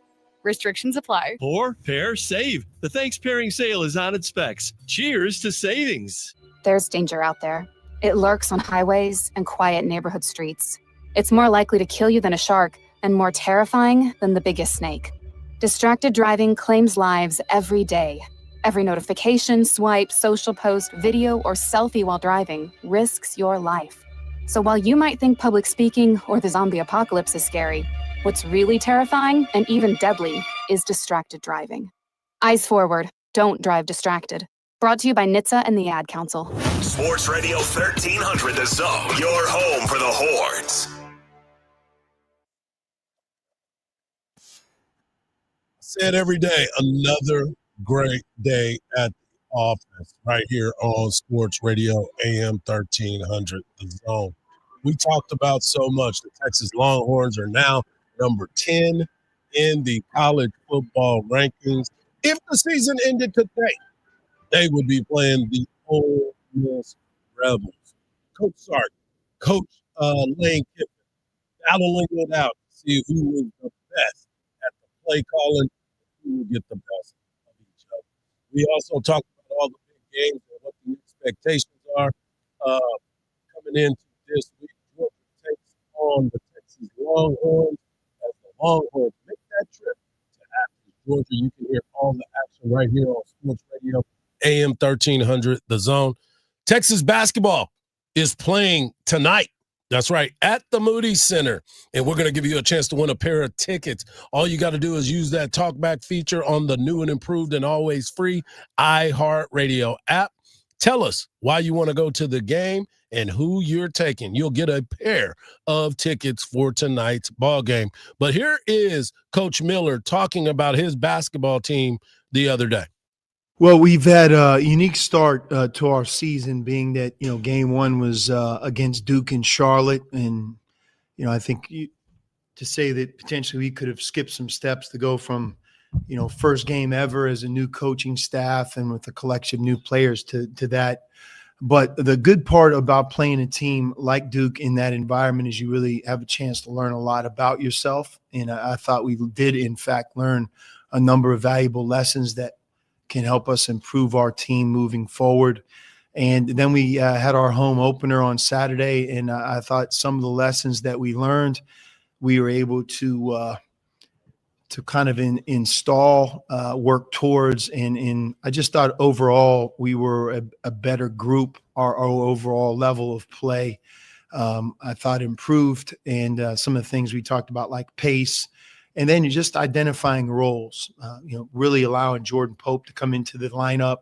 Restrictions apply. Pour, pair, save. The Thanks Pairing sale is on its specs. Cheers to savings. There's danger out there. It lurks on highways and quiet neighborhood streets. It's more likely to kill you than a shark and more terrifying than the biggest snake. Distracted driving claims lives every day. Every notification, swipe, social post, video, or selfie while driving risks your life. So while you might think public speaking or the zombie apocalypse is scary, what's really terrifying and even deadly is distracted driving. Eyes forward. Don't drive distracted. Brought to you by NHTSA and the Ad Council. Sports Radio 1300 The Zone, your home for the Horns. Said every day, another great day at the office right here on Sports Radio AM 1300 The Zone. We talked about so much. The Texas Longhorns are now number 10 in the college football rankings. If the season ended today, they would be playing the Ole Miss Rebels. Coach Sark, Coach Lane Kiffin, battling it out to see who was the best at the play calling. Who will get the best of each other. We also talked about all the big games and what the expectations are coming into this week. Georgia takes on the Texas Longhorns. As the Longhorns make that trip to Athens, Georgia, you can hear all the action right here on Sports Radio AM 1300, The Zone. Texas basketball is playing tonight. That's right, at the Moody Center. And we're going to give you a chance to win a pair of tickets. All you got to do is use that talkback feature on the new and improved and always free iHeartRadio app. Tell us why you want to go to the game and who you're taking. You'll get a pair of tickets for tonight's ball game. But here is Coach Miller talking about his basketball team the other day. Well, we've had a unique start to our season, being that, game one was against Duke and Charlotte. And, I think to say that potentially we could have skipped some steps to go from, first game ever as a new coaching staff and with a collection of new players to that. But the good part about playing a team like Duke in that environment is you really have a chance to learn a lot about yourself. And I thought we did, in fact, learn a number of valuable lessons that can help us improve our team moving forward. And then we had our home opener on Saturday, and I thought some of the lessons that we learned, we were able to kind of install, work towards, and I just thought overall we were a better group. Our overall level of play, I thought, improved, and some of the things we talked about, like pace. And then you're just identifying roles, really allowing Jordan Pope to come into the lineup,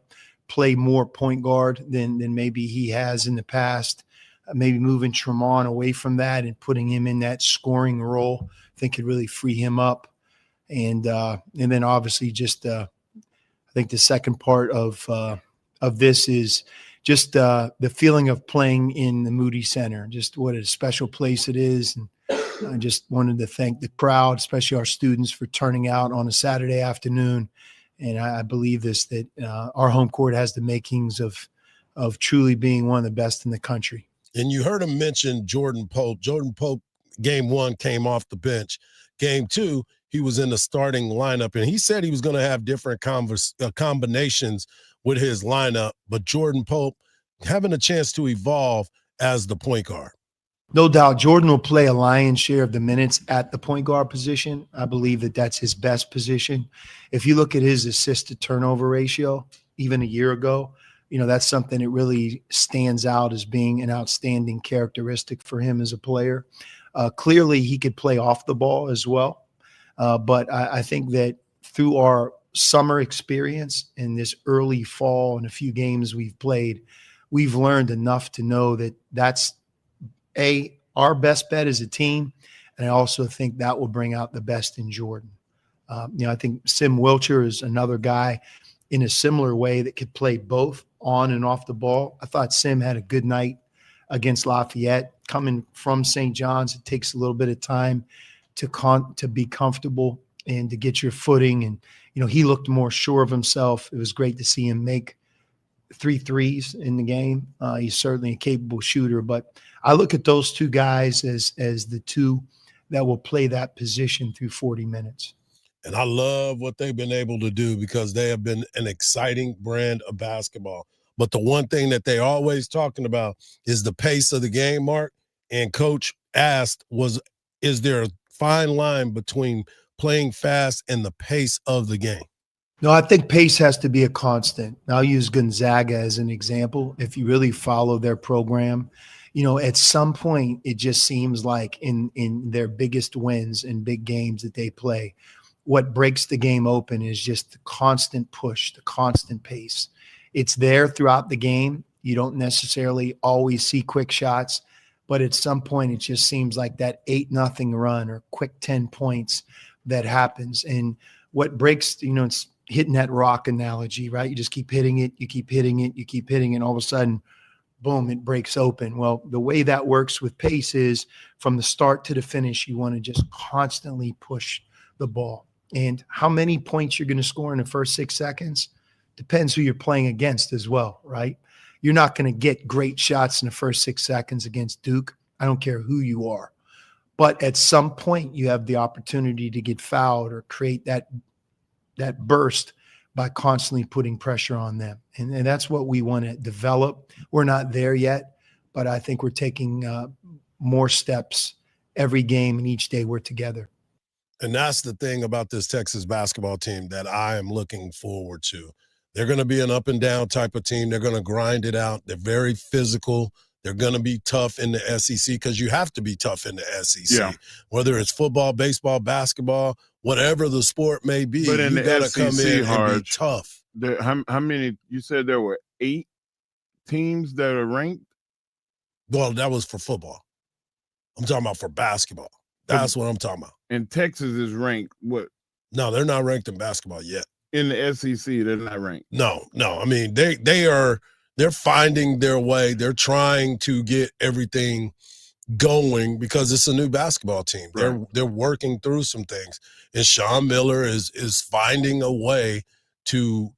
play more point guard than maybe he has in the past, maybe moving Tremont away from that and putting him in that scoring role. I think could really free him up. And then obviously just I think the second part of this is just the feeling of playing in the Moody Center, just what a special place it is. And I just wanted to thank the crowd, especially our students, for turning out on a Saturday afternoon. And I believe that our home court has the makings of truly being one of the best in the country. And you heard him mention Jordan Pope. Jordan Pope, game one, came off the bench. Game two, he was in the starting lineup. And he said he was going to have different combinations with his lineup. But Jordan Pope having a chance to evolve as the point guard. No doubt Jordan will play a lion's share of the minutes at the point guard position. I believe that that's his best position. If you look at his assist to turnover ratio, even a year ago, that's something that really stands out as being an outstanding characteristic for him as a player. Clearly, he could play off the ball as well. But I think that through our summer experience in this early fall and a few games we've played, we've learned enough to know that that's our best bet as a team, and I also think that will bring out the best in Jordan. I think Sim Wilcher is another guy in a similar way that could play both on and off the ball. I thought Sim had a good night against Lafayette. Coming from St. John's, it takes a little bit of time to be comfortable and to get your footing. And he looked more sure of himself. It was great to see him make 3 threes in the game. He's certainly a capable shooter, but I look at those two guys as the two that will play that position through 40 minutes. And I love what they've been able to do because they have been an exciting brand of basketball. But the one thing that they're always talking about is the pace of the game, Mark. And Coach asked, is there a fine line between playing fast and the pace of the game? No, I think pace has to be a constant. I'll use Gonzaga as an example. If you really follow their program, at some point it just seems like in their biggest wins and big games that they play, what breaks the game open is just the constant push, the constant pace. It's there throughout the game. You don't necessarily always see quick shots, but at some point it just seems like that 8-0 run or quick 10 points that happens. And what breaks, it's hitting that rock analogy, right? You just keep hitting it, you keep hitting it, you keep hitting it, and all of a sudden, boom, it breaks open. Well, the way that works with pace is from the start to the finish, you want to just constantly push the ball. And how many points you're going to score in the first 6 seconds depends who you're playing against as well, right? You're not going to get great shots in the first 6 seconds against Duke. I don't care who you are. But at some point, you have the opportunity to get fouled or create that burst by constantly putting pressure on them. And that's what we want to develop. We're not there yet, but I think we're taking more steps every game and each day we're together. And that's the thing about this Texas basketball team that I am looking forward to. They're going to be an up and down type of team. They're going to grind it out. They're very physical. They're going to be tough in the SEC because you have to be tough in the SEC, whether it's football, baseball, basketball, whatever the sport may be. But in you got to come in and be tough. How many? You said there were 8 teams that are ranked? Well, that was for football. I'm talking about for basketball. That's what I'm talking about. And Texas is ranked what? No, they're not ranked in basketball yet. In the SEC, they're not ranked. No. I mean, they're finding their way. They're trying to get everything going because it's a new basketball team. Right. They're working through some things. And Sean Miller is finding a way to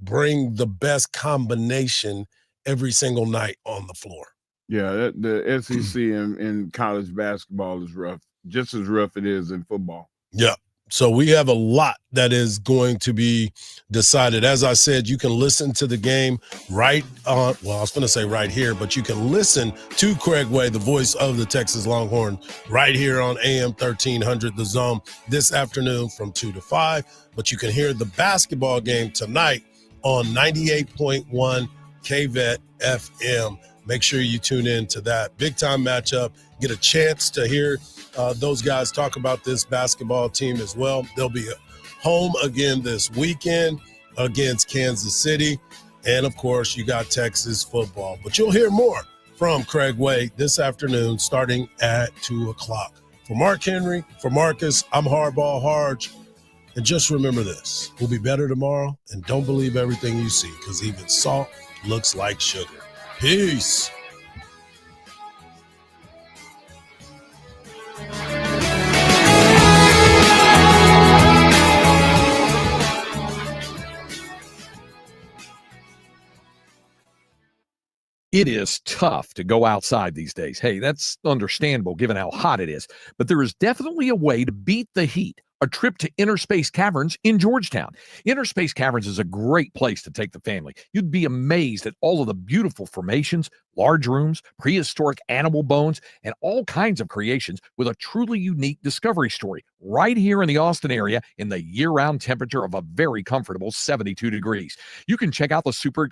bring the best combination every single night on the floor. Yeah, the SEC in college basketball is rough, just as rough it is in football. Yeah. So we have a lot that is going to be decided. As I said, you can listen to the game right on, well, I was going to say right here, but you can listen to Craig Way, the voice of the Texas Longhorn, right here on AM 1300 The Zone this afternoon from 2 to 5. But you can hear the basketball game tonight on 98.1 KVET FM. Make sure you tune in to that big-time matchup. Get a chance to hear those guys talk about this basketball team as well. They'll be home again this weekend against Kansas City. And, of course, you got Texas football. But you'll hear more from Craig Way this afternoon starting at 2 o'clock. For Mark Henry, for Marcus, I'm Hardball Hardge. And just remember this, we'll be better tomorrow. And don't believe everything you see because even salt looks like sugar. Peace. It is tough to go outside these days. Hey, that's understandable given how hot it is. But there is definitely a way to beat the heat. A trip to Interspace Caverns in Georgetown. Interspace Caverns is a great place to take the family. You'd be amazed at all of the beautiful formations, large rooms, prehistoric animal bones, and all kinds of creations with a truly unique discovery story right here in the Austin area in the year-round temperature of a very comfortable 72 degrees. You can check out the super